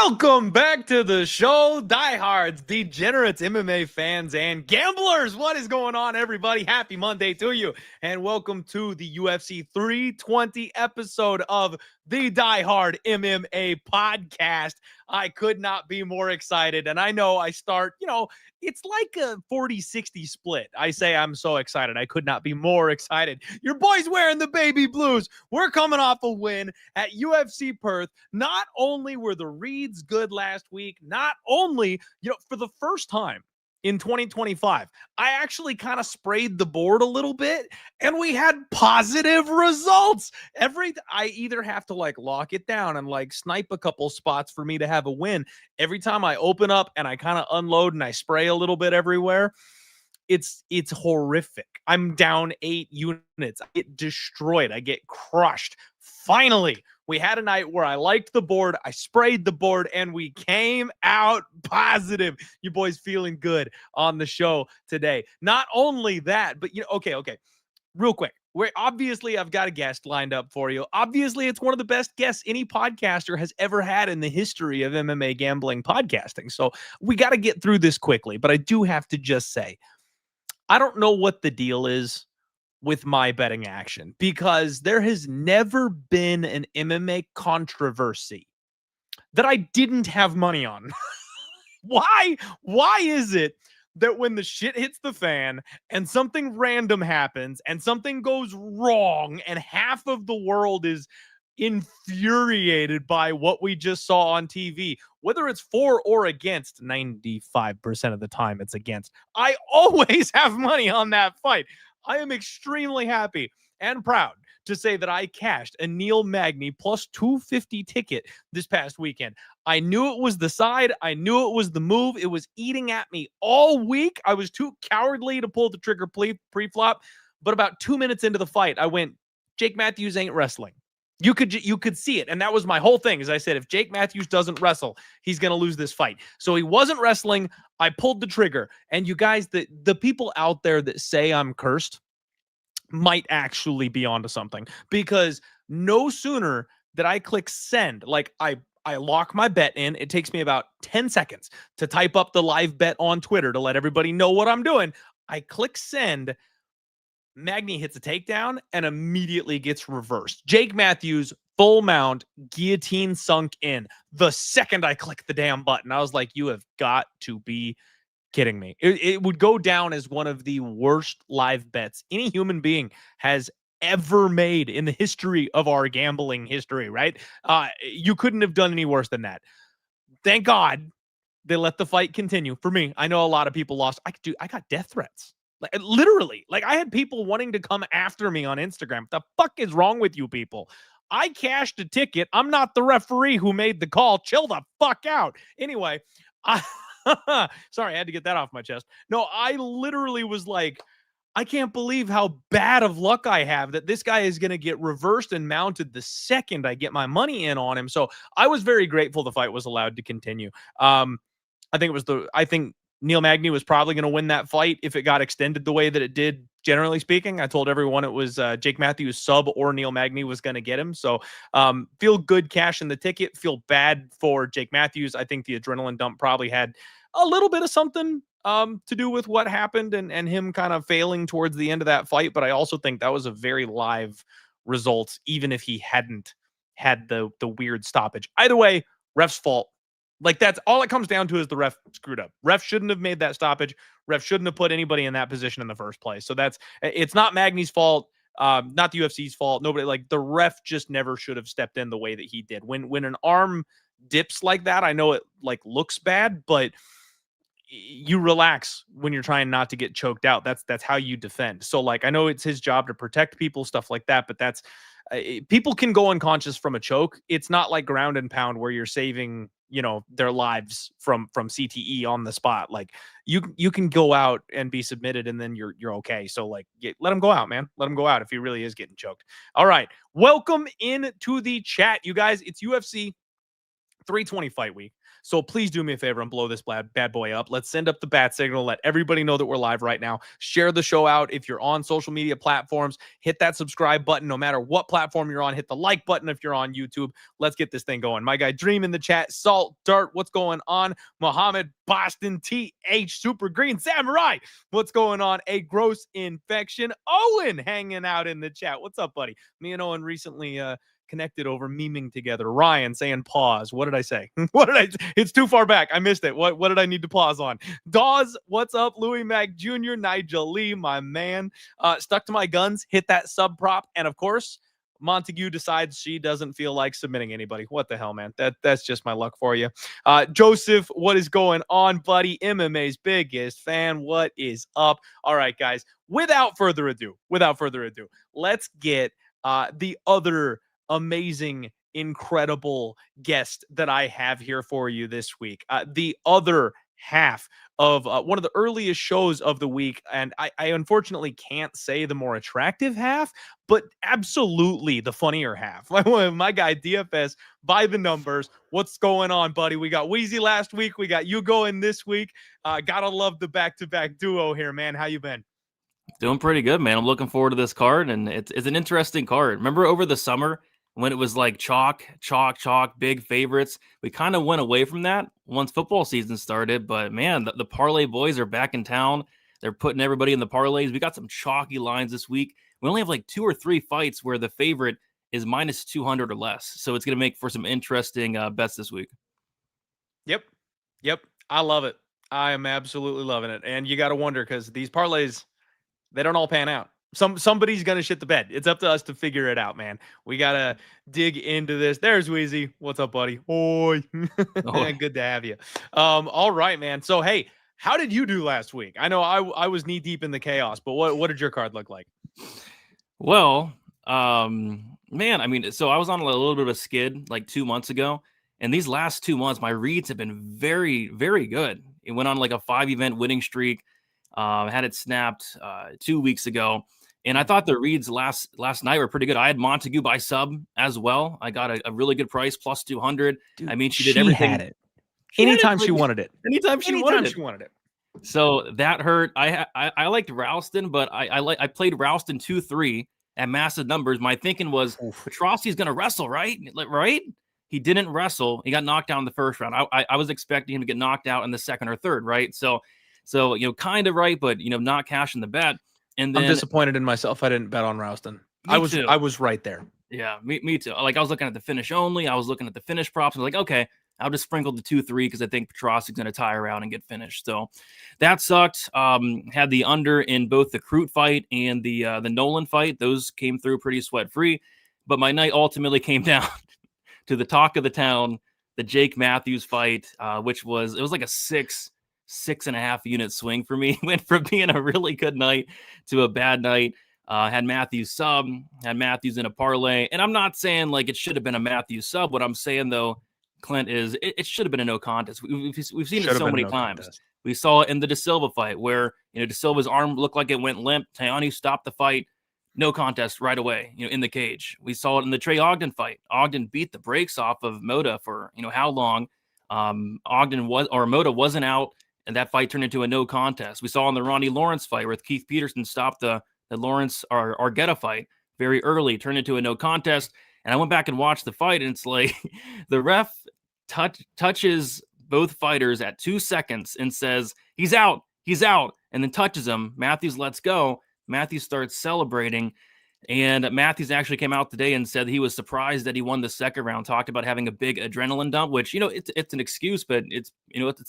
Welcome back to the show, diehards, degenerates, MMA fans, and gamblers. What is going on, everybody? Happy Monday to you, and welcome to the UFC 320 episode of the Die Hard MMA podcast. I could not be more excited, and I know I start, it's like a 40-60 split. I say I'm so excited. I could not be more excited. Your boy's wearing the baby blues. We're coming off a win at UFC Perth. Not only were the reads good last week, not only, for the first time in 2025, I actually kind of sprayed the board a little bit and we had positive results. I either have to lock it down and snipe a couple spots for me to have a win. Every time I open up and I kind of unload and I spray a little bit everywhere, it's horrific. I'm down 8 units. I get destroyed. I get crushed. Finally, we had a night where I liked the board, I sprayed the board, and we came out positive. You boys feeling good on the show today. Not only that, but okay. Real quick. I've got a guest lined up for you. Obviously, it's one of the best guests any podcaster has ever had in the history of MMA gambling podcasting. So we got to get through this quickly, but I do have to just say, I don't know what the deal is with my betting action, because there has never been an MMA controversy that I didn't have money on. Why is it that when the shit hits the fan and something random happens and something goes wrong and half of the world is infuriated by what we just saw on TV, whether it's for or against, 95% of the time it's against, I always have money on that fight. I am extremely happy and proud to say that I cashed a Neil Magny plus 250 ticket this past weekend. I knew it was the side. I knew it was the move. It was eating at me all week. I was too cowardly to pull the trigger pre-flop. But about 2 minutes into the fight, I went, Jake Matthews ain't wrestling. You could see it. And that was my whole thing. As I said, if Jake Matthews doesn't wrestle, he's going to lose this fight. So he wasn't wrestling. I pulled the trigger. And you guys, the people out there that say I'm cursed might actually be onto something, because no sooner did I click send, I lock my bet in. It takes me about 10 seconds to type up the live bet on Twitter to let everybody know what I'm doing. I click send. Magny hits a takedown and immediately gets reversed. Jake Matthews, full mount, guillotine sunk in. The second I clicked the damn button, I was like, you have got to be kidding me. It would go down as one of the worst live bets any human being has ever made in the history of our gambling history, right? You couldn't have done any worse than that. Thank God they let the fight continue. For me, I know a lot of people lost. I got death threats. Literally, I had people wanting to come after me on Instagram. What the fuck is wrong with you people? I cashed a ticket. I'm not the referee who made the call. Chill the fuck out. Anyway, sorry, I had to get that off my chest. No, I literally was like, I can't believe how bad of luck I have that this guy is going to get reversed and mounted the second I get my money in on him. So I was very grateful the fight was allowed to continue. I think Neil Magny was probably going to win that fight if it got extended the way that it did, generally speaking. I told everyone it was Jake Matthews sub or Neil Magny was going to get him. So feel good cashing the ticket. Feel bad for Jake Matthews. I think the adrenaline dump probably had a little bit of something to do with what happened and him kind of failing towards the end of that fight. But I also think that was a very live result, even if he hadn't had the weird stoppage. Either way, ref's fault. That's all it comes down to, is the ref screwed up. Ref shouldn't have made that stoppage. Ref shouldn't have put anybody in that position in the first place. So it's not Magny's fault, not the UFC's fault. Nobody, the ref just never should have stepped in the way that he did. When an arm dips like that, I know it looks bad, but you relax when you're trying not to get choked out. That's how you defend. So I know it's his job to protect people, stuff like that, but that's people can go unconscious from a choke. It's not like ground and pound where you're saving their lives from CTE on the spot. You can go out and be submitted and then you're okay. So let him go out, man. Let him go out if he really is getting choked. All right, welcome in to the chat, you guys. It's UFC 320 fight week. So please do me a favor and blow this bad boy up. Let's send up the bat signal. Let everybody know that we're live right now. Share the show out. If you're on social media platforms, hit that subscribe button no matter what platform you're on. Hit the like button if you're on YouTube. Let's get this thing going. My guy Dream in the chat. Salt, Dart, what's going on? Muhammad, Boston, TH, Super Green, Samurai, what's going on? A gross infection. Owen hanging out in the chat. What's up, buddy? Me and Owen recently connected over memeing together. Ryan saying pause. What did I say? It's too far back. I missed it. What did I need to pause on? Dawes, what's up? Louis Mack Jr., Nigel Lee, my man. Stuck to my guns, hit that sub prop. And of course, Montague decides she doesn't feel like submitting anybody. What the hell, man? That's just my luck for you. Joseph, what is going on, buddy? MMA's biggest fan. What is up? All right, guys. Without further ado, let's get the other amazing, incredible guest that I have here for you this week. The other half of one of the earliest shows of the week. And I unfortunately can't say the more attractive half, but absolutely the funnier half. My guy DFS by the numbers. What's going on, buddy? We got Wheezy last week. We got you going this week. Gotta love the back-to-back duo here, man. How you been? Doing pretty good, man. I'm looking forward to this card, and it's an interesting card. Remember over the summer when it was like chalk, big favorites? We kind of went away from that once football season started, but man, the parlay boys are back in town. They're putting everybody in the parlays. We got some chalky lines this week. We only have like 2 or 3 fights where the favorite is minus 200 or less. So it's going to make for some interesting bets this week. Yep. I love it. I am absolutely loving it. And you got to wonder because these parlays, they don't all pan out. Somebody's going to shit the bed. It's up to us to figure it out, man. We got to dig into this. There's Wheezy. What's up, buddy? Oi. Good to have you. All right, man. So, hey, how did you do last week? I know I was knee deep in the chaos, but what did your card look like? Well, man, I mean, so I was on a little bit of a skid like 2 months ago. And these last 2 months, my reads have been very, very good. It went on like a 5-event winning streak. Had it snapped 2 weeks ago. And I thought the reads last night were pretty good. I had Montague by sub as well. I got a really good price, plus 200. Dude, I mean, she did everything. Had it. Anytime she wanted it. Anytime she wanted it. So that hurt. I liked Ralston, but I played Ralston 2-3 at massive numbers. My thinking was Petrosky's going to wrestle, right? Right? He didn't wrestle. He got knocked out in the first round. I was expecting him to get knocked out in the second or third, right? So, kind of right, but, not cashing the bet. And then I'm disappointed in myself. I didn't bet on Ralston. I was right there. Yeah, me too. Like I was looking at the finish only. I was looking at the finish props. I was like, okay, I'll just sprinkle the 2-3 because I think Petrosky's going to tie around and get finished. So that sucked. Had the under in both the Crute fight and the Nolan fight. Those came through pretty sweat free. But my night ultimately came down to the talk of the town, the Jake Matthews fight, which was like a 6.5 unit swing for me. Went from being a really good night to a bad night. Had Matthews sub, had Matthews in a parlay. And I'm not saying like it should have been a Matthews sub. What I'm saying though, Clint, is it should have been a no contest. We've seen it so many times. Contest. We saw it in the De Silva fight where, De Silva's arm looked like it went limp. Tayani stopped the fight. No contest right away, in the cage. We saw it in the Trey Ogden fight. Ogden beat the brakes off of Moda for, how long. Moda wasn't out. And that fight turned into a no contest. We saw in the Ronnie Lawrence fight where Keith Peterson stopped the Lawrence or Argueta fight very early, turned into a no contest. And I went back and watched the fight, and it's like the ref touches both fighters at 2 seconds and says, he's out, and then touches him. Matthews lets go. Matthews starts celebrating. And Matthews actually came out today and said he was surprised that he won the second round, talked about having a big adrenaline dump, which, it's an excuse, but it's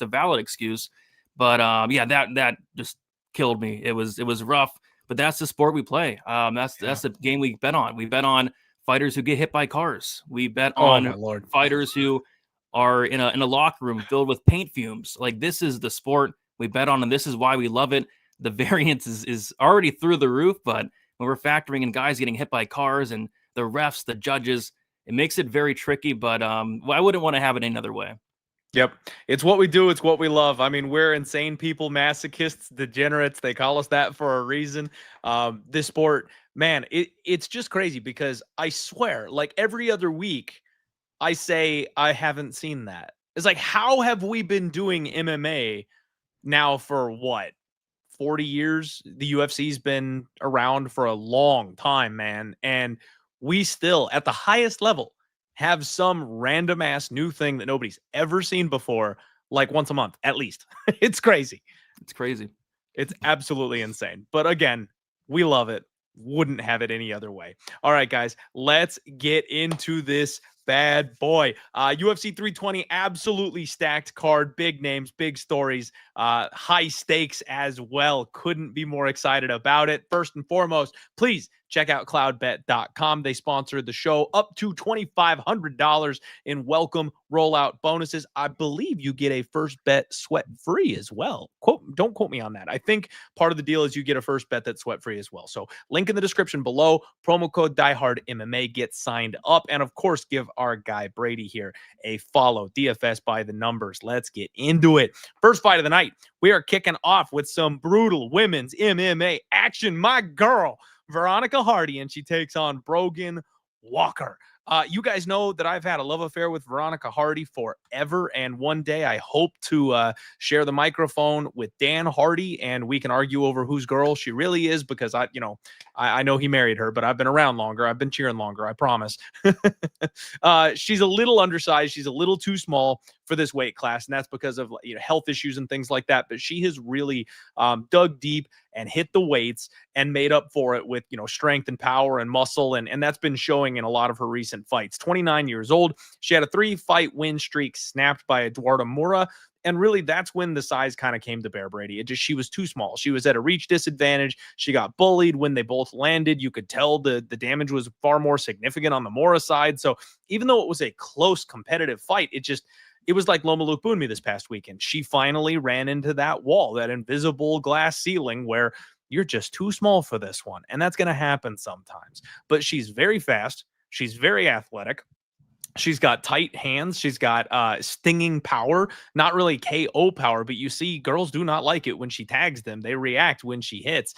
a valid excuse. But that just killed me. It was rough, but that's the sport we play. That's the game we bet on. We bet on fighters who get hit by cars. We bet on fighters who are in a locker room filled with paint fumes. Like, this is the sport we bet on, and this is why we love it. The variance is already through the roof, but when we're factoring in guys getting hit by cars and the refs, the judges, it makes it very tricky. But I wouldn't want to have it any other way. Yep. It's what we do. It's what we love. I mean, we're insane people, masochists, degenerates. They call us that for a reason. This sport, man, it's just crazy because I swear, like every other week, I say I haven't seen that. It's like, how have we been doing MMA now for what? 40 years? The UFC's been around for a long time, man. And we still, at the highest level, have some random ass new thing that nobody's ever seen before, like once a month, at least. It's crazy. It's crazy. It's absolutely insane. But again, we love it. Wouldn't have it any other way. All right, guys, let's get into this bad boy. UFC 320, absolutely stacked card, big names, big stories, high stakes as well. Couldn't be more excited about it. First and foremost, please check out cloudbet.com. They sponsored the show, up to $2,500 in welcome rollout bonuses. I believe you get a first bet sweat free as well. Don't quote me on that. I think part of the deal is you get a first bet that's sweat free as well. So link in the description below, promo code DieHardMMA, get signed up. And of course, give our guy Brady here a follow. DFS by the numbers. Let's get into it. First fight of the night. We are kicking off with some brutal women's MMA action. My girl, Veronica Hardy, and she takes on Brogan Walker. You guys know that I've had a love affair with Veronica Hardy forever, and one day I hope to share the microphone with Dan Hardy, and we can argue over whose girl she really is, because I know he married her, but I've been around longer. I've been cheering longer, I promise. She's a little undersized. She's a little too small for this weight class, and that's because of health issues and things like that. But she has really dug deep and hit the weights and made up for it with strength and power and muscle, and that's been showing in a lot of her recent fights. 29 years old. She had a 3-fight win streak snapped by Eduardo Moura. And really, that's when the size kind of came to bear, Brady. She was too small. She was at a reach disadvantage. She got bullied when they both landed. You could tell the damage was far more significant on the Moura side. So even though it was a close competitive fight, it was like Loma Lookboonmee this past weekend. She finally ran into that wall, that invisible glass ceiling where you're just too small for this one. And that's going to happen sometimes. But she's very fast. She's very athletic. She's got tight hands. She's got stinging power, not really KO power, but you see girls do not like it when she tags them. They react when she hits.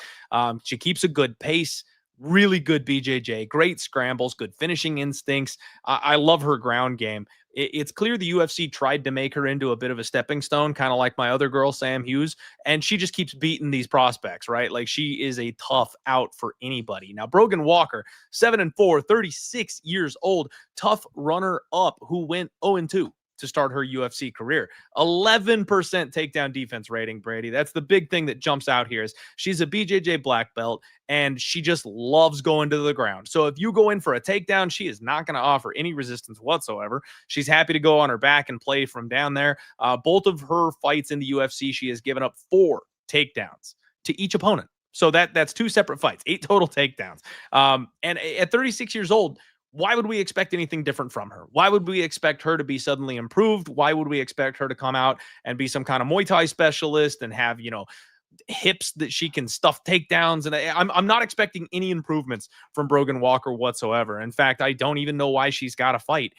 She keeps a good pace, really good BJJ, great scrambles, good finishing instincts. I love her ground game. It's clear the UFC tried to make her into a bit of a stepping stone, kind of like my other girl, Sam Hughes, and she just keeps beating these prospects, right? Like, she is a tough out for anybody. Now, Brogan Walker, 7-4, 36 years old, tough runner-up who went 0-2 to start her UFC career. 11% takedown defense rating, Brady. That's the big thing that jumps out here. Is she's a BJJ black belt, and she just loves going to the ground. So if you go in for a takedown, she is not going to offer any resistance whatsoever. She's happy to go on her back and play from down there. Both of her fights in the UFC, she has given up 4 takedowns to each opponent. So that's 2 separate fights, 8 total takedowns. And at 36 years old, why would we expect anything different from her? Why would we expect her to be suddenly improved? Why would we expect her to come out and be some kind of Muay Thai specialist and have, hips that she can stuff takedowns? And I'm not expecting any improvements from Brogan Walker whatsoever. In fact, I don't even know why she's got to fight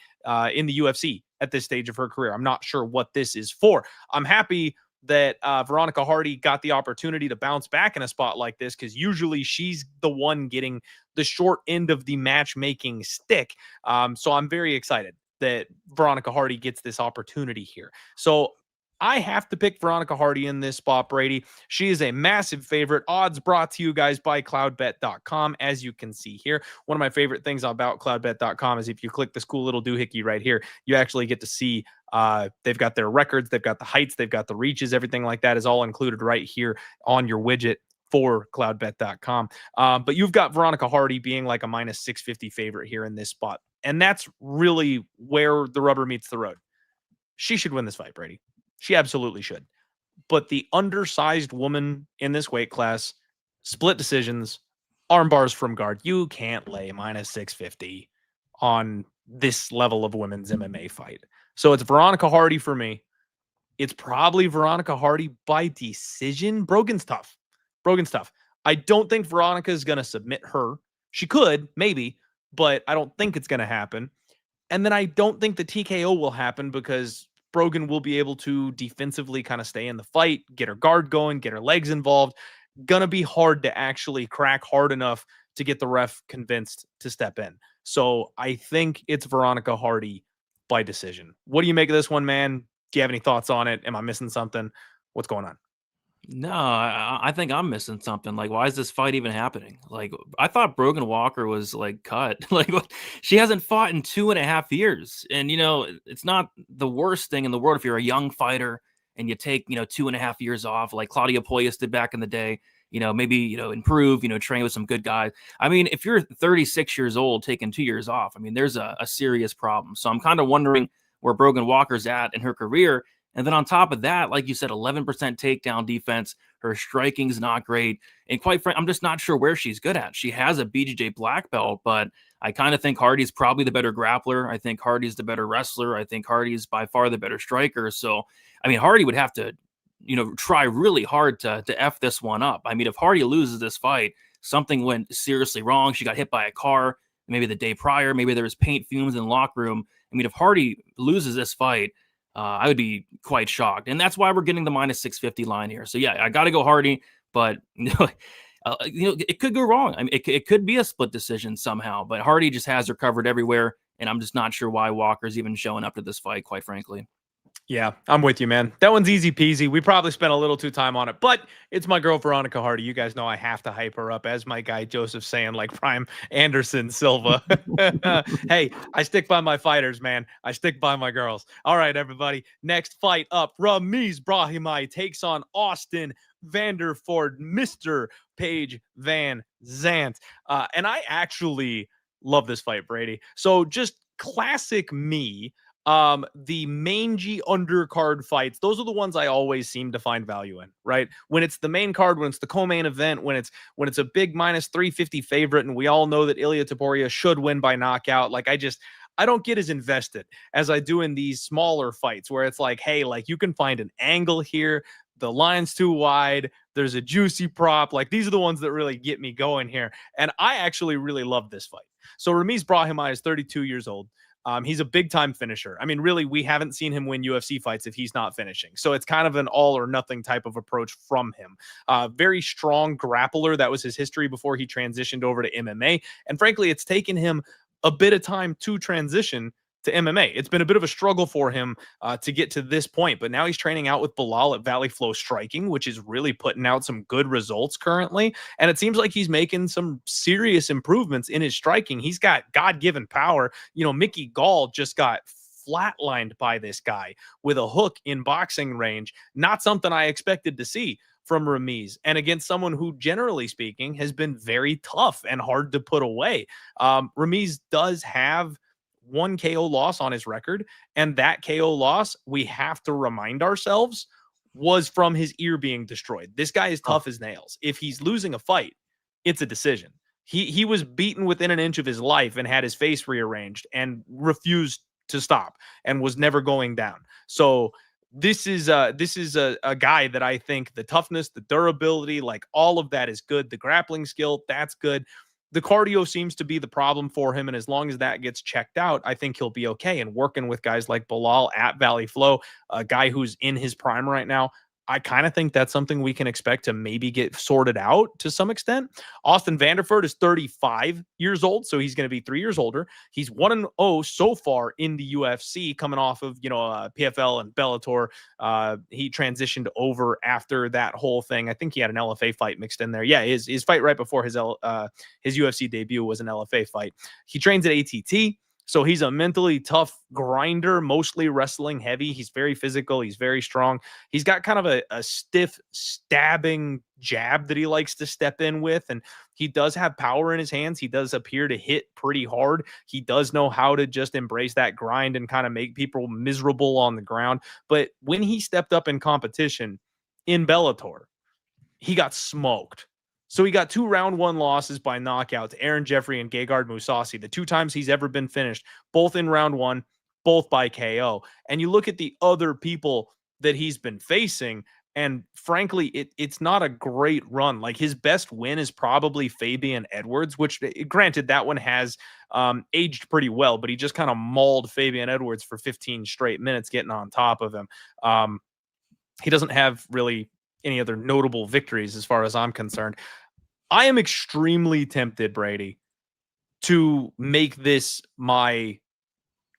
in the UFC at this stage of her career. I'm not sure what this is for. I'm happy that Veronica Hardy got the opportunity to bounce back in a spot like this, because usually she's the one getting the short end of the matchmaking stick. So I'm very excited that Veronica Hardy gets this opportunity here. So I have to pick Veronica Hardy in this spot, Brady. She is a massive favorite. Odds brought to you guys by cloudbet.com, as you can see here. One of my favorite things about cloudbet.com is if you click this cool little doohickey right here, you actually get to see they've got their records, they've got the heights, they've got the reaches, everything like that is all included right here on your widget for cloudbet.com. But you've got Veronica Hardy being like a minus 650 favorite here in this spot. And that's really where the rubber meets the road. She should win this fight, Brady. She absolutely should. But the undersized woman in this weight class, split decisions, arm bars from guard, you can't lay minus 650 on this level of women's MMA fight. So it's Veronica Hardy for me. It's probably Veronica Hardy by decision. Brogan's tough. I don't think Veronica is going to submit her. She could, maybe, but I don't think it's going to happen. And then I don't think the TKO will happen, because Brogan will be able to defensively kind of stay in the fight, get her guard going, get her legs involved. Gonna be hard to actually crack hard enough to get the ref convinced to step in. So I think it's Veronica Hardy by decision. What do you make of this one, man? Do you have any thoughts on it? Am I missing something? What's going on? No, I think I'm missing something. Like, why is this fight even happening? Like, I thought Brogan Walker was like cut. Like, she hasn't fought in 2.5 years, and it's not the worst thing in the world if you're a young fighter and you take 2.5 years off, like Claudia Poyas did back in the day. Maybe improve. Train with some good guys. I mean, if you're 36 years old taking 2 years off, I mean, there's a serious problem. So I'm kind of wondering where Brogan Walker's at in her career. And then on top of that, like you said, 11% takedown defense. Her striking's not great. And quite frankly, I'm just not sure where she's good at. She has a BJJ black belt, but I kind of think Hardy's probably the better grappler. I think Hardy's the better wrestler. I think Hardy's by far the better striker. So, I mean, Hardy would have to, try really hard to F this one up. I mean, if Hardy loses this fight, something went seriously wrong. She got hit by a car maybe the day prior. Maybe there was paint fumes in the locker room. I mean, if Hardy loses this fight, I would be quite shocked. And that's why we're getting the minus 650 line here. So, yeah, I got to go Hardy, but, it could go wrong. I mean, it could be a split decision somehow, but Hardy just has her covered everywhere. And I'm just not sure why Walker's even showing up to this fight, quite frankly. Yeah, I'm with you, man. That one's easy peasy. We probably spent a little too time on it, but it's my girl, Veronica Hardy. You guys know I have to hype her up, as my guy Youssef saying, like Prime Anderson Silva. Hey, I stick by my fighters, man. I stick by my girls. All right, everybody. Next fight up, Ramiz Brahimaj takes on Austin Vanderford, Mr. Paige Van Zant. And I actually love this fight, Brady. So just classic me. The mangy undercard fights, those are the ones I always seem to find value in, right? When it's the main card, when it's the co-main event, when it's a big minus 350 favorite, and we all know that Ilia Topuria should win by knockout. Like, I don't get as invested as I do in these smaller fights where it's like, hey, like you can find an angle here. The line's too wide. There's a juicy prop. Like, these are the ones that really get me going here. And I actually really love this fight. So Ramiz Brahimaj is 32 years old. He's a big time finisher. I mean, really, we haven't seen him win UFC fights if he's not finishing. So it's kind of an all or nothing type of approach from him. Very strong grappler. That was his history before he transitioned over to MMA. And frankly, it's taken him a bit of time to transition to MMA. It's been a bit of a struggle for him to get to this point, but now he's training out with Bilal at Valley Flow Striking, which is really putting out some good results currently. And it seems like he's making some serious improvements in his striking. He's got God-given power. Mickey Gall just got flatlined by this guy with a hook in boxing range. Not something I expected to see from Ramiz, and against someone who, generally speaking, has been very tough and hard to put away. Ramiz does have one KO loss on his record, and that KO loss, we have to remind ourselves, was from his ear being destroyed. This guy is tough as nails. If he's losing a fight, it's a decision. He was beaten within an inch of his life and had his face rearranged and refused to stop and was never going down. So this is a guy that I think the toughness, the durability, like all of that is good. The grappling skill, that's good. The cardio seems to be the problem for him, and as long as that gets checked out, I think he'll be okay. And working with guys like Bilal at Valley Flow, a guy who's in his prime right now, I kind of think that's something we can expect to maybe get sorted out to some extent. Austin Vanderford is 35 years old, so he's going to be 3 years older. He's 1-0 so far in the UFC, coming off of PFL and Bellator. He transitioned over after that whole thing. I think he had an LFA fight mixed in there. Yeah, his fight right before his UFC debut was an LFA fight. He trains at ATT. So he's a mentally tough grinder, mostly wrestling heavy. He's very physical. He's very strong. He's got kind of a stiff stabbing jab that he likes to step in with. And he does have power in his hands. He does appear to hit pretty hard. He does know how to just embrace that grind and kind of make people miserable on the ground. But when he stepped up in competition in Bellator, he got smoked. So he got 2 round 1 losses by knockout to Aaron Jeffrey and Gegard Mousasi, the 2 times he's ever been finished, both in round 1, both by KO. And you look at the other people that he's been facing, and frankly, it's not a great run. Like, his best win is probably Fabian Edwards, which, granted, that one has aged pretty well, but he just kind of mauled Fabian Edwards for 15 straight minutes getting on top of him. He doesn't have really any other notable victories as far as I'm concerned. I am extremely tempted, Brady, to make this my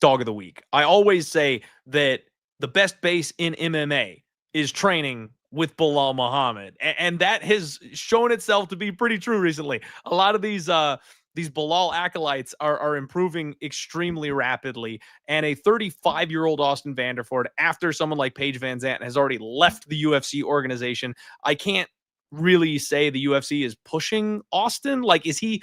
dog of the week. I always say that the best base in MMA is training with Bilal Muhammad, and that has shown itself to be pretty true recently. A lot of these Bilal acolytes are improving extremely rapidly, and a 35-year-old Austin Vanderford, after someone like Paige Van Zandt has already left the UFC organization, I can't really say the UFC is pushing Austin. Like, is he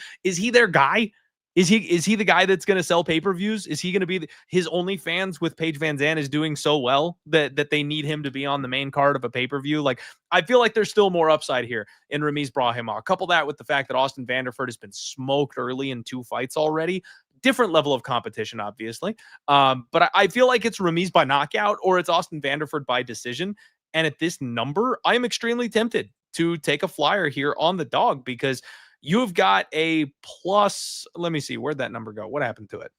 their guy? Is he the guy that's going to sell pay-per-views? Is he going to be his OnlyFans with Paige Van Zandt is doing so well that they need him to be on the main card of a pay-per-view? Like, I feel like there's still more upside here in Ramiz Brahimaj. Couple that with the fact that Austin Vanderford has been smoked early in 2 fights already. Different level of competition, obviously. But I feel like it's Ramiz by knockout or it's Austin Vanderford by decision. And at this number, I am extremely tempted to take a flyer here on the dog because you've got a plus. Let me see. Where'd that number go? What happened to it?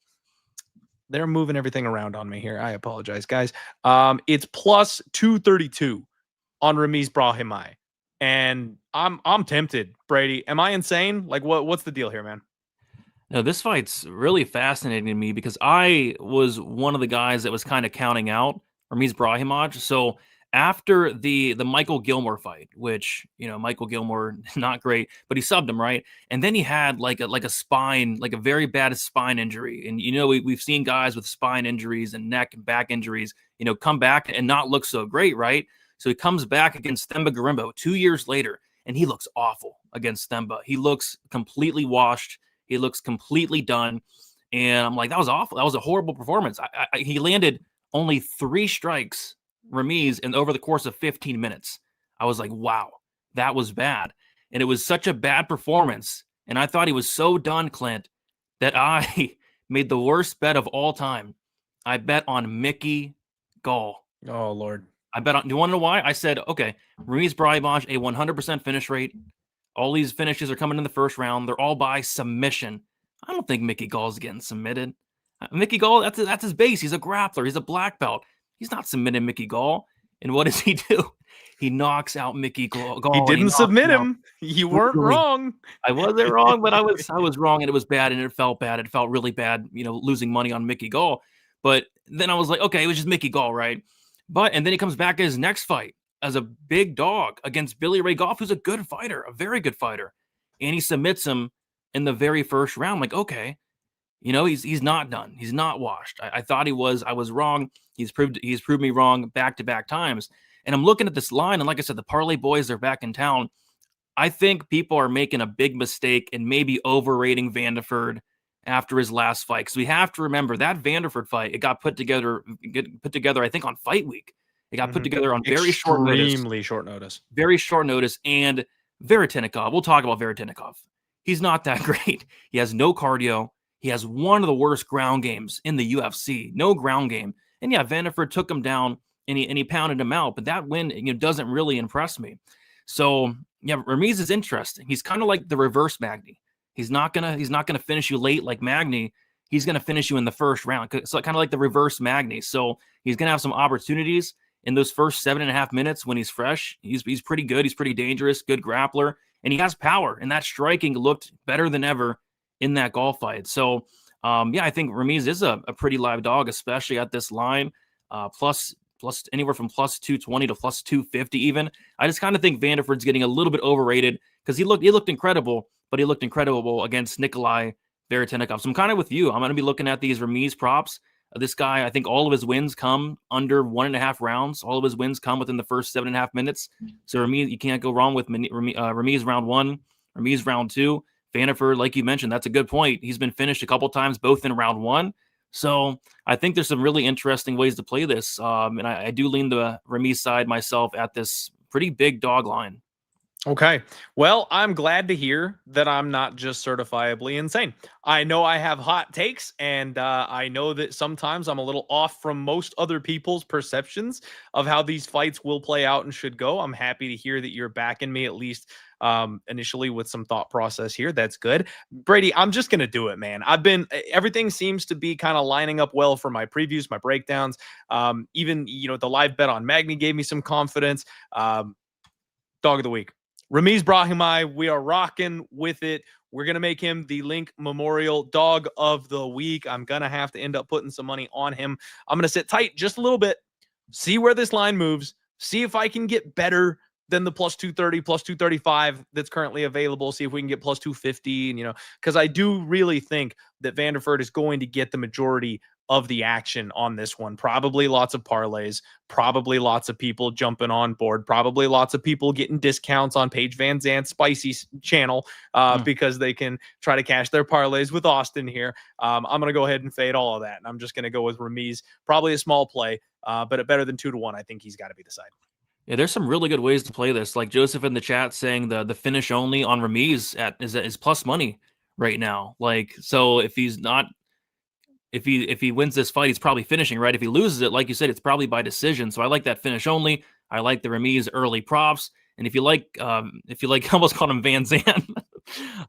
They're moving everything around on me here. I apologize, guys. It's plus 232 on Ramiz Brahimaj. And I'm tempted, Brady. Am I insane? Like, what's the deal here, man? No, this fight's really fascinating to me because I was one of the guys that was kind of counting out Ramiz Brahimaj. So after the Michael Gilmore fight, which, Michael Gilmore, not great, but he subbed him, right? And then he had like a spine, like a very bad spine injury. And, we've seen guys with spine injuries and neck and back injuries, come back and not look so great, right? So he comes back against Themba Gorimbo 2 years later, and he looks awful against Themba. He looks completely washed. He looks completely done. And I'm like, that was awful. That was a horrible performance. He landed only 3 strikes, Ramiz, and over the course of 15 minutes. I was like, wow, that was bad. And it was such a bad performance. And I thought he was so done, Clint, that I made the worst bet of all time. I bet on Mickey Gall. Oh, Lord. I bet on, do you want to know why? I said, okay, Ramiz Brahimaj, a 100% finish rate. All these finishes are coming in the first round. They're all by submission. I don't think Mickey Gall's getting submitted. Mickey Gall, that's his base. He's a grappler. He's a black belt. He's not submitting Mickey Gall. And what does he do? He knocks out Mickey Gall. He didn't submit him. You weren't wrong. I wasn't wrong, but I was wrong, and it was bad, and it felt bad. It felt really bad, losing money on Mickey Gall. But then I was like, okay, it was just Mickey Gall, right? And then he comes back in his next fight as a big dog against Billy Ray Goff, who's a good fighter, a very good fighter. And he submits him in the very first round. Like, okay, he's not done. He's not washed. I thought he was. I was wrong. He's proved me wrong back-to-back times. And I'm looking at this line, and like I said, the Parlay Boys are back in town. I think people are making a big mistake and maybe overrating Vanderford after his last fight. Because we have to remember that Vanderford fight, it got put together, I think, on Fight Week. It got put together on very short notice. Extremely short notice. Very short notice. And Veretennikov, we'll talk about Veretennikov. He's not that great. He has no cardio. He has one of the worst ground games in the UFC. No ground game. And yeah, Vanderford took him down and he pounded him out. But that win doesn't really impress me. So yeah, Ramiz is interesting. He's kind of like the reverse Magny. He's not gonna finish you late like Magny. He's gonna finish you in the first round. So kind of like the reverse Magny. So he's gonna have some opportunities in those first 7.5 minutes when he's fresh. He's pretty good. He's pretty dangerous, good grappler, and he has power. And that striking looked better than ever in that Gall fight. So yeah, I think Ramiz is a pretty live dog, especially at this line, plus anywhere from plus 220 to plus 250 even. I just kind of think Vanderford's getting a little bit overrated because he looked incredible, but he looked incredible against Nikolay Veretennikov. So I'm kind of with you. I'm going to be looking at these Ramiz props. This guy, I think all of his wins come under 1.5 rounds. All of his wins come within the first 7.5 minutes. So Ramiz, you can't go wrong with Ramiz round 1, Ramiz round 2. Vanderford, like you mentioned, that's a good point. He's been finished a couple times, both in round 1. So I think there's some really interesting ways to play this. And I do lean the Ramiz side myself at this pretty big dog line. Okay. Well, I'm glad to hear that I'm not just certifiably insane. I know I have hot takes, and I know that sometimes I'm a little off from most other people's perceptions of how these fights will play out and should go. I'm happy to hear that you're backing me, at least initially, with some thought process here. That's good. Brady, I'm just going to do it, man. Everything seems to be kind of lining up well for my previews, my breakdowns. Even, the live bet on Magny gave me some confidence. Dog of the week. Ramiz Brahimaj, we are rocking with it. We're going to make him the Link Memorial Dog of the Week. I'm going to have to end up putting some money on him. I'm going to sit tight just a little bit, see where this line moves, see if I can get better than the plus 230, plus 235 that's currently available. See if we can get plus 250. And, because I do really think that Vanderford is going to get the majority of the action on this one. Probably lots of parlays, probably lots of people jumping on board, probably lots of people getting discounts on Paige Van Zant's spicy channel because they can try to cash their parlays with Austin here. I'm going to go ahead and fade all of that. And I'm just going to go with Ramiz, probably a small play, but at better than 2-1. I think he's got to be the side. Yeah, there's some really good ways to play this. Like Joseph in the chat saying the finish only on Ramiz is plus money right now. Like, so if he's not, if he wins this fight, he's probably finishing, right? If he loses it, like you said, it's probably by decision. So I like that finish only. I like the Ramiz early props. And if you like, I almost called him Van Zandt.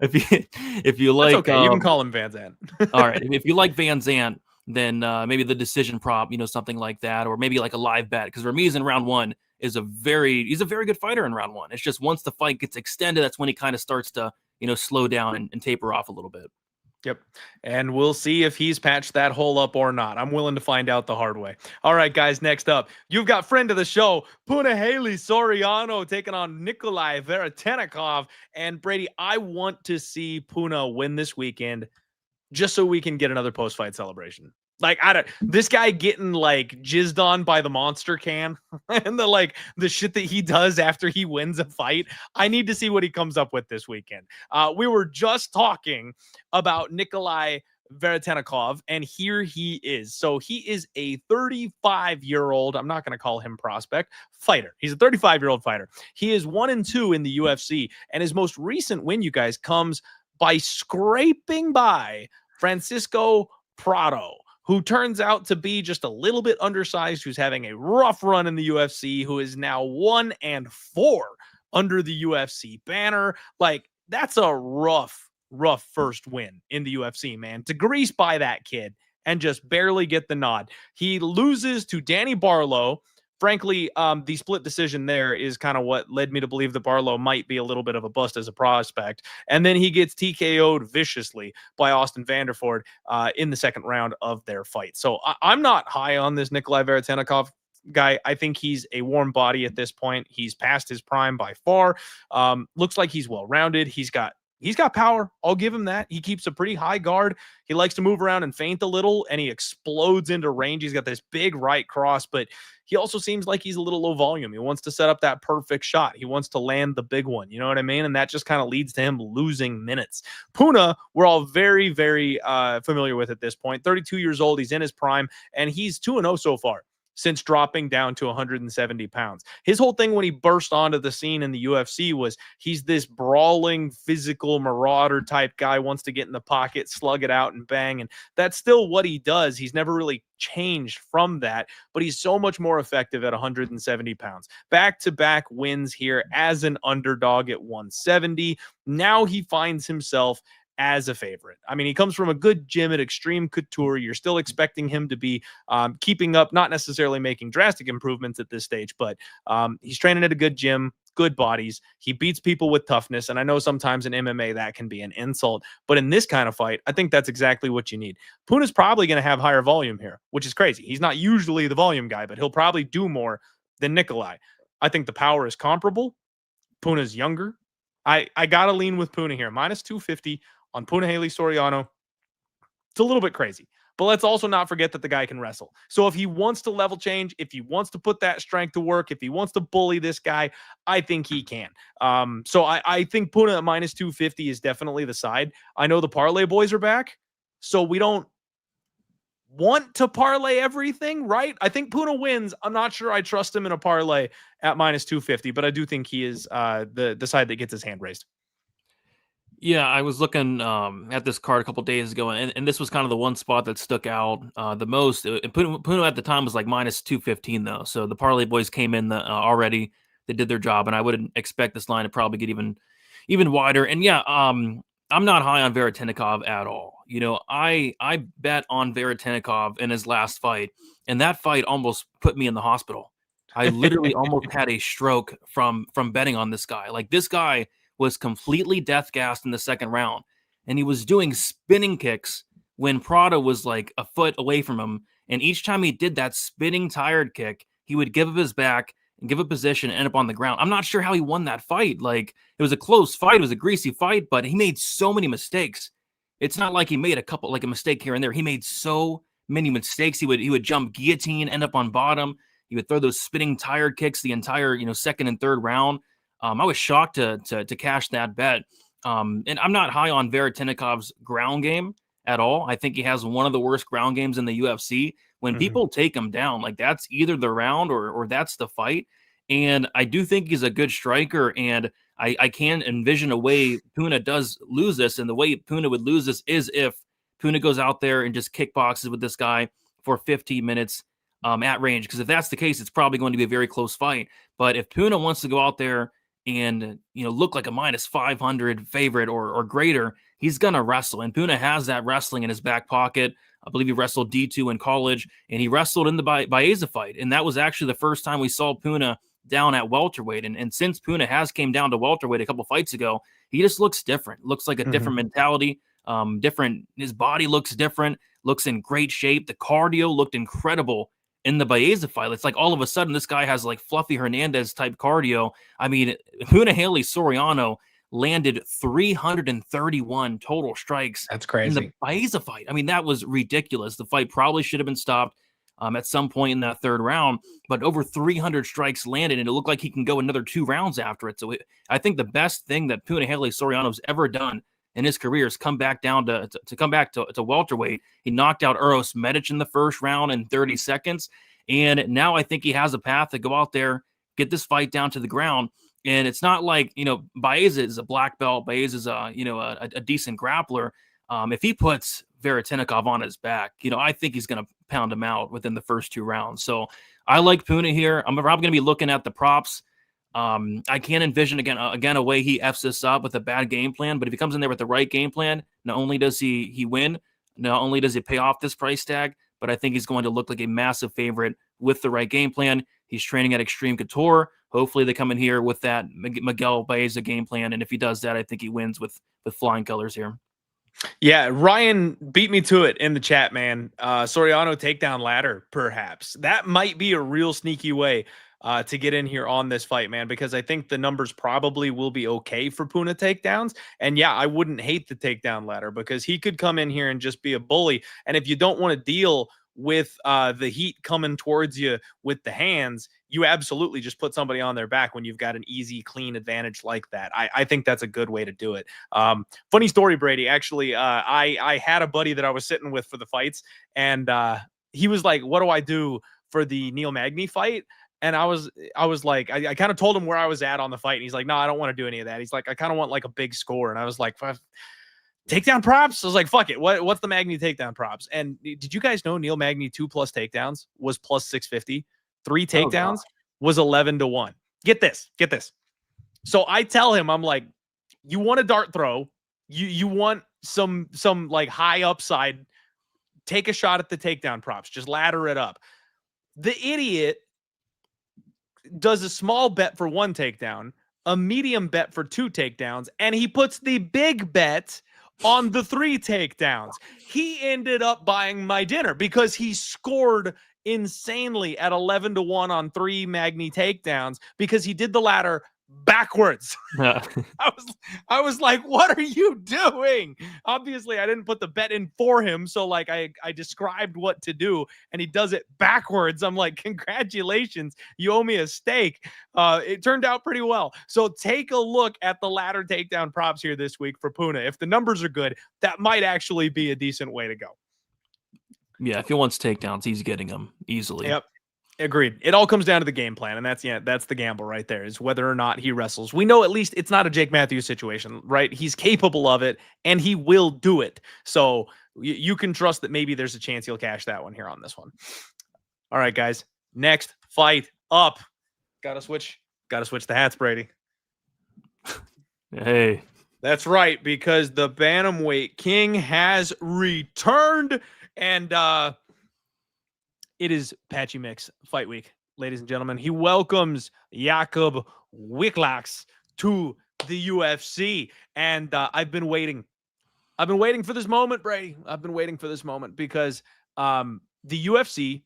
if you like, that's okay. You can call him Van Zandt. All right. If you like Van Zandt, then maybe the decision prop, something like that, or maybe like a live bet, because Ramiz in round one he's a very good fighter in round one. It's just once the fight gets extended, that's when he kind of starts to, slow down and taper off a little bit. Yep. And we'll see if he's patched that hole up or not. I'm willing to find out the hard way. All right, guys, next up, you've got friend of the show, Punahele Soriano taking on Nikolay Veretennikov. And Brady, I want to see Puna win this weekend just so we can get another post-fight celebration. Like, this guy getting like jizzed on by the monster can and the shit that he does after he wins a fight. I need to see what he comes up with this weekend. We were just talking about Nikolay Veretennikov, and here he is. So he is a 35-year-old, I'm not going to call him prospect, fighter. He's a 35-year-old fighter. He is 1-2 in the UFC, and his most recent win, you guys, comes by scraping by Francisco Prado, who turns out to be just a little bit undersized, who's having a rough run in the UFC, who is now 1-4 under the UFC banner. Like, that's a rough first win in the UFC, man. To grease by that kid and just barely get the nod. He loses to Danny Barlow. Frankly, the split decision there is kind of what led me to believe that Barlow might be a little bit of a bust as a prospect. And then he gets TKO'd viciously by Austin Vanderford in the second round of their fight. So I'm not high on this Nikolay Veretennikov guy. I think he's a warm body at this point. He's past his prime by far. Looks like he's well-rounded. He's got power. I'll give him that. He keeps a pretty high guard. He likes to move around and feint a little, and he explodes into range. He's got this big right cross, but he also seems like he's a little low volume. He wants to set up that perfect shot. He wants to land the big one. You know what I mean? And that just kind of leads to him losing minutes. Puna, we're all very, very familiar with at this point. 32 years old. He's in his prime, and he's 2-0 so far since dropping down to 170 pounds. His whole thing when he burst onto the scene in the UFC was he's this brawling, physical marauder type guy, wants to get in the pocket, slug it out, and bang. And that's still what he does. He's never really changed from that, but he's so much more effective at 170 pounds. Back-to-back wins here as an underdog at 170. Now he finds himself as a favorite. I mean, he comes from a good gym at Extreme Couture. You're still expecting him to be keeping up, not necessarily making drastic improvements at this stage, but he's training at a good gym, good bodies. He beats people with toughness. And I know sometimes in MMA that can be an insult, but in this kind of fight, I think that's exactly what you need. Puna's probably going to have higher volume here, which is crazy. He's not usually the volume guy, but he'll probably do more than Nikolay. I think the power is comparable. Puna's younger. I got to lean with Puna here. Minus 250 on Punahele Soriano. It's a little bit crazy, but let's also not forget that the guy can wrestle. So if he wants to level change, if he wants to put that strength to work, if he wants to bully this guy, I think he can. So I think Puna at minus 250 is definitely the side. I know the parlay boys are back, so we don't want to parlay everything, right? I think Puna wins. I'm not sure I trust him in a parlay at minus 250, but I do think he is the side that gets his hand raised. Yeah, I was looking at this card a couple days ago, and this was kind of the one spot that stuck out the most. Puna at the time was like minus 215, though. So the parlay boys came in already. They did their job, and I wouldn't expect this line to probably get even wider. And yeah, I'm not high on Veretennikov at all. I bet on Veretennikov in his last fight, and that fight almost put me in the hospital. I literally almost had a stroke from betting on this guy. Like, this guy was completely death gassed in the second round, and he was doing spinning kicks when Prada was like a foot away from him. And each time he did that spinning tired kick, he would give up his back and give up position and end up on the ground. I'm not sure how he won that fight. Like, it was a close fight, it was a greasy fight, but he made so many mistakes. It's not like he made a mistake here and there. He made so many mistakes. He would jump guillotine, end up on bottom. He would throw those spinning tired kicks the entire, second and third round. I was shocked to cash that bet. And I'm not high on Veretenikov's ground game at all. I think he has one of the worst ground games in the UFC. When people take him down, like, that's either the round or that's the fight. And I do think he's a good striker, and I can envision a way Puna does lose this. And the way Puna would lose this is if Puna goes out there and just kickboxes with this guy for 15 minutes at range. Because if that's the case, it's probably going to be a very close fight. But if Puna wants to go out there and look like a minus 500 favorite or greater, he's gonna wrestle. And Puna has that wrestling in his back pocket. I believe he wrestled D2 in college, and he wrestled in the Baeza fight. And that was actually the first time we saw Puna down at welterweight. And since Puna has came down to welterweight a couple fights ago, he just looks different. Looks like a different mentality. Different. His body looks different. Looks in great shape. The cardio looked incredible in the Baeza fight. It's like all of a sudden this guy has like Fluffy Hernandez type cardio. I mean, Punahele Soriano landed 331 total strikes. That's crazy. In the Baeza fight. I mean, that was ridiculous. The fight probably should have been stopped at some point in that third round, but over 300 strikes landed, and it looked like he can go another 2 rounds after it. So I think the best thing that Punahele Soriano's ever done in his career is come back down to come back to welterweight. He knocked out Uros Medic in the first round in 30 seconds. And now I think he has a path to go out there, get this fight down to the ground. And it's not like, Baeza is a black belt. Baeza is a decent grappler. If he puts Veretennikov on his back, I think he's going to pound him out within the first 2 rounds. So I like Puna here. I'm probably going to be looking at the props. I can't envision again a way he F's this up with a bad game plan, but if he comes in there with the right game plan, not only does he win, not only does he pay off this price tag, but I think he's going to look like a massive favorite with the right game plan. He's training at Extreme Couture. Hopefully they come in here with that Miguel Baeza game plan, and if he does that, I think he wins with flying colors here. Yeah, Ryan beat me to it in the chat, man. Soriano takedown ladder, perhaps. That might be a real sneaky way to get in here on this fight, man, because I think the numbers probably will be okay for Puna takedowns. And yeah, I wouldn't hate the takedown ladder because he could come in here and just be a bully. And if you don't want to deal with the heat coming towards you with the hands, you absolutely just put somebody on their back when you've got an easy, clean advantage like that. I think that's a good way to do it. Funny story, Brady. Actually, I had a buddy that I was sitting with for the fights, and he was like, "What do I do for the Neil Magny fight?" And I was like, I kind of told him where I was at on the fight, and he's like, "No, I don't want to do any of that." He's like, "I kind of want like a big score," and I was like, takedown props? I was like, fuck it. What's the Magny takedown props? And did you guys know Neil Magny 2+ takedowns was plus 650? 3 takedowns was 11-1. Get this. So I tell him, I'm like, you want a dart throw, you want some like high upside, take a shot at the takedown props, just ladder it up. The idiot does a small bet for 1 takedown, a medium bet for 2 takedowns, and he puts the big bet on the 3 takedowns. He ended up buying my dinner because he scored insanely at 11-1 on 3 Magny takedowns because he did the ladder backwards. I was like, what are you doing? Obviously, I didn't put the bet in for him. So like I described what to do and he does it backwards. I'm like, congratulations. You owe me a steak. It turned out pretty well. So take a look at the ladder takedown props here this week for Puna. If the numbers are good, that might actually be a decent way to go. Yeah, if he wants takedowns, he's getting them easily. Yep. Agreed. It all comes down to the game plan, and that's the gamble right there, is whether or not he wrestles. We know at least it's not a Jake Matthews situation, right? He's capable of it, and he will do it. So you can trust that maybe there's a chance he'll cash that one here on this one. All right, guys. Next fight up. Gotta switch the hats, Brady. Hey. That's right, because the Bantamweight King has returned, and it is Patchy Mix fight week. ladies and gentlemen. He welcomes Jakub Wiklax to the UFC. And I've been waiting. I've been waiting for this moment, Brady. I've been waiting for this moment because the UFC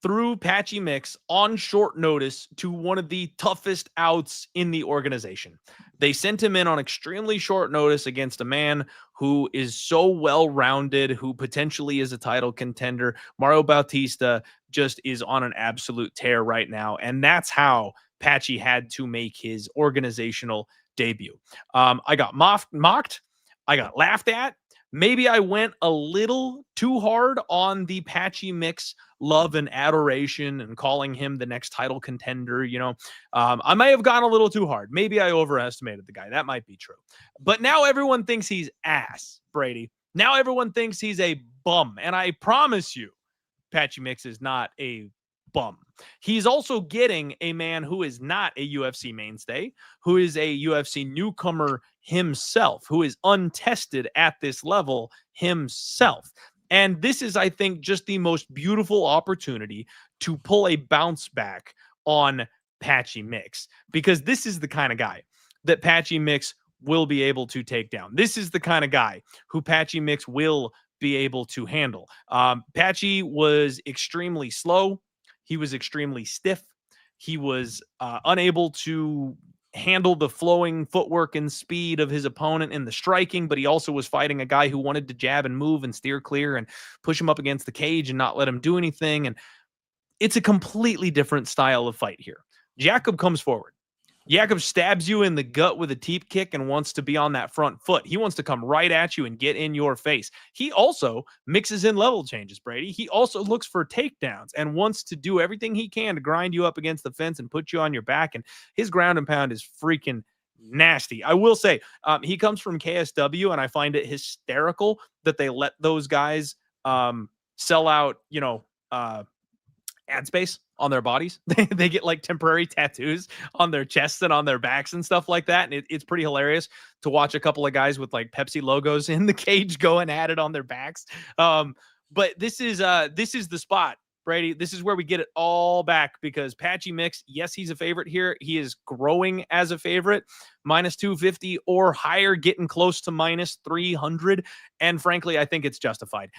threw Patchy Mix on short notice to one of the toughest outs in the organization. They sent him in on extremely short notice against a man who is so well-rounded, who potentially is a title contender. Mario Bautista just is on an absolute tear right now, and that's how Patchy had to make his organizational debut. I got mocked. I got laughed at. Maybe I went a little too hard on the Patchy Mix love and adoration and calling him the next title contender. I may have gone a little too hard. Maybe I overestimated the guy. That might be true. But now everyone thinks he's ass, Brady. Now everyone thinks he's a bum. And I promise you, Patchy Mix is not a bum. He's also getting a man who is not a UFC mainstay, who is a UFC newcomer himself, who is untested at this level himself. And this is, I think, just the most beautiful opportunity to pull a bounce back on Patchy Mix, because this is the kind of guy that Patchy Mix will be able to take down. This is the kind of guy who Patchy Mix will be able to handle. Patchy was extremely slow. He was extremely stiff. He was unable to handle the flowing footwork and speed of his opponent in the striking, but he also was fighting a guy who wanted to jab and move and steer clear and push him up against the cage and not let him do anything. And it's a completely different style of fight here. Jakub comes forward. Jakub stabs you in the gut with a teep kick and wants to be on that front foot. He wants to come right at you and get in your face. He also mixes in level changes, Brady. He also looks for takedowns and wants to do everything he can to grind you up against the fence and put you on your back. And his ground and pound is freaking nasty. I will say he comes from KSW, and I find it hysterical that they let those guys sell out, ad space on their bodies. They get like temporary tattoos on their chests and on their backs and stuff like that. And it's pretty hilarious to watch a couple of guys with like Pepsi logos in the cage going at it on their backs. But this is the spot, Brady. This is where we get it all back, because Patchy Mix, yes, he's a favorite here. He is growing as a favorite, minus 250 or higher, getting close to minus 300. And frankly, I think it's justified.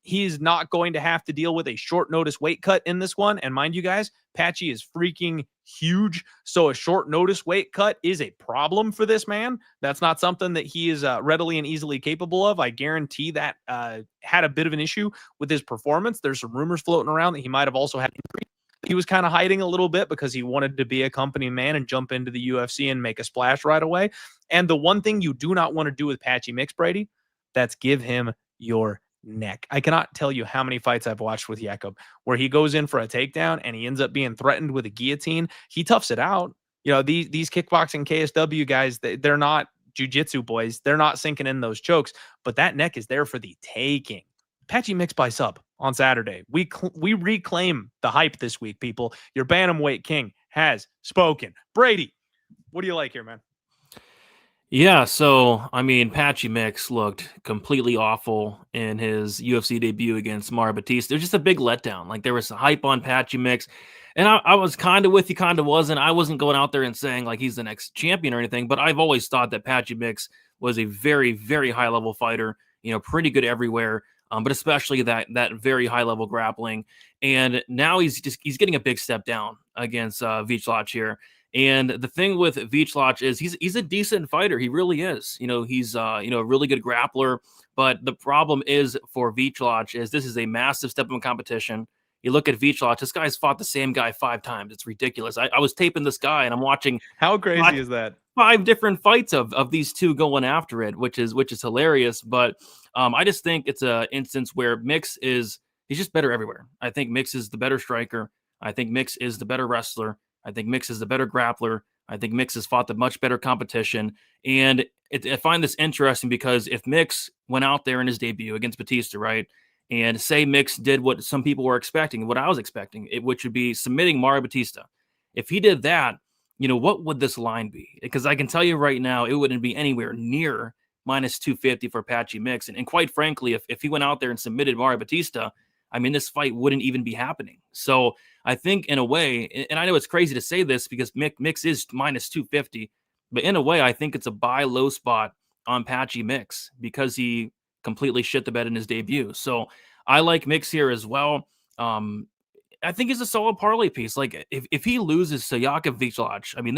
He's not going to have to deal with a short notice weight cut in this one. And mind you guys, Patchy is freaking huge. So a short notice weight cut is a problem for this man. That's not something that he is readily and easily capable of. I guarantee that had a bit of an issue with his performance. There's some rumors floating around that he might have also had injury. He was kind of hiding a little bit because he wanted to be a company man and jump into the UFC and make a splash right away. And the one thing you do not want to do with Patchy Mix, Brady, that's give him your neck. I cannot tell you how many fights I've watched with Jakub where he goes in for a takedown and he ends up being threatened with a guillotine. He toughs it out. These kickboxing KSW guys, they're not jiu-jitsu boys. They're not sinking in those chokes, but that neck is there for the taking. Patchy Mix by sub on Saturday. We reclaim the hype this week, people. Your bantamweight king has spoken. Brady, what do you like here, man? Yeah, so, Patchy Mix looked completely awful in his UFC debut against Mario Bautista. It was just a big letdown. Like, there was hype on Patchy Mix, and I was kind of with you, kind of wasn't. I wasn't going out there and saying, like, he's the next champion or anything, but I've always thought that Patchy Mix was a very, very high-level fighter, pretty good everywhere, but especially that very high-level grappling. And now he's getting a big step down against Wiklax here. And the thing with Wiklax is he's a decent fighter. He really is. He's a really good grappler. But the problem is for Wiklax is this is a massive step in competition. You look at Wiklax, this guy's fought the same guy 5 times. It's ridiculous. I was taping this guy and I'm watching. How crazy is that? 5 different fights of these two going after it, which is hilarious. But I just think it's an instance where Mix he's just better everywhere. I think Mix is the better striker. I think Mix is the better wrestler. I think Mix is the better grappler. I think Mix has fought the much better competition. And I find this interesting because if Mix went out there in his debut against Bautista, right, and say Mix did what some people were expecting, what I was expecting, which would be submitting Mario Bautista. If he did that, what would this line be? Because I can tell you right now, it wouldn't be anywhere near minus 250 for Patchy Mix. And quite frankly, if he went out there and submitted Mario Bautista, I mean, this fight wouldn't even be happening. So I think in a way, and I know it's crazy to say this because Mix is minus 250, but in a way, I think it's a buy low spot on Patchy Mix because he completely shit the bed in his debut. So I like Mix here as well. I think he's a solid parlay piece. Like if he loses to Yakov Vichlach, I mean,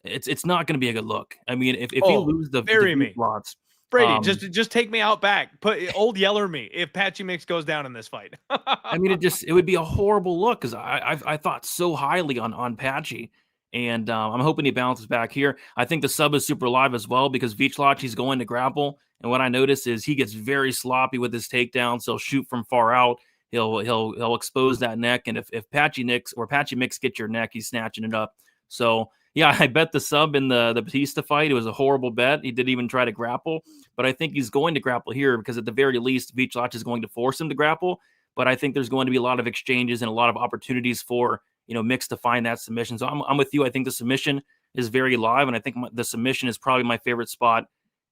it's not going to be a good look. I mean, if he loses the slots, Brady, just take me out back. Put old Yeller me if Patchy Mix goes down in this fight. I mean, it would be a horrible look because I thought so highly on Patchy, and I'm hoping he bounces back here. I think the sub is super live as well because Vichlach, he's going to grapple, and what I notice is he gets very sloppy with his takedowns. He'll shoot from far out. He'll expose that neck, and if Patchy Mix gets your neck, he's snatching it up. So yeah, I bet the sub in the Batista fight. It was a horrible bet. He didn't even try to grapple, but I think he's going to grapple here because at the very least, Vichlach is going to force him to grapple. But I think there's going to be a lot of exchanges and a lot of opportunities for Mix to find that submission. So I'm with you. I think the submission is very live, and I think the submission is probably my favorite spot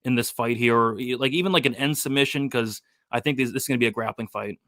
in this fight here, or even like an end submission because I think this is going to be a grappling fight.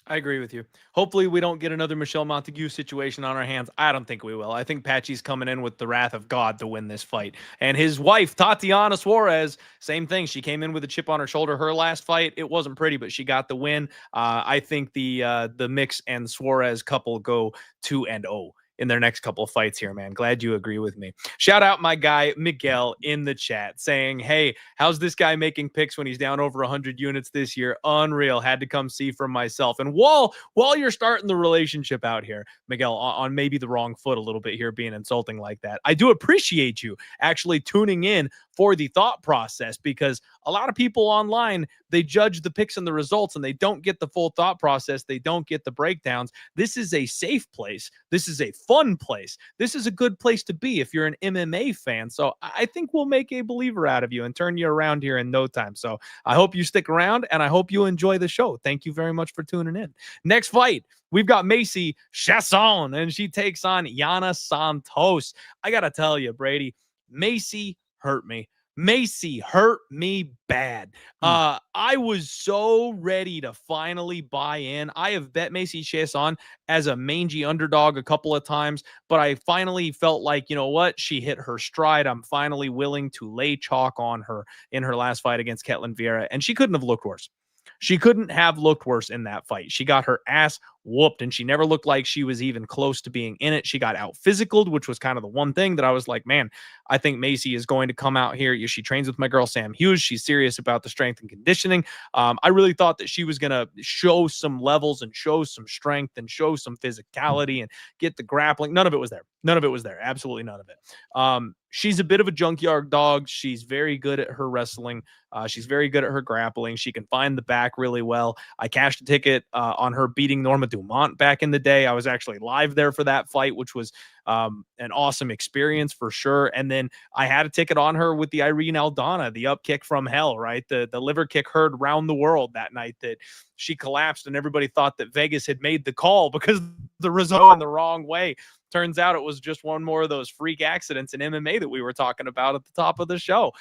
I agree with you. Hopefully we don't get another Michelle Montague situation on our hands. I don't think we will. I think Patchy's coming in with the wrath of God to win this fight. And his wife, Tatiana Suarez, same thing. She came in with a chip on her shoulder. Her last fight, it wasn't pretty, but she got the win. I think the Mix and Suarez couple go 2-0 in their next couple of fights here, man. Glad you agree with me. Shout out my guy, Miguel, in the chat saying, hey, how's this guy making picks when he's down over 100 units this year? Unreal. Had to come see for myself. And while you're starting the relationship out here, Miguel, on maybe the wrong foot a little bit here, being insulting like that, I do appreciate you actually tuning in for the thought process because a lot of people online, they judge the picks and the results and they don't get the full thought process. They don't get the breakdowns. This is a safe place. This is a fun place. This is a good place to be if you're an MMA fan. So I think we'll make a believer out of you and turn you around here in no time. So I hope you stick around and I hope you enjoy the show. Thank you very much for tuning in. Next fight, we've got Macy Chasson and she takes on Yana Santos. I got to tell you, Brady, Macy hurt me. Macy hurt me bad. I was so ready to finally buy in. I have bet Macy Chasson as a mangy underdog a couple of times, but I finally felt like, you know what? She hit her stride. I'm finally willing to lay chalk on her in her last fight against Ketlen Vieira, and she couldn't have looked worse. She couldn't have looked worse in that fight. She got her ass whooped, and she never looked like she was even close to being in it. She got out physicaled, which was kind of the one thing that I was like, man, I think Macy is going to come out here. She trains with my girl, Sam Hughes. She's serious about the strength and conditioning. I really thought that she was going to show some levels and show some strength and show some physicality and get the grappling. None of it was there. None of it was there. Absolutely none of it. She's a bit of a junkyard dog. She's very good at her wrestling. She's very good at her grappling. She can find the back really well. I cashed a ticket on her beating Norma Dumont back in the day. I was actually live there for that fight, which was an awesome experience for sure. And then I had a ticket on her with the Irene Aldana, the up kick from hell, right? The liver kick heard round the world that night that she collapsed and everybody thought that Vegas had made the call because the result in the wrong way. Turns out it was just one more of those freak accidents in MMA that we were talking about at the top of the show.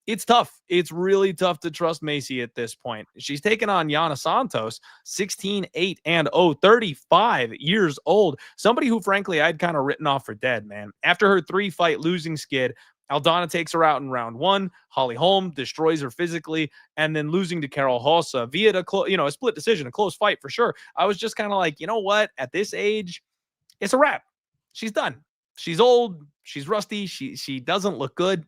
It's tough. It's really tough to trust Macy at this point. She's taken on Yana Santos, 16-8-0, 35 years old. Somebody who, frankly, I'd kind of written off for dead, man. After her 3-fight losing skid, Aldana takes her out in round 1. Holly Holm destroys her physically, and then losing to Carol Hossa via a split decision, a close fight for sure. I was just kind of like, you know what? At this age, it's a wrap. She's done. She's old. She's rusty. She doesn't look good.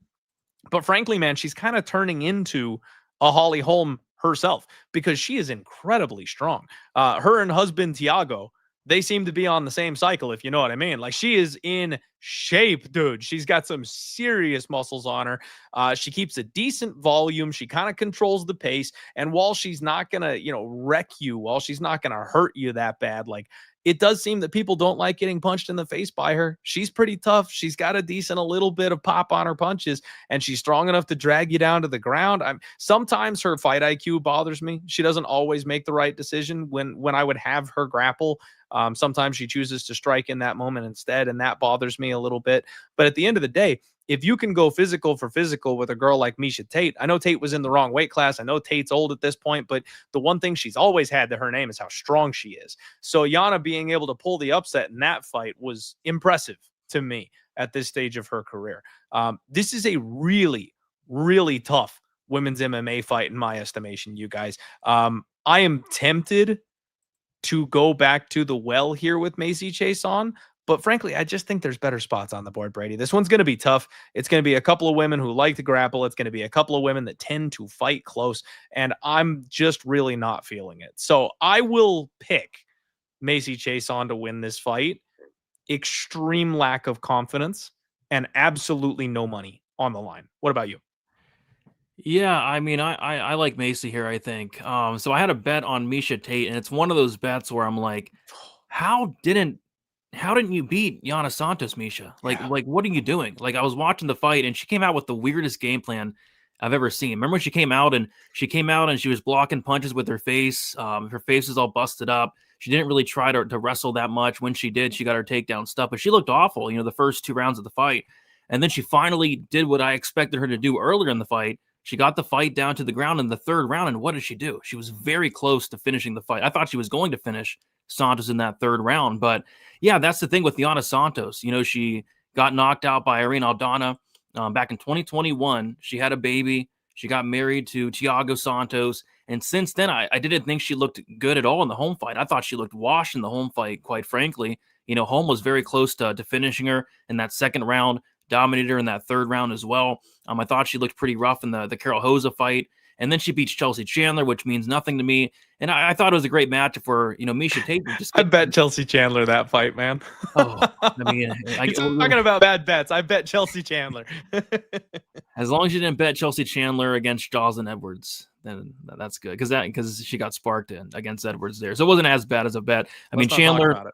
But frankly, man, she's kind of turning into a Holly Holm herself because she is incredibly strong. Her and husband Tiago, they seem to be on the same cycle, if you know what I mean. Like, she is in shape, dude. She's got some serious muscles on her. She keeps a decent volume. She kind of controls the pace. And while she's not going to, wreck you, while she's not going to hurt you that bad, like, it does seem that people don't like getting punched in the face by her. She's pretty tough. She's got a little bit of pop on her punches, and she's strong enough to drag you down to the ground. Sometimes her fight IQ bothers me. She doesn't always make the right decision when I would have her grapple. Sometimes she chooses to strike in that moment instead, and that bothers me a little bit. But at the end of the day, if you can go physical for physical with a girl like Miesha Tate, I know Tate was in the wrong weight class. I know Tate's old at this point, but the one thing she's always had to her name is how strong she is. So Yana being able to pull the upset in that fight was impressive to me at this stage of her career. This is a really, really tough women's MMA fight in my estimation, you guys. I am tempted to go back to the well here with Macy Chiasson, but frankly, I just think there's better spots on the board, Brady. This one's going to be tough. It's going to be a couple of women who like to grapple. It's going to be a couple of women that tend to fight close, and I'm just really not feeling it. So I will pick Macy Chiasson to win this fight. Extreme lack of confidence and absolutely no money on the line. What about you? Yeah, I mean, I like Macy here, I think. So I had a bet on Miesha Tate, and it's one of those bets where I'm like, how didn't you beat Yana Santos, Miesha? Like what are you doing? Like, I was watching the fight, and she came out with the weirdest game plan I've ever seen. Remember when she came out and she was blocking punches with her face. Her face was all busted up. She didn't really try to wrestle that much. When she did, she got her takedown stuff, but she looked awful, the first 2 rounds of the fight. And then she finally did what I expected her to do earlier in the fight. She got the fight down to the ground in the 3rd round, and what did she do? She was very close to finishing the fight. I thought she was going to finish Santos in that 3rd round, but yeah, that's the thing with Yana Santos. She got knocked out by Irene Aldana back in 2021. She had a baby. She got married to Thiago Santos, and since then, I didn't think she looked good at all in the home fight. I thought she looked washed in the home fight, quite frankly. Home was very close to finishing her in that 2nd round. Dominated her in that 3rd round as well. I thought she looked pretty rough in the Carol Hosa fight. And then she beats Chelsea Chandler, which means nothing to me. And I thought it was a great matchup for, Miesha Tate. I bet Chelsea Chandler that fight, man. Oh, I mean, you're talking about bad bets. I bet Chelsea Chandler. As long as you didn't bet Chelsea Chandler against Jocelyn Edwards, then that's good. Because she got sparked against Edwards there. So it wasn't as bad as a bet. I mean, Chandler.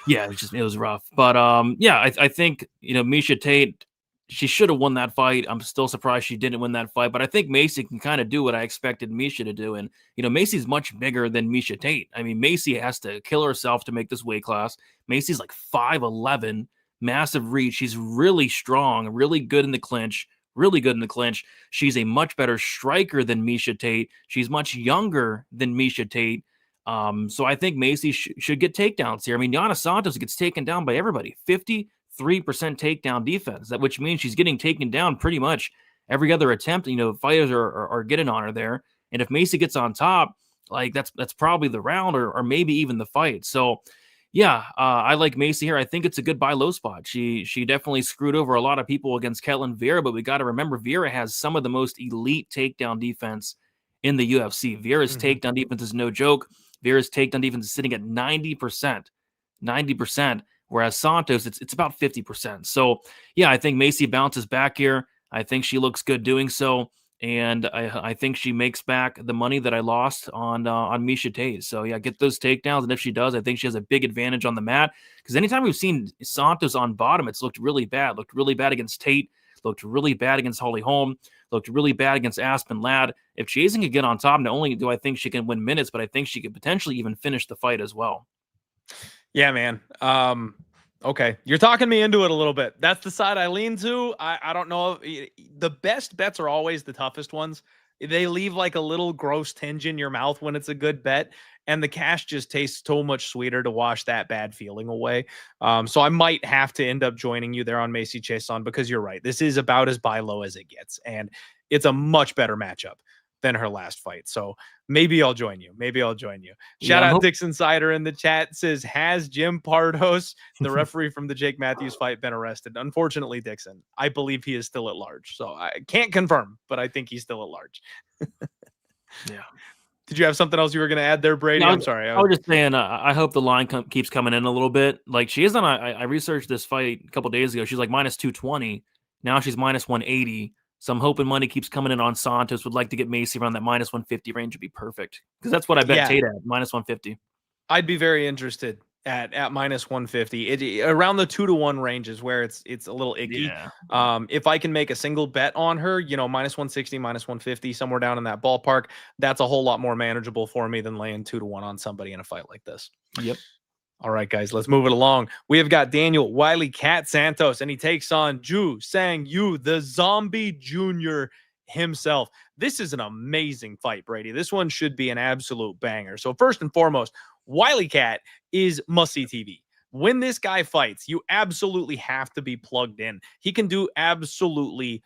Yeah, it was rough. But yeah, I think, Miesha Tate, she should have won that fight. I'm still surprised she didn't win that fight. But I think Macy can kind of do what I expected Miesha to do. And, Macy's much bigger than Miesha Tate. I mean, Macy has to kill herself to make this weight class. Macy's like 5'11", massive reach. She's really strong, really good in the clinch. She's a much better striker than Miesha Tate. She's much younger than Miesha Tate. So I think Macy should get takedowns here. I mean, Yana Santos gets taken down by everybody. 53% takedown defense, which means she's getting taken down pretty much every other attempt. Fighters are getting on her there. And if Macy gets on top, like that's probably the round or maybe even the fight. So yeah, I like Macy here. I think it's a good buy low spot. She definitely screwed over a lot of people against Ketlin Vieira, but we got to remember Vieira has some of the most elite takedown defense in the UFC. Vieira's takedown defense is no joke. Vieira's takedown defense is sitting at 90%, whereas Santos, it's about 50%. So, yeah, I think Macy bounces back here. I think she looks good doing so, and I think she makes back the money that I lost on Miesha Tate. So, yeah, get those takedowns, and if she does, I think she has a big advantage on the mat, because anytime we've seen Santos on bottom, it's looked really bad. Looked really bad against Tate, looked really bad against Holly Holm, looked really bad against Aspen Ladd. If Chiasson could get on top, not only do I think she can win minutes, but I think she could potentially even finish the fight as well. Yeah, man. Okay. You're talking me into it a little bit. That's the side I lean to. I don't know. The best bets are always the toughest ones. They leave like a little gross tinge in your mouth when it's a good bet. And the cash just tastes so much sweeter to wash that bad feeling away. So I might have to end up joining you there on Macy Chiasson, because you're right. This is about as buy low as it gets. And it's a much better matchup than her last fight. So maybe I'll join you. Shout out Dixon Sider in the chat, says, has Jim Pardos, the referee from the Jake Matthews fight, been arrested? Unfortunately, Dixon, I believe he is still at large. So I can't confirm, but I think he's still at large. Yeah. Did you have something else you were going to add there, Brady? No, I'm sorry. I was just saying, I hope the line keeps coming in a little bit. Like, she is on I researched this fight a couple days ago. She's like minus 220. Now she's minus 180. So I'm hoping money keeps coming in on Santos. Would like to get Macy around that minus 150 range. Would be perfect, because that's what I bet Tate at, minus 150. I'd be very interested at minus 150. Around the 2-to-1 range is where it's a little icky. Yeah. If I can make a single bet on her, minus 160, minus 150, somewhere down in that ballpark, that's a whole lot more manageable for me than laying 2-to-1 on somebody in a fight like this. Yep. All right, guys, let's move it along. We have got Daniel Wiley Cat Santos, and he takes on Ju Sang Yu, the Zombie Junior himself. This is an amazing fight, Brady. This one should be an absolute banger. So first and foremost, Wiley Cat is must-see TV. When this guy fights, you absolutely have to be plugged in. He can do absolutely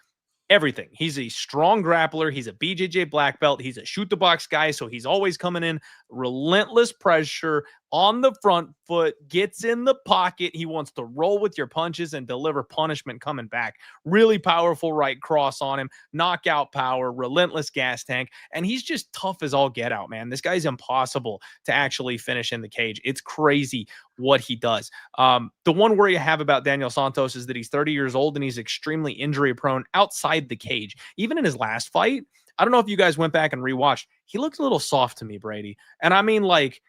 everything. He's a strong grappler. He's a BJJ black belt. He's a shoot the box guy. So he's always coming in, relentless pressure on the front foot, gets in the pocket. He wants to roll with your punches and deliver punishment coming back. Really powerful right cross on him, knockout power, relentless gas tank. And he's just tough as all get out, man. This guy's impossible to actually finish in the cage. It's crazy what he does. The one worry I have about Daniel Santos is that he's 30 years old and he's extremely injury prone outside the cage. Even in his last fight, I don't know if you guys went back and rewatched, he looked a little soft to me, Brady. And I mean, like,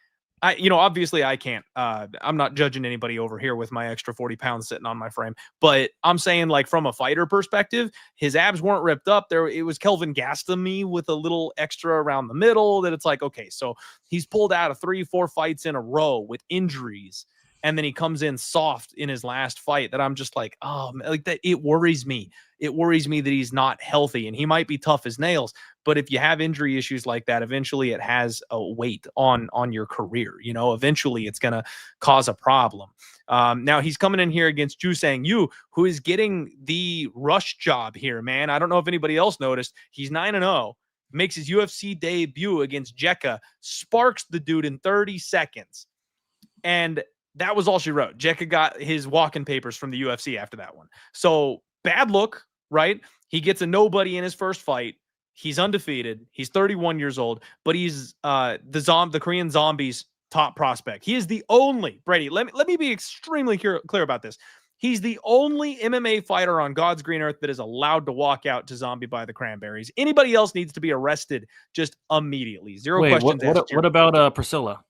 obviously I can't, I'm not judging anybody over here with my extra 40 pounds sitting on my frame, but I'm saying, like, from a fighter perspective, his abs weren't ripped up there. It was Kelvin Gastelum with a little extra around the middle that it's like, okay, so he's pulled out of 3-4 fights in a row with injuries. And then he comes in soft in his last fight that I'm just like, oh, like that. It worries me. It worries me that he's not healthy, and he might be tough as nails. But if you have injury issues like that, eventually it has a weight on your career. Eventually it's going to cause a problem. Now he's coming in here against Ju Sang Yu, who is getting the rush job here, man. I don't know if anybody else noticed. He's 9-0, makes his UFC debut against Jekka, sparks the dude in 30 seconds. And that was all she wrote. Jekka got his walking papers from the UFC after that one. So bad look, right? He gets a nobody in his first fight. He's undefeated. He's 31 years old, but he's the Korean Zombies' top prospect. He is the only, Brady, let me be extremely clear about this. He's the only MMA fighter on God's green earth that is allowed to walk out to Zombie by the Cranberries. Anybody else needs to be arrested just immediately. Zero questions asked. What about Priscilla?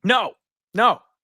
No.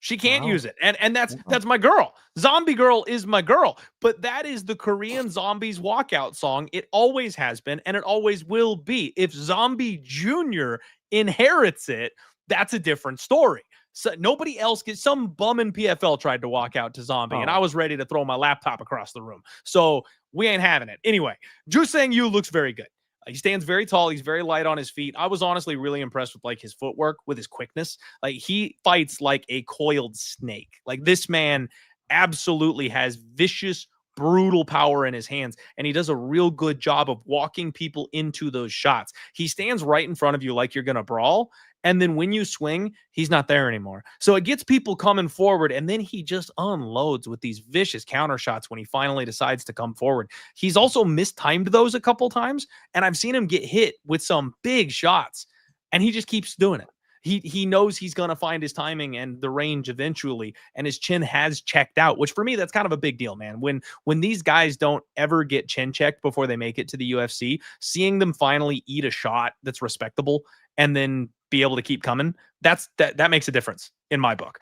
She can't use it. And that's my girl. Zombie Girl is my girl. But that is the Korean Zombies walkout song. It always has been, and it always will be. If Zombie Jr. inherits it, that's a different story. So nobody else gets, some bum in PFL tried to walk out to Zombie, and I was ready to throw my laptop across the room. So we ain't having it. Anyway, Ju Sang Yu looks very good. He stands very tall. He's very light on his feet. I was honestly really impressed with, like, his footwork, with his quickness. Like, he fights like a coiled snake. Like, this man absolutely has vicious, brutal power in his hands, and he does a real good job of walking people into those shots. He stands right in front of you like you're going to brawl, and then when you swing, he's not there anymore. So it gets people coming forward, and then he just unloads with these vicious counter shots when he finally decides to come forward. He's also mistimed those a couple times, and I've seen him get hit with some big shots, and he just keeps doing it. He knows he's going to find his timing and the range eventually, and his chin has checked out, which for me, that's kind of a big deal, man. When these guys don't ever get chin checked before they make it to the UFC, seeing them finally eat a shot that's respectable and then be able to keep coming, that makes a difference in my book.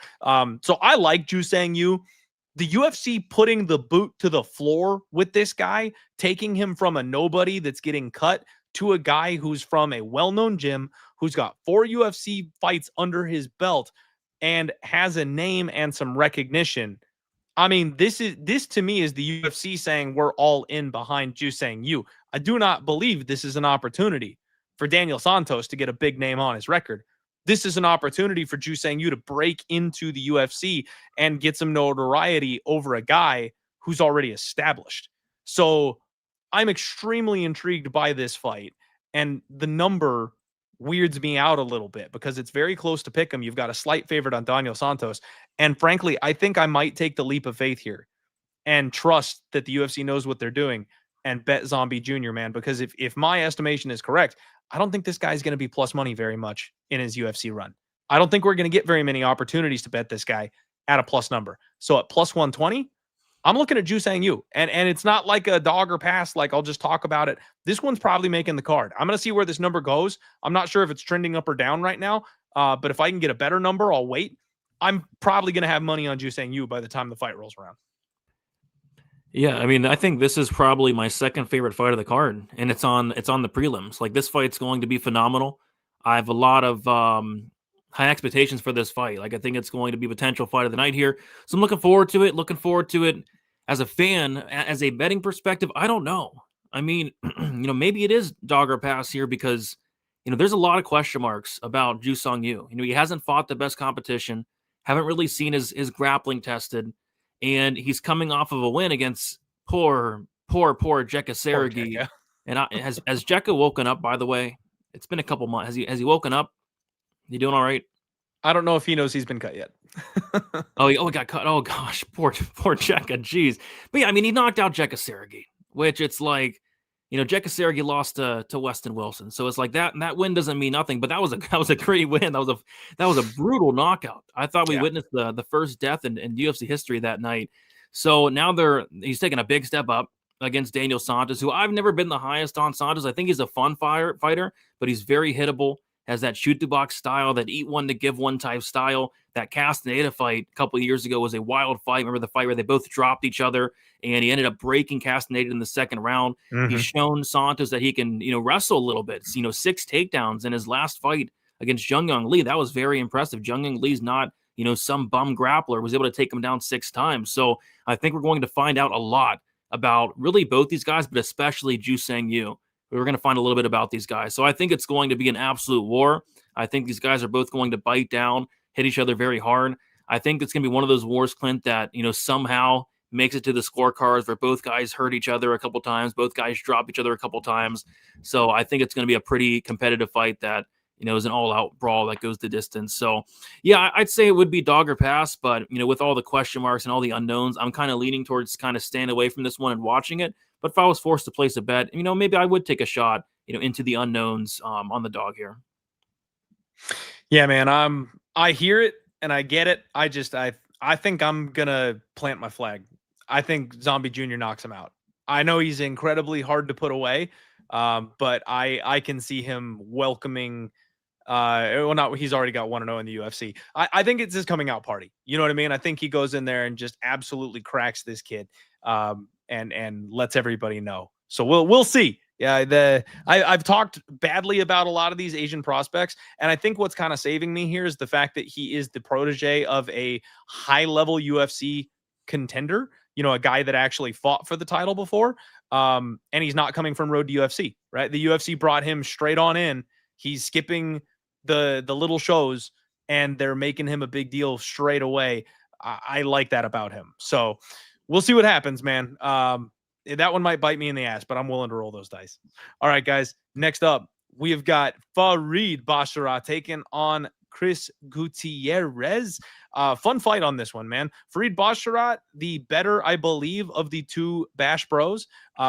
So I like Ju Sang Yu. The UFC putting the boot to the floor with this guy, taking him from a nobody that's getting cut to a guy who's from a well-known gym, who's got 4 UFC fights under his belt and has a name and some recognition. I mean, this to me is the UFC saying we're all in behind Ju Sang Yu. I do not believe this is an opportunity for Daniel Santos to get a big name on his record. This is an opportunity for Ju Sang Yu to break into the UFC and get some notoriety over a guy who's already established. So I'm extremely intrigued by this fight, and the number weirds me out a little bit because it's very close to pick 'em. You've got a slight favorite on Daniel Santos, and frankly, I think I might take the leap of faith here and trust that the UFC knows what they're doing and bet Zombie Jr., man, because if my estimation is correct, I don't think this guy's going to be plus money very much in his UFC run. I don't think we're going to get very many opportunities to bet this guy at a plus number. So at plus 120, I'm looking at Ju Sang Yu, and it's not like a dog or pass, like I'll just talk about it. This one's probably making the card. I'm going to see where this number goes. I'm not sure if it's trending up or down right now, but if I can get a better number, I'll wait. I'm probably going to have money on Ju Sang Yu by the time the fight rolls around. Yeah, I mean, I think this is probably my second favorite fight of the card, and it's on the prelims. Like, this fight's going to be phenomenal. I have a lot of high expectations for this fight. Like, I think it's going to be potential fight of the night here. So I'm looking forward to it. As a fan, as a betting perspective, I don't know. I mean, maybe it is dog or pass here because, there's a lot of question marks about Ju Sung Yu. He hasn't fought the best competition, haven't really seen his grappling tested, and he's coming off of a win against poor Jekka Sergey. And has Jekka woken up, by the way? It's been a couple months. Has he woken up? You doing all right? I don't know if he knows he's been cut yet. He got cut. Oh gosh, poor Jekka. Jeez. But yeah, I mean, he knocked out Jekka Sergey, which it's like, Jekka Sergey lost to Weston Wilson, so it's like that win doesn't mean nothing. But that was a great win. That was a brutal knockout. I thought we witnessed the first death in UFC history that night. So now he's taking a big step up against Daniel Santos, who I've never been the highest on Santos. I think he's a fun fighter, but he's very hittable. Has that shoot the box style, that eat one to give one type style. That Castaneda fight a couple of years ago was a wild fight. Remember the fight where they both dropped each other and he ended up breaking Castaneda in the second round. Mm-hmm. He's shown Santos that he can, wrestle a little bit. 6 takedowns in his last fight against Jung Young Lee. That was very impressive. Jung Young Lee's not, some bum grappler, was able to take him down 6 times. So I think we're going to find out a lot about really both these guys, but especially Ju Sung Yu. We're going to find a little bit about these guys. So I think it's going to be an absolute war. I think these guys are both going to bite down, hit each other very hard. I think it's going to be one of those wars, Clint, that, somehow makes it to the scorecards where both guys hurt each other a couple times, both guys drop each other a couple times. So I think it's going to be a pretty competitive fight that, is an all-out brawl that goes the distance. So, yeah, I'd say it would be dog or pass, but, with all the question marks and all the unknowns, I'm kind of leaning towards kind of staying away from this one and watching it. But if I was forced to place a bet, maybe I would take a shot, into the unknowns on the dog here. Yeah, man, I hear it and I get it. I think I'm going to plant my flag. I think Zombie Jr. knocks him out. I know he's incredibly hard to put away, but I can see him welcoming he's already got 1-0 in the UFC. I think it's his coming out party. You know what I mean? I think he goes in there and just absolutely cracks this kid. And lets everybody know. So we'll see. Yeah, I've talked badly about a lot of these Asian prospects, and I think what's kind of saving me here is the fact that he is the protege of a high-level UFC contender. A guy that actually fought for the title before, and he's not coming from Road to UFC, right? The UFC brought him straight on in. He's skipping the little shows, and they're making him a big deal straight away. I like that about him. So we'll see what happens, man. That one might bite me in the ass, but I'm willing to roll those dice. All right, guys. Next up, we have got Farid Basharat taking on Chris Gutierrez. Fun fight on this one, man. Farid Basharat, the better, I believe, of the two Bash Bros.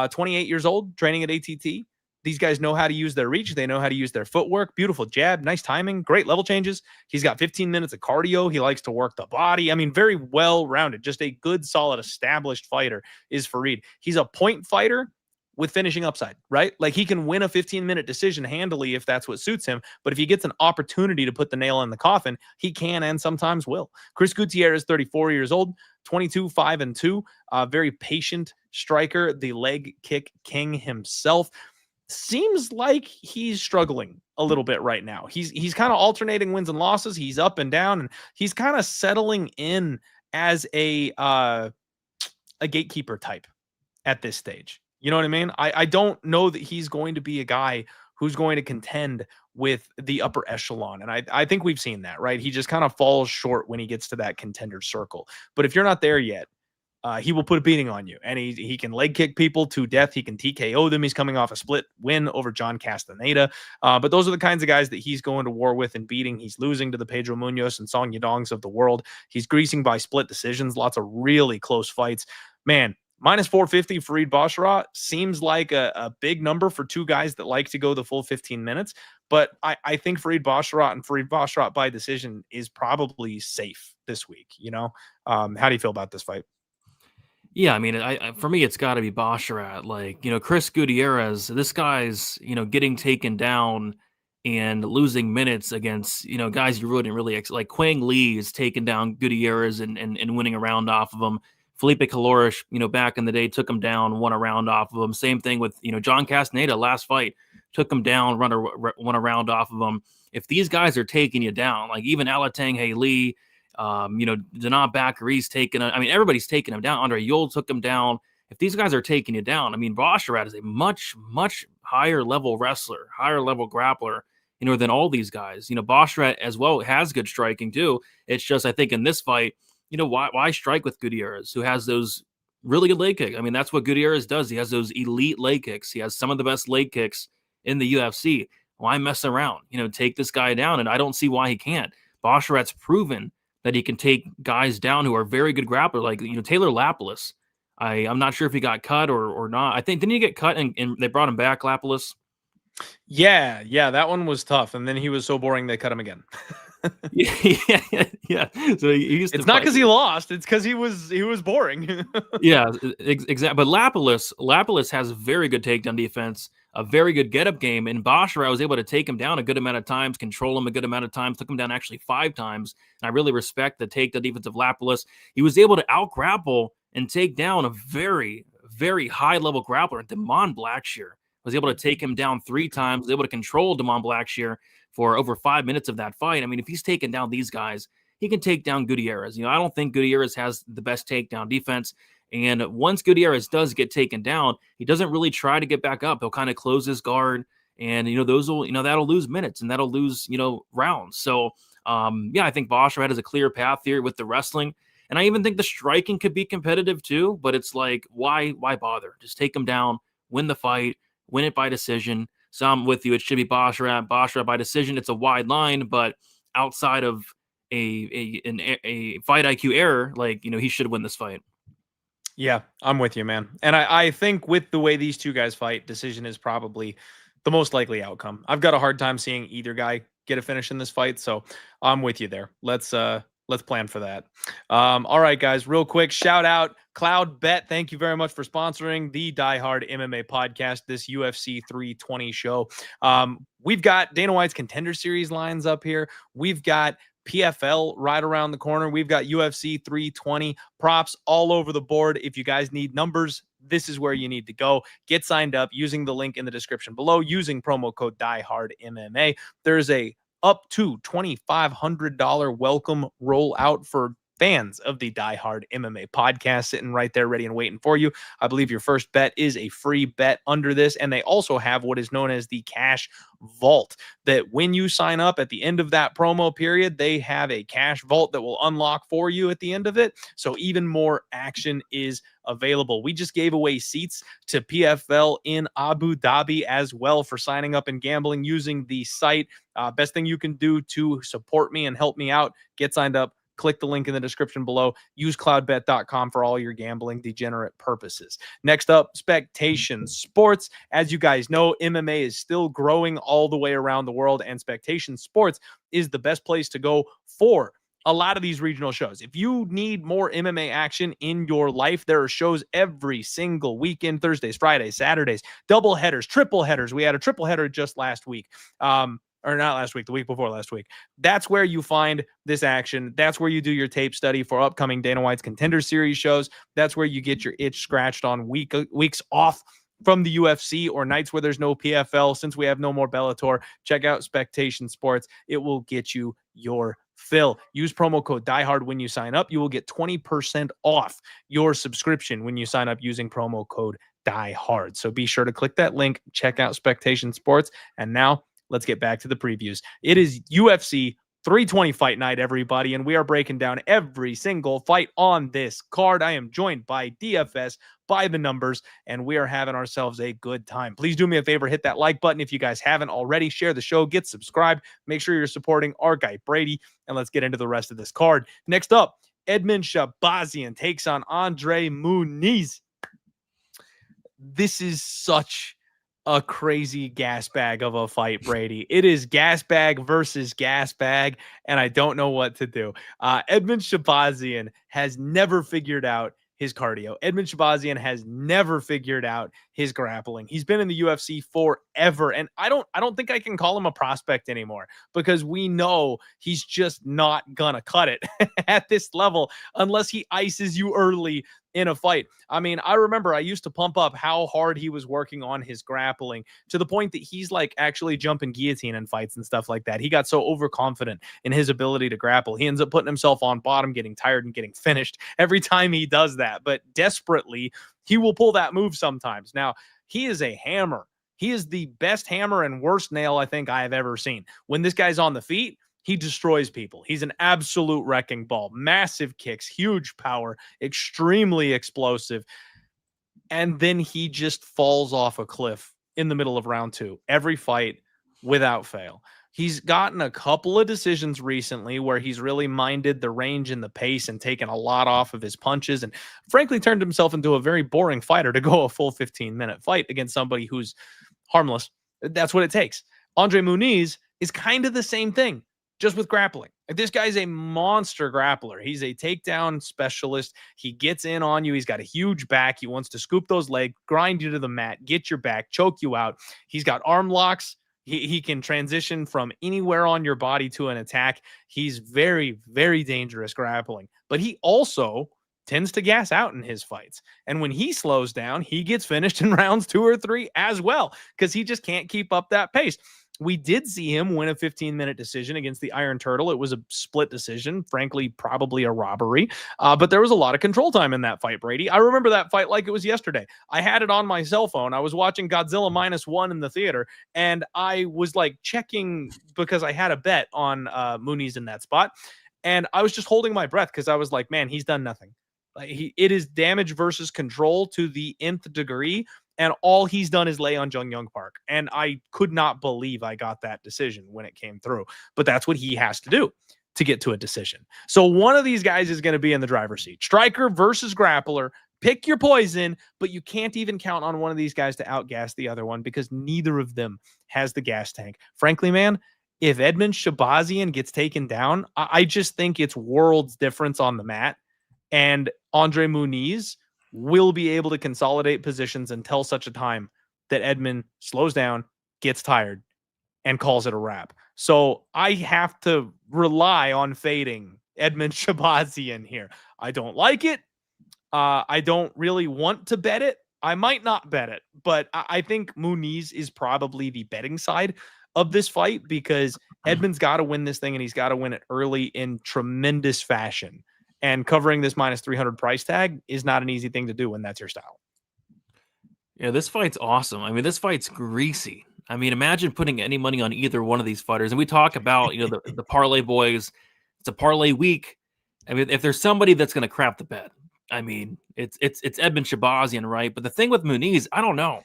28 years old, training at ATT. These guys know how to use their reach. They know how to use their footwork. Beautiful jab, nice timing, great level changes. He's got 15 minutes of cardio. He likes to work the body. I mean, very well-rounded. Just a good, solid, established fighter is Farid. He's a point fighter with finishing upside, right? Like he can win a 15-minute decision handily if that's what suits him. But if he gets an opportunity to put the nail in the coffin, he can and sometimes will. Chris Gutierrez, 34 years old, 22-5-2, very patient striker, the leg kick king himself. Seems like he's struggling a little bit right now. He's kind of alternating wins and losses. He's up and down, and he's kind of settling in as a gatekeeper type at this stage. You know what I mean? I don't know that he's going to be a guy who's going to contend with the upper echelon. And I think we've seen that, right? He just kind of falls short when he gets to that contender circle. But if you're not there yet, he will put a beating on you, and he can leg kick people to death. He can TKO them. He's coming off a split win over John Castaneda. But those are the kinds of guys that he's going to war with and beating. He's losing to the Pedro Munoz and Song Yadongs of the world. He's greasing by split decisions. Lots of really close fights. Man, minus 450 Farid Basharat seems like a big number for two guys that like to go the full 15 minutes. But I think Farid Basharat by decision is probably safe this week. How do you feel about this fight? Yeah, I mean, for me, it's got to be Basharat. Like, Chris Gutierrez, this guy's, getting taken down and losing minutes against, guys you wouldn't really like. Quang Lee is taking down Gutierrez and winning a round off of him. Felipe Calorish, back in the day, took him down, won a round off of him. Same thing with, John Castaneda last fight, took him down, won a round off of him. if these guys are taking you down, like even Alatang Haley, Danat Bakari's taking, everybody's taking him down. Andre Yule took him down. If these guys are taking you down, Basharat is a much, much higher level wrestler, higher level grappler, than all these guys. Basharat as well has good striking too. It's just, I think in this fight, why strike with Gutierrez, who has those really good leg kicks? That's what Gutierrez does. He has those elite leg kicks. He has some of the best leg kicks in the UFC. Why mess around? Take this guy down, and I don't see why he can't. Basharat's proven that he can take guys down who are very good grappler, like Taylor Lapalus. I'm not sure if he got cut or not. I think, didn't he get cut and they brought him back, Lapalus? Yeah, that one was tough, and then he was so boring they cut him again. yeah. So it's not because he lost; it's because he was boring. Yeah, exactly. But Lapalus has a very good takedown defense, a very good get-up game, and Basharat was able to take him down a good amount of times, control him a good amount of times, took him down actually 5 times. And I really respect the takedown defense of Lapalus. He was able to out-grapple and take down a very, very high-level grappler, Damon Blackshear. Was able to take him down 3 times, was able to control Damon Blackshear for over 5 minutes of that fight. If he's taking down these guys, he can take down Gutierrez. I don't think Gutierrez has the best takedown defense. And once Gutierrez does get taken down, he doesn't really try to get back up. He'll kind of close his guard, and those will, that'll lose minutes and that'll lose, rounds. So I think Basharat has a clear path here with the wrestling. And I even think the striking could be competitive too, but it's like, why bother? Just take him down, win the fight, win it by decision. So I'm with you. It should be Basharat by decision. It's a wide line, but outside of a fight IQ error, he should win this fight. Yeah, I'm with you, man. And I think with the way these two guys fight, decision is probably the most likely outcome. I've got a hard time seeing either guy get a finish in this fight, so I'm with you there. Let's plan for that. All right, guys, real quick, shout out Cloud Bet. Thank you very much for sponsoring the Die Hard MMA podcast, this UFC 320 show. We've got Dana White's Contender Series lines up here. We've got PFL right around the corner. We've got UFC 320 props all over the board. If you guys need numbers, this is where you need to go. Get signed up using the link in the description below, using promo code DieHardMMA. There's a up to $2,500 welcome rollout for fans of the Die Hard MMA podcast, sitting right there ready and waiting for you. I believe your first bet is a free bet under this, and they also have what is known as the cash vault, that when you sign up at the end of that promo period, they have a cash vault that will unlock for you at the end of it. So even more action is available. We just gave away seats to PFL in Abu Dhabi as well for signing up and gambling using the site. Best thing you can do to support me and help me out, get signed up. Click the link in the description below. Use cloudbet.com for all your gambling degenerate purposes. Next up, Spectation Sports. As you guys know, MMA is still growing all the way around the world, and Spectation Sports is the best place to go for a lot of these regional shows. If you need more MMA action in your life, there are shows every single weekend, Thursdays, Fridays, Saturdays, double headers, triple headers. We had a triple header just last week. Or not last week, the week before last week. That's where you find this action. That's where you do your tape study for upcoming Dana White's Contender Series shows. That's where you get your itch scratched on weeks off from the UFC or nights where there's no PFL. Since we have no more Bellator, check out Spectation Sports. It will get you your fill. Use promo code DieHard when you sign up. You will get 20% off your subscription when you sign up using promo code DieHard. So be sure to click that link, check out Spectation Sports. And now, let's get back to the previews. It is UFC 320 fight night, everybody, and we are breaking down every single fight on this card. I am joined by DFS, by the numbers, and we are having ourselves a good time. Please do me a favor, hit that like button if you guys haven't already. Share the show, get subscribed. Make sure you're supporting our guy, Brady, and let's get into the rest of this card. Next up, Edmen Shahbazyan takes on Andre Muniz. This is such a crazy gas bag of a fight, Brady. It is gas bag versus gas bag, and I don't know what to do. Edmen Shahbazyan has never figured out his cardio. Edmen Shahbazyan has never figured out his grappling. He's been in the UFC forever, and I don't think I can call him a prospect anymore, because we know he's just not gonna cut it at this level unless he ices you early in a fight. I mean, I remember I used to pump up how hard he was working on his grappling to the point that he's like actually jumping guillotine in fights and stuff like that. He got so overconfident in his ability to grapple. He ends up putting himself on bottom, getting tired and getting finished every time he does that. But desperately, he will pull that move sometimes. Now, he is a hammer. He is the best hammer and worst nail I think I have ever seen. When this guy's on the feet, he destroys people. He's an absolute wrecking ball. Massive kicks, huge power, extremely explosive. And then he just falls off a cliff in the middle of round 2. Every fight without fail. He's gotten a couple of decisions recently where he's really minded the range and the pace and taken a lot off of his punches and frankly turned himself into a very boring fighter to go a full 15-minute fight against somebody who's harmless. That's what it takes. Andre Muniz is kind of the same thing, just with grappling. Like, this guy's a monster grappler. He's a takedown specialist. He gets in on you. He's got a huge back. He wants to scoop those legs, grind you to the mat, get your back, choke you out. He's got arm locks. He can transition from anywhere on your body to an attack. He's very, very dangerous grappling. But he also tends to gas out in his fights. And when he slows down, he gets finished in rounds 2 or 3 as well, because he just can't keep up that pace. We did see him win a 15-minute decision against the Iron Turtle. It was a split decision, frankly, probably a robbery. But there was a lot of control time in that fight, Brady. I remember that fight like it was yesterday. I had it on my cell phone. I was watching Godzilla -1 in the theater, and I was like checking because I had a bet on Muniz in that spot. And I was just holding my breath because I was like, man, he's done nothing. It is damage versus control to the nth degree. And all he's done is lay on Jung Young Park. And I could not believe I got that decision when it came through. But that's what he has to do to get to a decision. So one of these guys is going to be in the driver's seat. Striker versus grappler. Pick your poison, but you can't even count on one of these guys to outgas the other one because neither of them has the gas tank. Frankly, man, if Edmen Shahbazyan gets taken down, I just think it's worlds difference on the mat. And Andre Muniz will be able to consolidate positions until such a time that Edmen slows down, gets tired, and calls it a wrap. So I have to rely on fading Edmen Shahbazyan here. I don't like it. I don't really want to bet it. I might not bet it, but I think Muniz is probably the betting side of this fight because Edmen's got to win this thing, and he's got to win it early in tremendous fashion. And covering this -300 price tag is not an easy thing to do when that's your style. Yeah, this fight's awesome. I mean, this fight's greasy. I mean, imagine putting any money on either one of these fighters. And we talk about, the parlay boys. It's a parlay week. I mean, if there's somebody that's going to crap the bed, I mean, it's Edmen Shahbazyan, right? But the thing with Muniz, I don't know.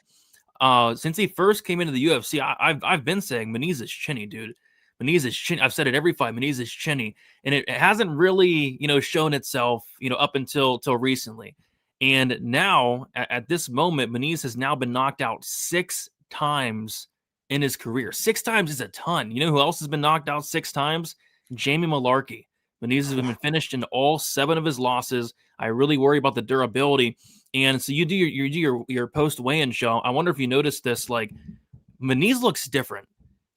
Since he first came into the UFC, I've been saying Muniz is chinny, dude. Muniz is chinny. I've said it every fight. Muniz is chinny, and it hasn't really, shown itself, up until recently. And now, at this moment, Muniz has now been knocked out 6 times in his career. 6 times is a ton. You know who else has been knocked out 6 times? Jamie Malarkey. Muniz has been finished in all 7 of his losses. I really worry about the durability. And so you do your post weigh-in show. I wonder if you noticed this. Like, Muniz looks different.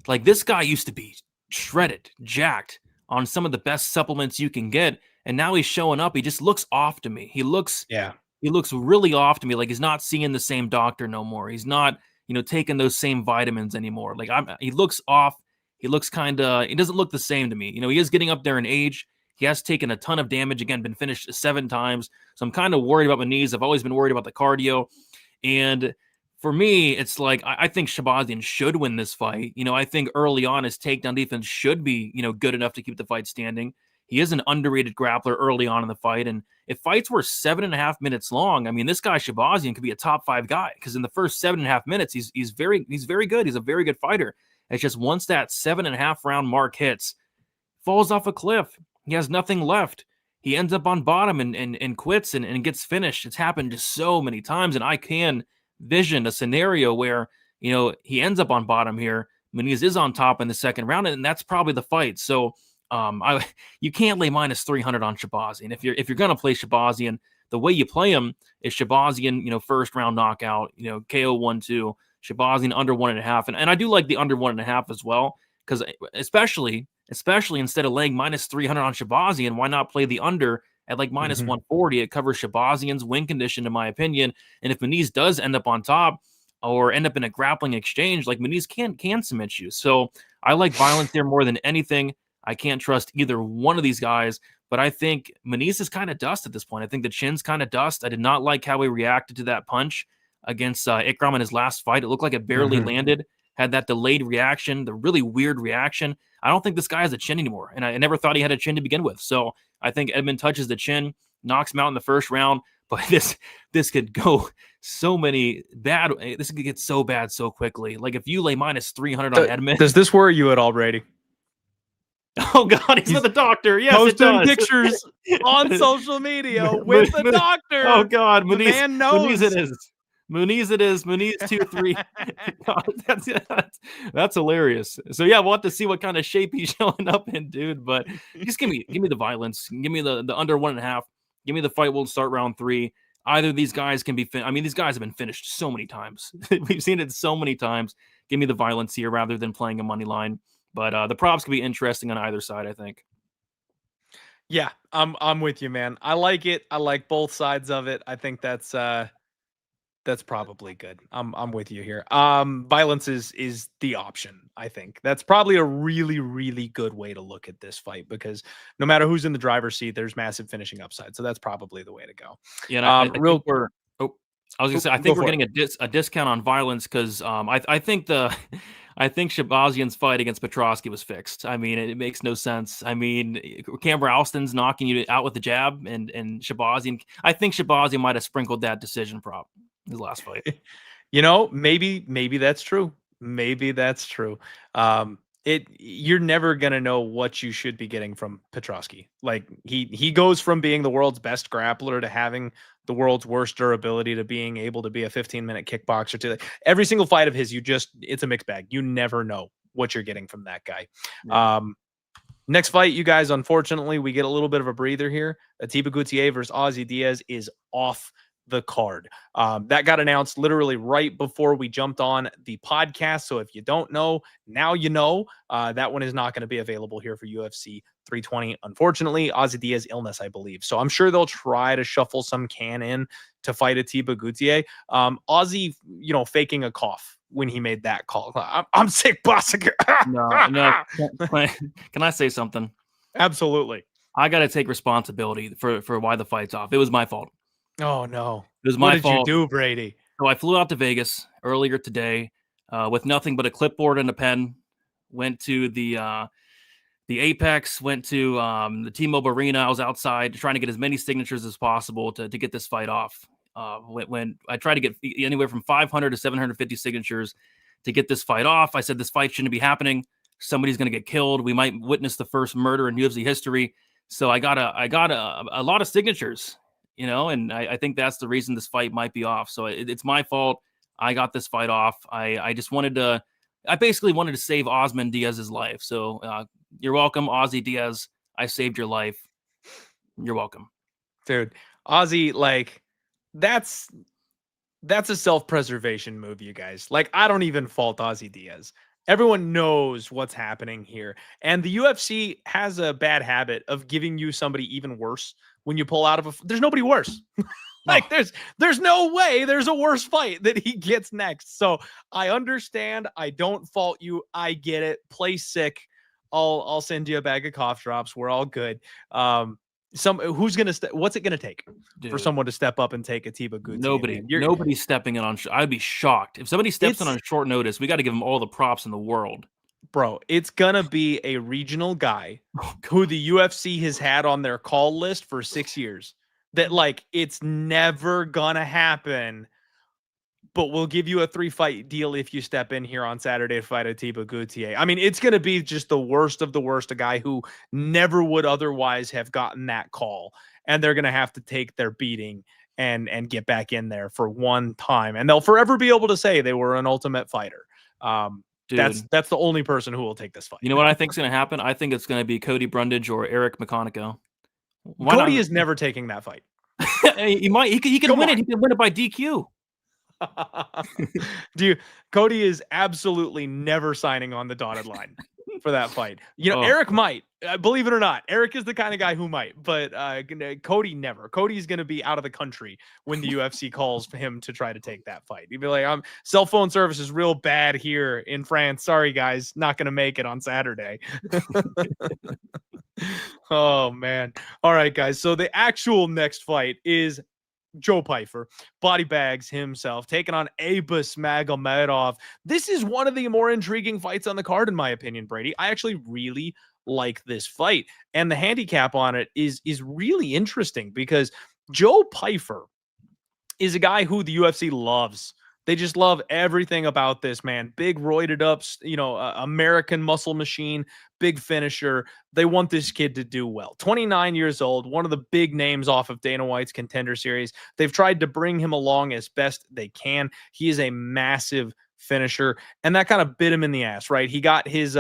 Like, this guy used to be shredded, jacked on some of the best supplements you can get, and now he's showing up. He just looks off to me. He looks really off to me. Like, he's not seeing the same doctor no more. He's not, taking those same vitamins anymore. Like, he looks off. He looks he doesn't look the same to me. He is getting up there in age. He has taken a ton of damage. Again, been finished 7 times. So I'm kind of worried about my knees. I've always been worried about the cardio. And for me, it's like, I think Shahbazyan should win this fight. I think early on his takedown defense should be, good enough to keep the fight standing. He is an underrated grappler early on in the fight. And if fights were 7.5 minutes long, I mean, this guy Shahbazyan could be a top 5 guy because in the first 7.5 minutes, he's very good. He's a very good fighter. It's just once that 7.5 round mark hits, falls off a cliff. He has nothing left. He ends up on bottom and quits and gets finished. It's happened just so many times. And I can vision a scenario where, he ends up on bottom here. Muniz is on top in the second round, and that's probably the fight. So you can't lay -300 on Shahbazyan. If you're gonna play Shahbazyan, the way you play him is Shahbazyan, first round knockout, KO 1-2, Shahbazyan under 1.5. And I do like the under 1.5 as well, because especially instead of laying -300 on Shahbazyan, why not play the under at like minus 140. It covers Shahbazyan's win condition, in my opinion. And if Muniz does end up on top or end up in a grappling exchange, like Muniz can submit you. So I like violence here more than anything. I can't trust either one of these guys, but I think Muniz is kind of dust at this point. I think the chin's kind of dust. I did not like how he reacted to that punch against Ikram in his last fight. It looked like it barely landed, had that delayed reaction, the really weird reaction. I don't think this guy has a chin anymore, and I never thought he had a chin to begin with. So I think Edmen touches the chin, knocks him out in the first round, but this could go so many bad. This could get so bad so quickly. Like if you lay minus 300 on Edmen. Does this worry you at all, Brady? Oh God, he's not the doctor. Yes, posting pictures on social media with the doctor. Oh God, Muniz, man knows. Muniz it is. Muniz 2-3. That's hilarious. So yeah, we'll have to see what kind of shape he's showing up in, dude. But just give me the violence. Give me the under 1.5. Give me the fight. We'll start round 3. Either of these guys can be. I mean, these guys have been finished so many times. We've seen it so many times. Give me the violence here rather than playing a money line. But the props could be interesting on either side, I think. Yeah, I'm with you, man. I like it. I like both sides of it. I think that's probably good. I'm with you here. Violence is the option. I think that's probably a really, really good way to look at this fight because no matter who's in the driver's seat, there's massive finishing upside. So that's probably the way to go. Yeah, I think we're. I was gonna say I think we're getting a discount on violence because I think Shahbazyan's fight against Prochazka was fixed. I mean, it makes no sense. I mean, Cameron Alston's knocking you out with the jab, and Shahbazyan. I think Shahbazyan might have sprinkled that decision prop his last fight. Maybe that's true. Maybe that's true. You're never gonna know what you should be getting from Prochazka. Like he goes from being the world's best grappler to having the world's worst durability to being able to be a 15-minute kickboxer to every single fight of his. It's a mixed bag. You never know what you're getting from that guy. Yeah. Next fight, you guys, unfortunately, we get a little bit of a breather here. Atiba Gutierrez versus Ozzy Diaz is off the card. That got announced literally right before we jumped on the podcast. So if you don't know, now you know. That one is not going to be available here for UFC 320. Unfortunately, Ozzy Diaz illness, I believe. So I'm sure they'll try to shuffle some can in to fight Atiba Gutierrez. Ozzy, faking a cough when he made that call. I'm sick, boss. No. Can I say something? Absolutely. I got to take responsibility for why the fight's off. It was my fault. Oh no! It was my fault. What did you do, Brady? So I flew out to Vegas earlier today with nothing but a clipboard and a pen. Went to the Apex. Went to the T-Mobile Arena. I was outside trying to get as many signatures as possible to get this fight off. When I tried to get anywhere from 500 to 750 signatures to get this fight off, I said this fight shouldn't be happening. Somebody's going to get killed. We might witness the first murder in UFC history. So I got a lot of signatures. And I think that's the reason this fight might be off. So it's my fault. I got this fight off. I basically wanted to save Osman Diaz's life. So you're welcome, Ozzy Diaz. I saved your life. You're welcome. Dude, Ozzy, that's a self-preservation move, you guys. I don't even fault Ozzy Diaz. Everyone knows what's happening here. And the UFC has a bad habit of giving you somebody even worse when you pull out of there's nobody worse. There's no way there's a worse fight that he gets next. So I understand. I don't fault you. I get it. Play sick. I'll send you a bag of cough drops. We're all good. Who's gonna what's it gonna take for someone to step up and take Atiba Gutierrez? Nobody's stepping in on. I'd be shocked if somebody steps in on short notice. We got to give them all the props in the world, bro. It's gonna be a regional guy who the UFC has had on their call list for 6 years. That it's never gonna happen. But we'll give you a 3-fight deal if you step in here on Saturday to fight Atiba Gutierrez. I mean, it's going to be just the worst of the worst, a guy who never would otherwise have gotten that call. And they're going to have to take their beating and get back in there for one time. And they'll forever be able to say they were an ultimate fighter. Dude, that's the only person who will take this fight. You know what I think is going to happen? I think it's going to be Cody Brundage or Eric McConaughey. Cody is never taking that fight. He might. He could win it. He could win it by DQ. Dude, Cody is absolutely never signing on the dotted line. for that fight. You know, Oh, Eric might, believe it or not. Eric is the kind of guy who might, but Cody never. Cody's going to be out of the country when the UFC calls for him to try to take that fight. He'd be like, cell phone service is real bad here in France. Sorry, guys, not going to make it on Saturday. Oh, man. All right, guys. So the actual next fight is Joe Pyfer, body bags himself, taking on Abus Magomedov. This is one of the more intriguing fights on the card, in my opinion, Brady. I actually really like this fight, and the handicap on it is really interesting because Joe Pyfer is a guy who the UFC loves. They just love everything about this man. Big roided up, American muscle machine, big finisher. They want this kid to do well. 29 years old, one of the big names off of Dana White's Contender Series. They've tried to bring him along as best they can. He is a massive finisher, and that kind of bit him in the ass, right? He got his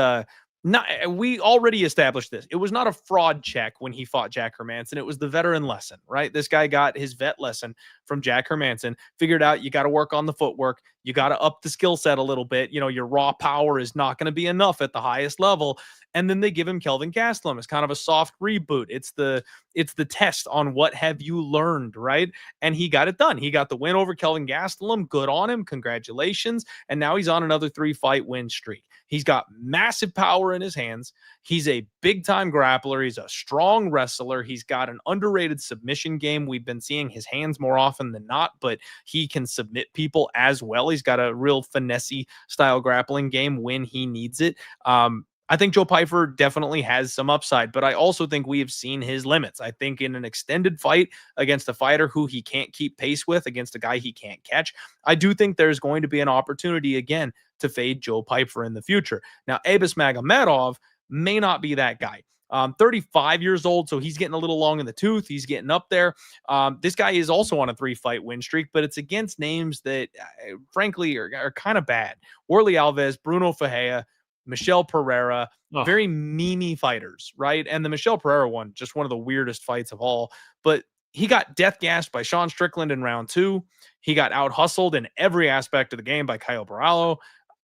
we already established this. It was not a fraud check when he fought Jack Hermanson. It was the veteran lesson, right? This guy got his vet lesson from Jack Hermanson, figured out you got to work on the footwork. You got to up the skill set a little bit. You know, your raw power is not going to be enough at the highest level. And then they give him Kelvin Gastelum as kind of a soft reboot. It's the test on what have you learned, right? And he got it done. He got the win over Kelvin Gastelum. Good on him. Congratulations. And now he's on another 3-fight win streak. He's got massive power in his hands. He's a big-time grappler. He's a strong wrestler. He's got an underrated submission game. We've been seeing his hands more often than not, but he can submit people as well. He's got a real finesse style grappling game when he needs it. I think Joe Pyfer definitely has some upside, but I also think we have seen his limits. I think in an extended fight against a fighter who he can't keep pace with, against a guy he can't catch, I do think there's going to be an opportunity again to fade Joe Pyfer in the future. Now, Abus Magomedov may not be that guy. 35 years old, so he's getting a little long in the tooth. He's getting up there. This guy is also on a 3-fight win streak, but it's against names that, frankly, are kind of bad. Orly Alves, Bruno Ferreira, Michel Pereira, very memey fighters, right? And the Michel Pereira one, just one of the weirdest fights of all. But he got death gassed by Sean Strickland in round 2. He got out hustled in every aspect of the game by Caio Borralho.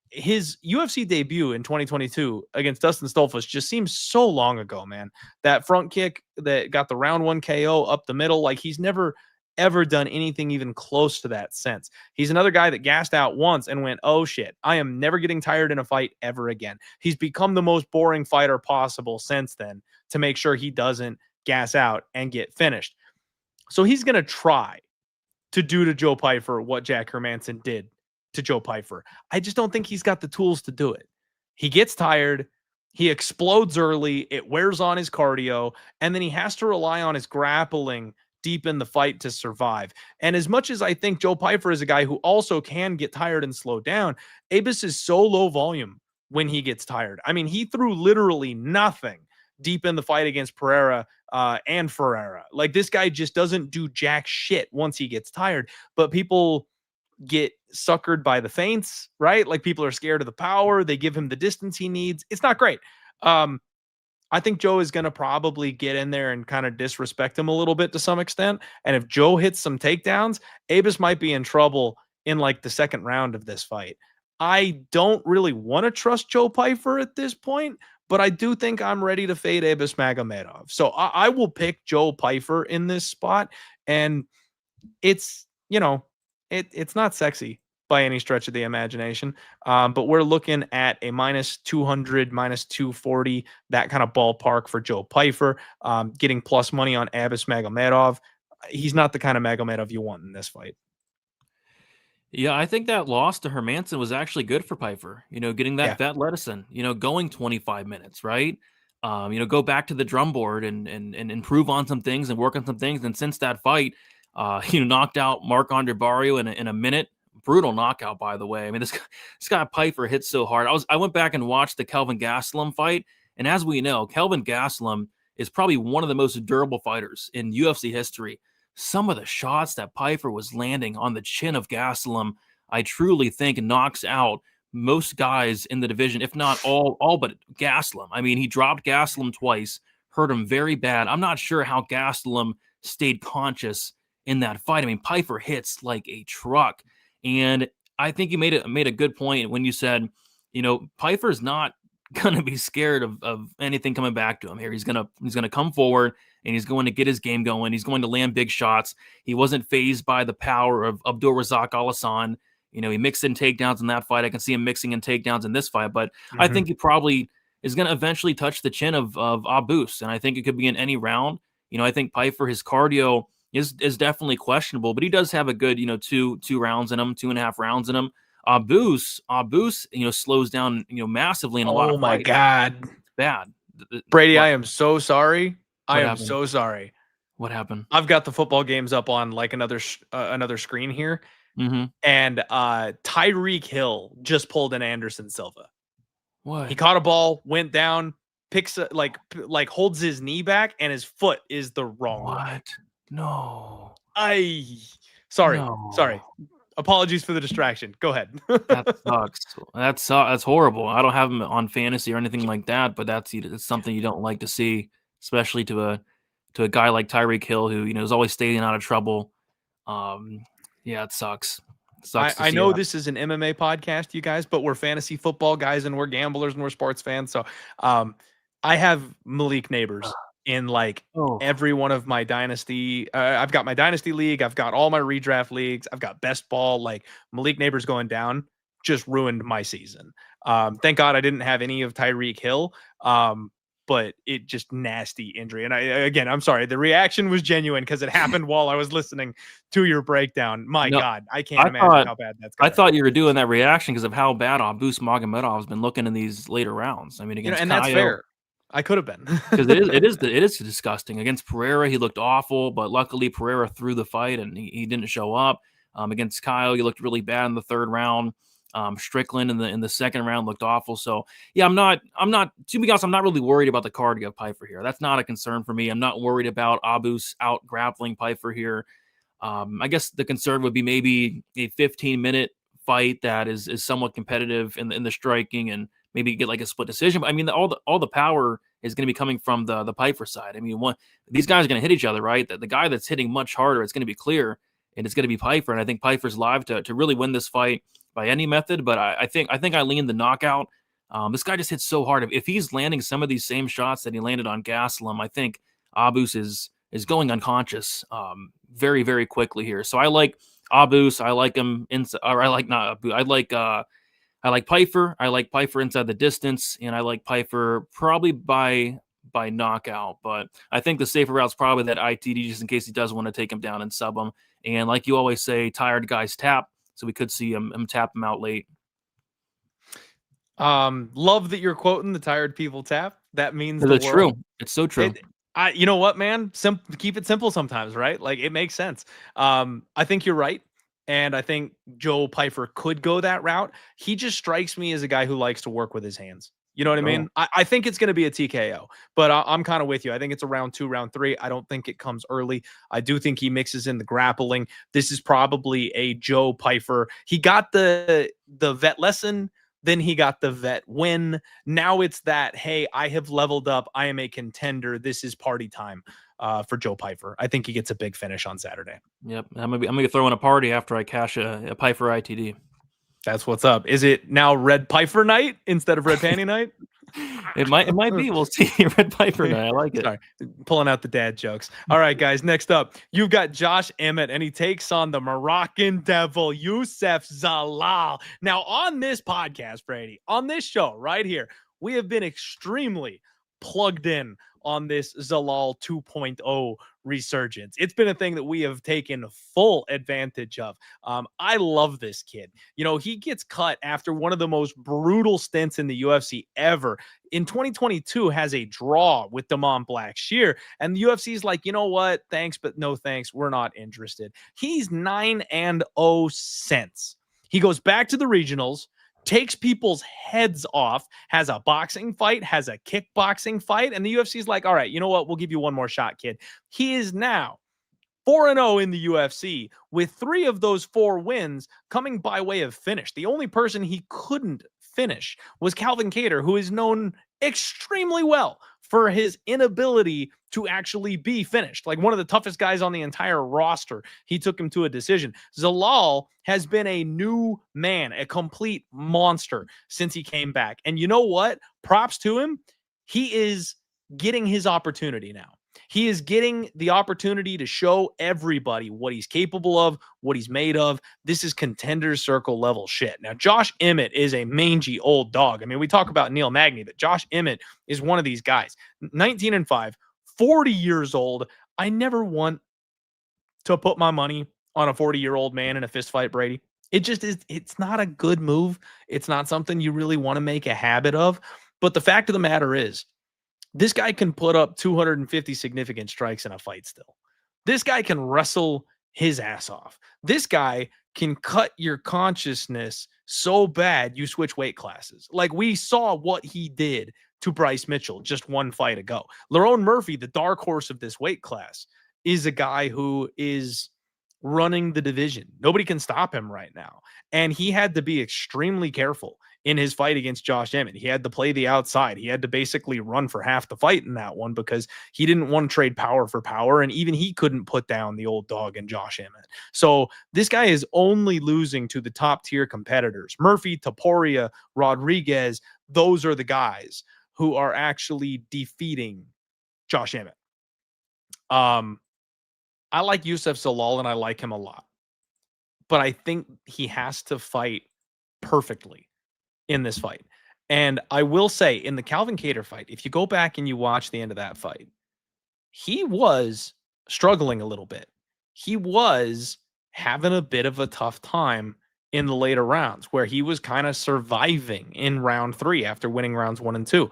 His UFC debut in 2022 against Dustin Stolfus just seems so long ago, man. That front kick that got the round 1 KO up the middle, like he's never ever done anything even close to that since. He's another guy that gassed out once and went, oh shit, I am never getting tired in a fight ever again. He's become the most boring fighter possible since then to make sure he doesn't gas out and get finished. So he's going to try to do to Joe Pyfer what Jack Hermanson did to Joe Pyfer. I just don't think he's got the tools to do it. He gets tired. He explodes early. It wears on his cardio. And then he has to rely on his grappling deep in the fight to survive. And as much as I think Joe Pyfer is a guy who also can get tired and slow down, Abus is so low volume when he gets tired. I mean, he threw literally nothing deep in the fight against Pereira and Ferreira. Like, this guy just doesn't do jack shit once he gets tired. But people get suckered by the feints, right? Like, people are scared of the power. They give him the distance he needs. It's not great. I think Joe is going to probably get in there and kind of disrespect him a little bit to some extent. And if Joe hits some takedowns, Abus might be in trouble in like the second round of this fight. I don't really want to trust Joe Pyfer at this point, but I do think I'm ready to fade Abus Magomedov. So I will pick Joe Pyfer in this spot. And it's, it's not sexy by any stretch of the imagination. But we're looking at a -200, -240, that kind of ballpark for Joe Pyfer, getting plus money on Abus Magomedov. He's not the kind of Magomedov you want in this fight. Yeah, I think that loss to Hermanson was actually good for Pyfer. Getting that vet medicine, going 25 minutes, right? Go back to the drum board and improve on some things and work on some things. And since that fight, knocked out Marc-Andre Barrio in a minute. Brutal knockout, by the way. I mean, this guy Pyfer hits so hard. I went back and watched the Kelvin Gastelum fight, and as we know, Kelvin Gastelum is probably one of the most durable fighters in UFC history. Some of the shots that Pyfer was landing on the chin of Gastelum, I truly think knocks out most guys in the division, if not all but Gastelum. I mean, he dropped Gastelum twice, hurt him very bad. I'm not sure how Gastelum stayed conscious in that fight. I mean, Pyfer hits like a truck. And I think you made a good point when you said, Pyfer is not gonna be scared of anything coming back to him here. He's gonna come forward and he's going to get his game going. He's going to land big shots. He wasn't phased by the power of Abdul Razak Al-Hassan. You know, he mixed in takedowns in that fight. I can see him mixing in takedowns in this fight, but I think he probably is going to eventually touch the chin of Abus, and I think it could be in any round. You know, I think Pyfer, his cardio is definitely questionable, but he does have a good, you know, two rounds in him, 2.5 rounds in him. Abus, you know, slows down, you know, massively in a lot of fights. Oh my God. It's bad. Brady, I am so sorry. I am happened? so sorry. What happened? I've got the football games up on like another screen here. And Tyreek Hill just pulled an Anderson Silva. What? He caught a ball, went down, picks like holds his knee back, and his foot is the wrong way. What? No. Sorry. No. Sorry. Apologies for the distraction. Go ahead. That sucks. That's horrible. I don't have him on fantasy or anything like that, but it's something you don't like to see, especially to a guy like Tyreek Hill, who, you know, is always staying out of trouble. Yeah, it sucks. I know this is an MMA podcast, you guys, but we're fantasy football guys and we're gamblers and we're sports fans. So I have Malik Neighbors in like every one of my dynasty. I've got my dynasty league. I've got all my redraft leagues. I've got best ball. Like Malik Neighbors going down just ruined my season. Thank God I didn't have any of Tyreek Hill. But it just nasty injury. And I'm sorry. The reaction was genuine because it happened while I was listening to your breakdown. God, I can't imagine how bad that's going. I thought you were doing that reaction because of how bad Abus Magomedov has been looking in these later rounds. I mean, against and that's fair. I could have been because it is disgusting. Against Pereira, he looked awful, but luckily Pereira threw the fight and he didn't show up. Against Kyle, he looked really bad in the 3rd round. Strickland in the 2nd round looked awful. So yeah, I'm not to be honest, I'm not really worried about the cardio of Pyfer here. That's not a concern for me. I'm not worried about Abus out grappling Pyfer here. I guess the concern would be maybe a 15-minute fight that is somewhat competitive in the striking and maybe get like a split decision. But I mean, all the power is going to be coming from the Pyfer side. I mean, these guys are going to hit each other, right? The guy that's hitting much harder, it's going to be clear, and it's going to be Pyfer. And I think Pyfer's live to really win this fight by any method, but I think I lean the knockout. This guy just hits so hard. If he's landing some of these same shots that he landed on Gastelum, I think Abus is going unconscious very, very quickly here. So I like Abus. I like him inside, or I like not Abus. I like Pyfer. I like Pyfer inside the distance, and I like Pyfer probably by knockout. But I think the safer route is probably that ITD, just in case he does want to take him down and sub him. And like you always say, tired guys tap. So we could see him tap him out late. Love that you're quoting the tired people tap. That means it's true. It's so true. You know what, man? Keep it simple sometimes, right? Like it makes sense. I think you're right. And I think Joe Pyfer could go that route. He just strikes me as a guy who likes to work with his hands. You know what I mean? I think it's going to be a TKO, but I'm kind of with you. I think it's a round 2, round 3. I don't think it comes early. I do think he mixes in the grappling. This is probably a Joe Pyfer. He got the vet lesson, then he got the vet win. Now it's that, hey, I have leveled up. I am a contender. This is party time for Joe Pyfer. I think he gets a big finish on Saturday. Yep. I'm gonna throw in a party after I cash a Pyfer ITD. That's what's up. Is it now Red Pyfer night instead of Red Panty night? It might be. We'll see. Red Pyfer night. I like it. Sorry, pulling out the dad jokes. All right, guys. Next up, you've got Josh Emmett, and he takes on the Moroccan devil, Youssef Zalal. Now, on this podcast, Brady, on this show right here, we have been extremely plugged in on this Zalal 2.0 resurgence. It's been a thing that we have taken full advantage of. I love this kid. You know, he gets cut after one of the most brutal stints in the UFC ever. In 2022, has a draw with Damon Blackshear, and the UFC's like, you know what? Thanks, but no thanks. We're not interested. He's 9-0 since. He goes back to the regionals, takes people's heads off, has a boxing fight, has a kickboxing fight, and the UFC's like, all right, you know what? We'll give you one more shot, kid. He is now 4-0 in the UFC, with 3 of those 4 wins coming by way of finish. The only person he couldn't finish was Calvin Kattar, who is known extremely well for his inability to actually be finished. Like one of the toughest guys on the entire roster, he took him to a decision. Zalal has been a new man, a complete monster since he came back. And you know what? Props to him. He is getting his opportunity now. He is getting the opportunity to show everybody what he's capable of, what he's made of. This is contender circle level shit. Now, Josh Emmett is a mangy old dog. I mean, we talk about Neil Magny, but Josh Emmett is one of these guys. 19-5, 40 years old. I never want to put my money on a 40-year-old man in a fist fight, Brady. It just is. It's not a good move. It's not something you really want to make a habit of. But the fact of the matter is, this guy can put up 250 significant strikes in a fight still. This guy can wrestle his ass off. This guy can cut your consciousness so bad you switch weight classes. Like we saw what he did to Bryce Mitchell just one fight ago. Lerone Murphy, the dark horse of this weight class, is a guy who is running the division. Nobody can stop him right now. And he had to be extremely careful in his fight against Josh Emmett. He had to play the outside. He had to basically run for half the fight in that one because he didn't want to trade power for power. And even he couldn't put down the old dog in Josh Emmett. So this guy is only losing to the top tier competitors. Murphy, Topuria, Rodriguez, those are the guys who are actually defeating Josh Emmett. I like Youssef Zalal and I like him a lot, but I think he has to fight perfectly in this fight. And I will say in the Calvin Kattar fight, if you go back and you watch the end of that fight, he was struggling a little bit. He was having a bit of a tough time in the later rounds where he was kind of surviving in round 3 after winning rounds 1 and 2.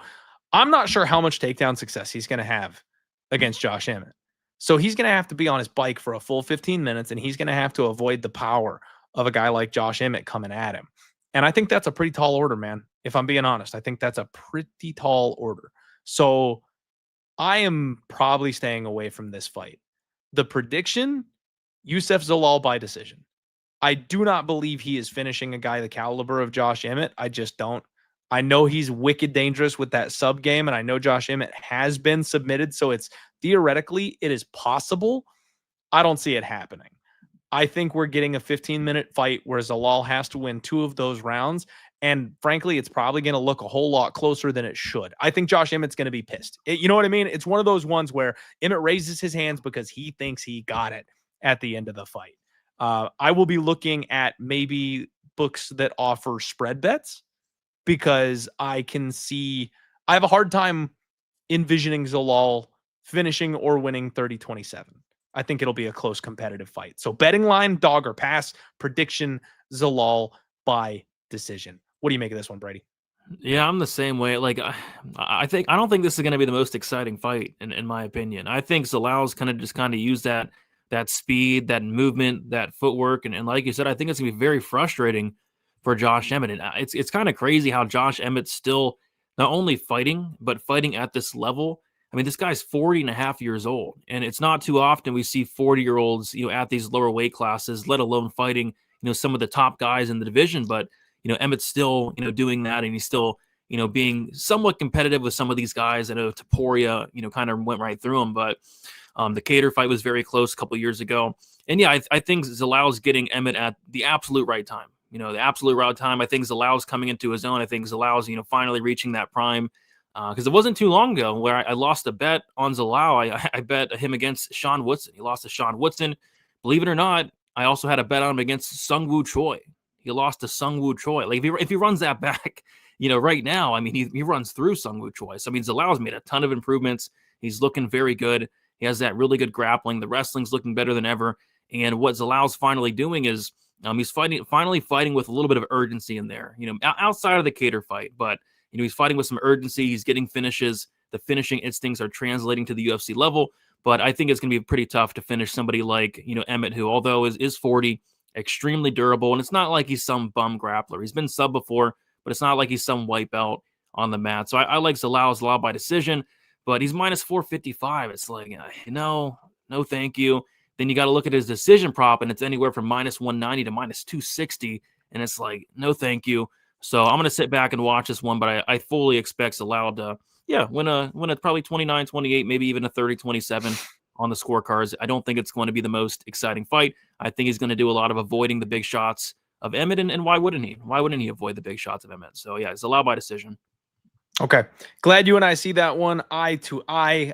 I'm not sure how much takedown success he's going to have against Josh Emmett. So he's going to have to be on his bike for a full 15 minutes, and he's going to have to avoid the power of a guy like Josh Emmett coming at him. And I think that's a pretty tall order, man. If I'm being honest, I think that's a pretty tall order. So I am probably staying away from this fight. The prediction, Youssef Zalal by decision. I do not believe he is finishing a guy the caliber of Josh Emmett. I just don't. I know he's wicked dangerous with that sub game, and I know Josh Emmett has been submitted, so it's theoretically it is possible. I don't see it happening. I think we're getting a 15-minute fight where Zalal has to win 2 of those rounds, and frankly, it's probably going to look a whole lot closer than it should. I think Josh Emmett's going to be pissed. You know what I mean? It's one of those ones where Emmett raises his hands because he thinks he got it at the end of the fight. I will be looking at maybe books that offer spread bets, because I can see I have a hard time envisioning Zalal finishing or winning 30-27. I think it'll be a close competitive fight. So betting line, dog or pass, prediction, Zalal by decision. What do you make of this one, Brady? Yeah, I'm the same way. Like, I don't think this is going to be the most exciting fight, in my opinion. I think Zalal's kind of use that speed, that movement, that footwork, and like you said, I think it's going to be very frustrating for Josh Emmett. And it's kind of crazy how Josh Emmett's still not only fighting, but fighting at this level. I mean, this guy's 40 and a half years old, and it's not too often we see 40-year-olds, at these lower weight classes, let alone fighting, some of the top guys in the division. But, Emmett's still, doing that, and he's still, being somewhat competitive with some of these guys. I know Topuria, kind of went right through him, but the Kattar fight was very close a couple of years ago. And yeah, I think Zalal's getting Emmett at the absolute right time. The absolute right time. I think Zalal's coming into his own. I think Zalal's, finally reaching that prime. Because it wasn't too long ago where I lost a bet on Zalal. I bet him against Sean Woodson. He lost to Sean Woodson. Believe it or not, I also had a bet on him against Sung-Woo Choi. He lost to Sung-Woo Choi. Like, if he runs that back, right now, I mean, he runs through Sung-Woo Choi. So, I mean, Zalal's made a ton of improvements. He's looking very good. He has that really good grappling. The wrestling's looking better than ever. And what Zalal's finally doing is he's finally fighting with a little bit of urgency in there, outside of the Kattar fight. But, he's fighting with some urgency. He's getting finishes. The finishing instincts are translating to the UFC level. But I think it's going to be pretty tough to finish somebody like, Emmett, who, although is 40, extremely durable. And it's not like he's some bum grappler. He's been sub before, but it's not like he's some white belt on the mat. So I like Zalal by decision, but he's minus 455. It's like, no, thank you. Then you got to look at his decision prop, and it's anywhere from minus 190 to minus 260. And it's like, no, thank you. So I'm going to sit back and watch this one, but I fully expect Zalal to, win a probably 29-28, maybe even a 30-27 on the scorecards. I don't think it's going to be the most exciting fight. I think he's going to do a lot of avoiding the big shots of Emmett, and why wouldn't he? Why wouldn't he avoid the big shots of Emmett? So yeah, Zalal by decision. Okay. Glad you and I see that one eye to eye.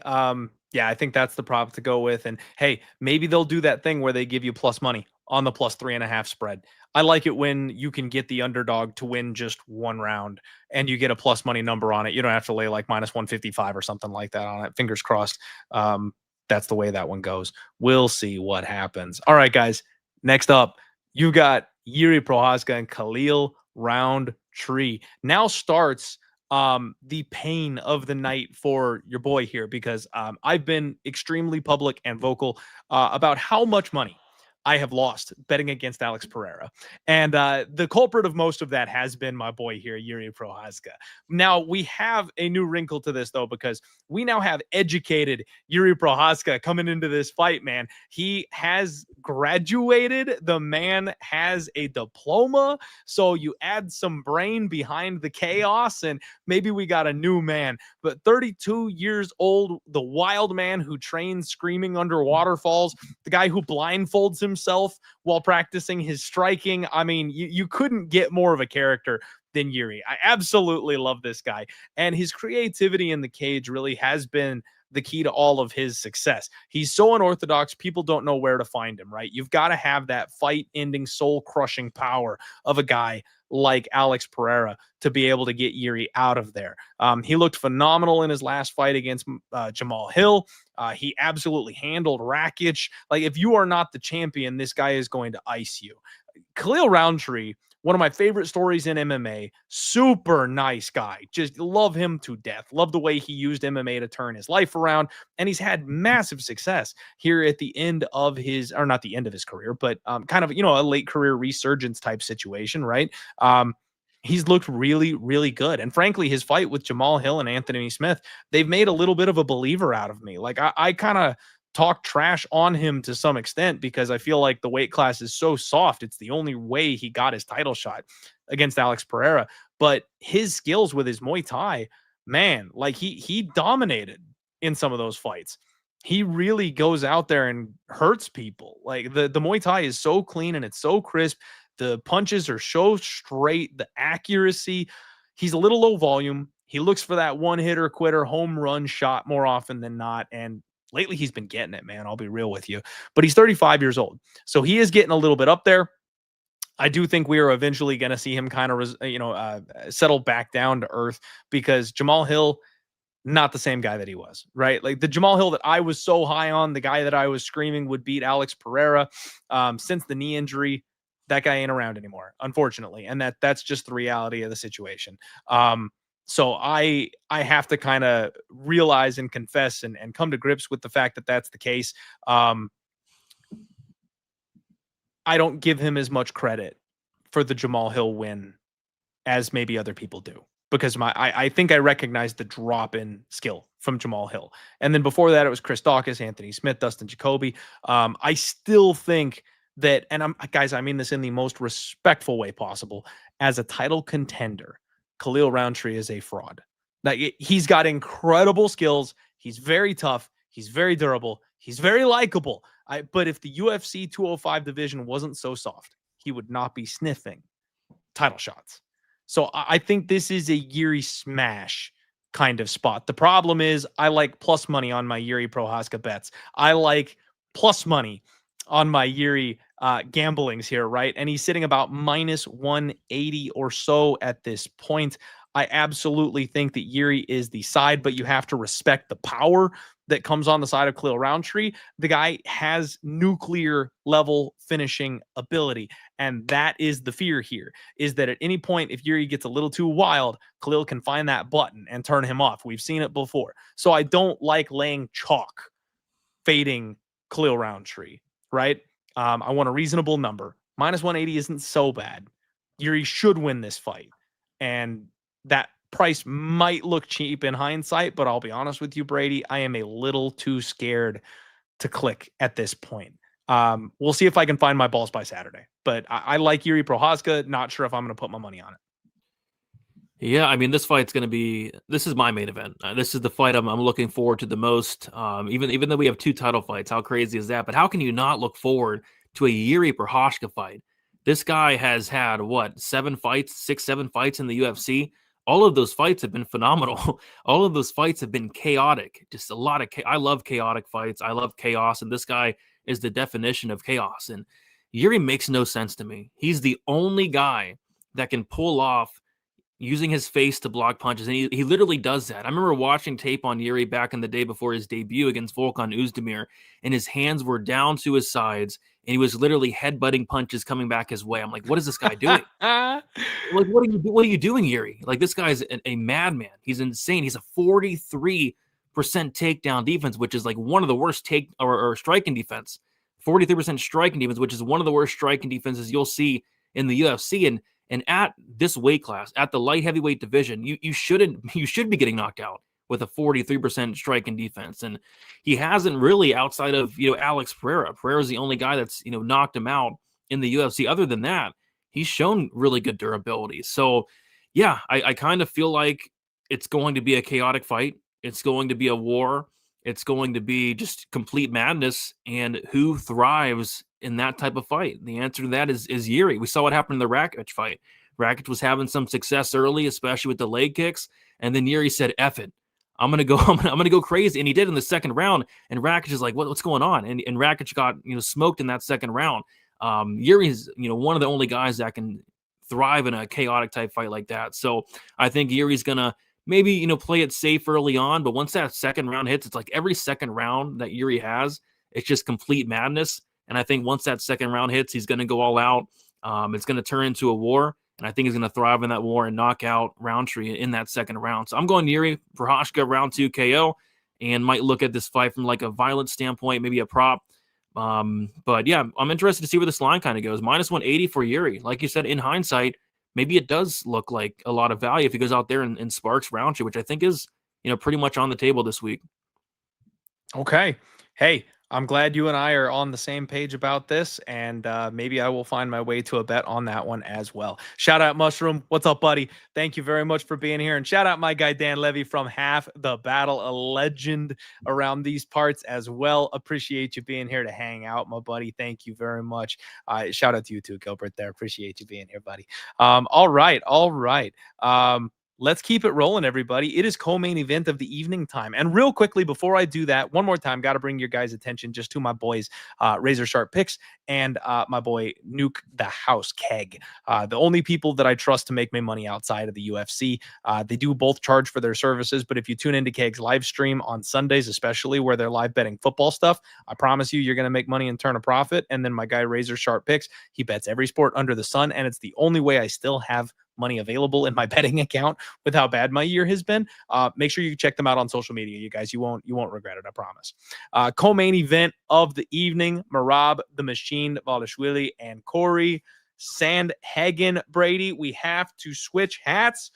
Yeah, I think that's the prop to go with. And hey, maybe they'll do that thing where they give you plus money on the +3.5 spread. I like it when you can get the underdog to win just one round and you get a plus money number on it. You don't have to lay like -155 or something like that on it. Fingers crossed. That's the way that one goes. We'll see what happens. All right, guys. Next up, you got Jiri Prochazka and Khalil Rountree. Now starts the pain of the night for your boy here, because I've been extremely public and vocal about how much money I have lost betting against Alex Pereira. And the culprit of most of that has been my boy here, Jiri Prochazka. Now, we have a new wrinkle to this, though, because we now have educated Jiri Prochazka coming into this fight, man. He has graduated. The man has a diploma. So you add some brain behind the chaos, and maybe we got a new man. But 32 years old, the wild man who trains screaming under waterfalls, the guy who blindfolds himself while practicing his striking. I mean, you couldn't get more of a character than Jiri. I absolutely love this guy. And his creativity in the cage really has been the key to all of his success. He's so unorthodox, people don't know where to find him, right? You've got to have that fight-ending, soul-crushing power of a guy like Alex Pereira to be able to get Jiri out of there. He looked phenomenal in his last fight against Jamahal Hill. He absolutely handled Rakic. Like, if you are not the champion, this guy is going to ice you. Khalil Rountree, one of my favorite stories in MMA. Super nice guy. Just love him to death. Love the way he used MMA to turn his life around. And he's had massive success here at the end of his, or not the end of his career, but kind of, a late career resurgence type situation, right? He's looked really, really good. And frankly, his fight with Jamahal Hill and Anthony Smith, they've made a little bit of a believer out of me. Like, I kind of talk trash on him to some extent because I feel like the weight class is so soft. It's the only way he got his title shot against Alex Pereira. But his skills with his Muay Thai, man, like he dominated in some of those fights. He really goes out there and hurts people. Like the Muay Thai is so clean and it's so crisp. The punches are so straight, the accuracy. He's a little low volume. He looks for that one hitter quitter home run shot more often than not. And lately he's been getting it, man. I'll be real with you. But he's 35 years old. So he is getting a little bit up there. I do think we are eventually going to see him kind of, settle back down to earth, because Jamahal Hill, not the same guy that he was, right? Like the Jamahal Hill that I was so high on, the guy that I was screaming would beat Alex Pereira, since the knee injury, that guy ain't around anymore, unfortunately. And that's just the reality of the situation. So I have to kind of realize and confess and come to grips with the fact that that's the case. I don't give him as much credit for the Jamahal Hill win as maybe other people do, because I think I recognize the drop in skill from Jamahal Hill. And then before that, it was Chris Daukaus, Anthony Smith, Dustin Jacoby. I still think that, and I mean this in the most respectful way possible, as a title contender, Khalil Rountree is a fraud. Like, he's got incredible skills. He's very tough. He's very durable. He's very likable. But if the UFC 205 division wasn't so soft, he would not be sniffing title shots. So I think this is a Jiri smash kind of spot. The problem is I like plus money on my Jiri Prochazka bets. I like plus money on my Jiri gamblings here, right? And he's sitting about -180 or so at this point. I absolutely think that Jiri is the side, but you have to respect the power that comes on the side of Khalil Rountree. The guy has nuclear level finishing ability. And that is the fear here, is that at any point, if Jiri gets a little too wild, Khalil can find that button and turn him off. We've seen it before. So I don't like laying chalk fading Khalil Rountree, right? I want a reasonable number. -180 isn't so bad. Jiri should win this fight. And that price might look cheap in hindsight, but I'll be honest with you, Brady, I am a little too scared to click at this point. We'll see if I can find my balls by Saturday. But I like Jiri Prochazka. Not sure if I'm going to put my money on it. Yeah, I mean, this is my main event. This is the fight I'm looking forward to the most. Even though we have two title fights, how crazy is that? But how can you not look forward to a Jiri Prochazka fight? This guy has had what, 7 fights in the UFC. All of those fights have been phenomenal. All of those fights have been chaotic. Just a lot of I love chaotic fights. I love chaos, and this guy is the definition of chaos. And Jiri makes no sense to me. He's the only guy that can pull off using his face to block punches. And he literally does that. I remember watching tape on Jiri back in the day before his debut against Volkan Oezdemir, and his hands were down to his sides, and he was literally headbutting punches coming back his way. I'm like, what is this guy doing? Like, what are you doing, Jiri? Like, this guy's a madman. He's insane. He's a 43% takedown defense, which is like one of the worst or striking defense. 43% striking defense, which is one of the worst striking defenses you'll see in the UFC. And at this weight class, at the light heavyweight division, you should be getting knocked out with a 43% striking defense. And he hasn't really, outside of Alex Pereira. Pereira's the only guy that's knocked him out in the UFC. Other than that, he's shown really good durability. So yeah, I kind of feel like it's going to be a chaotic fight. It's going to be a war. It's going to be just complete madness. And who thrives in that type of fight? The answer to that is Jiri. We saw what happened in the Rakic fight. Rakic was having some success early, especially with the leg kicks, and then Jiri said, "F it, I'm gonna go, I'm gonna go crazy," and he did in the second round. And Rakic is like, "What's going on?" And Rakic got smoked in that second round. Jiri's one of the only guys that can thrive in a chaotic type fight like that. So I think Yuri's gonna maybe play it safe early on, but once that second round hits, it's like every second round that Jiri has, it's just complete madness. And I think once that second round hits, he's going to go all out. It's going to turn into a war, and I think he's going to thrive in that war and knock out Rountree in that second round. So I'm going Jiri Prochazka round 2 KO, and might look at this fight from like a violent standpoint, maybe a prop. But yeah, I'm interested to see where this line kind of goes. -180 for Jiri. Like you said, in hindsight, maybe it does look like a lot of value if he goes out there and sparks Rountree, which I think is pretty much on the table this week. Okay. Hey, I'm glad you and I are on the same page about this, and maybe I will find my way to a bet on that one as well. Shout out Mushroom. What's up, buddy? Thank you very much for being here. And shout out my guy, Dan Levy from Half the Battle, a legend around these parts as well. Appreciate you being here to hang out, my buddy. Thank you very much. Shout out to you too, Gilbert, there. Appreciate you being here, buddy. All right. Let's keep it rolling, everybody. It is co-main event of the evening time. And real quickly, before I do that, one more time, got to bring your guys' attention just to my boys, Razor Sharp Picks, and my boy, Nuke the House Keg. The only people that I trust to make my money outside of the UFC. They do both charge for their services, but if you tune into Keg's live stream on Sundays, especially where they're live betting football stuff, I promise you're going to make money and turn a profit. And then my guy, Razor Sharp Picks, he bets every sport under the sun, and it's the only way I still have money available in my betting account with how bad my year has been. Make sure you check them out on social media, you guys. You won't regret it, I promise. Co-main event of the evening: Merab the Machine Dvalishvili and Cory Sandhagen. Brady, we have to switch hats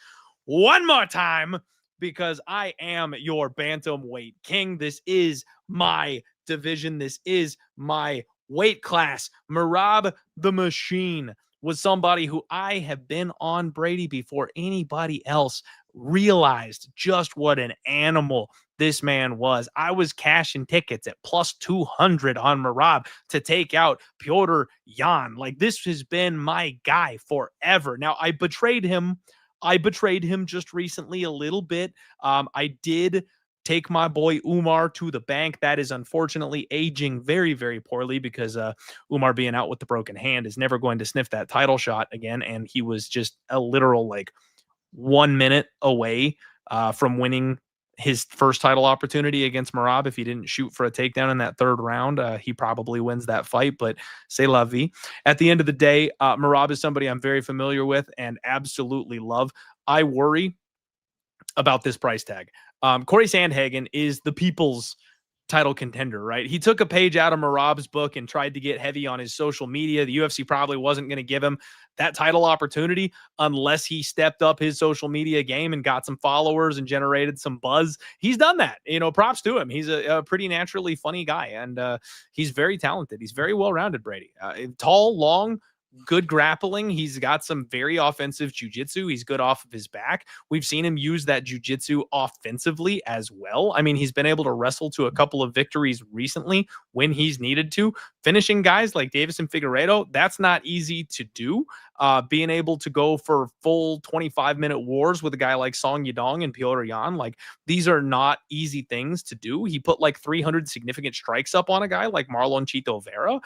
one more time because I am your bantamweight king. This is my division. This is my weight class. Merab the Machine was somebody who I have been on, Brady, before anybody else realized just what an animal this man was. I was cashing tickets at +200 on Merab to take out Petr Yan. Like, this has been my guy forever. Now, I betrayed him just recently a little bit. I did take my boy Umar to the bank. That is unfortunately aging very, very poorly because Umar, being out with the broken hand, is never going to sniff that title shot again. And he was just a literal 1 minute away from winning his first title opportunity against Merab. If he didn't shoot for a takedown in that third round, he probably wins that fight, but c'est la vie. At the end of the day, Merab is somebody I'm very familiar with and absolutely love. I worry about this price tag. Cory Sandhagen is the people's title contender, right? He took a page out of Merab's book and tried to get heavy on his social media. The UFC probably wasn't going to give him that title opportunity unless he stepped up his social media game and got some followers and generated some buzz. He's done that. Props to him. He's a pretty naturally funny guy, and he's very talented. He's very well-rounded, Brady. Tall, long, good grappling. He's got some very offensive jiu-jitsu. He's good off of his back. We've seen him use that jiu-jitsu offensively as well. I mean, he's been able to wrestle to a couple of victories recently when he's needed to. Finishing guys like Davis and Figueiredo, that's not easy to do. Being able to go for full 25-minute wars with a guy like Song Yadong and Petr Yan, like, these are not easy things to do. He put like 300 significant strikes up on a guy like Marlon Chito Vera.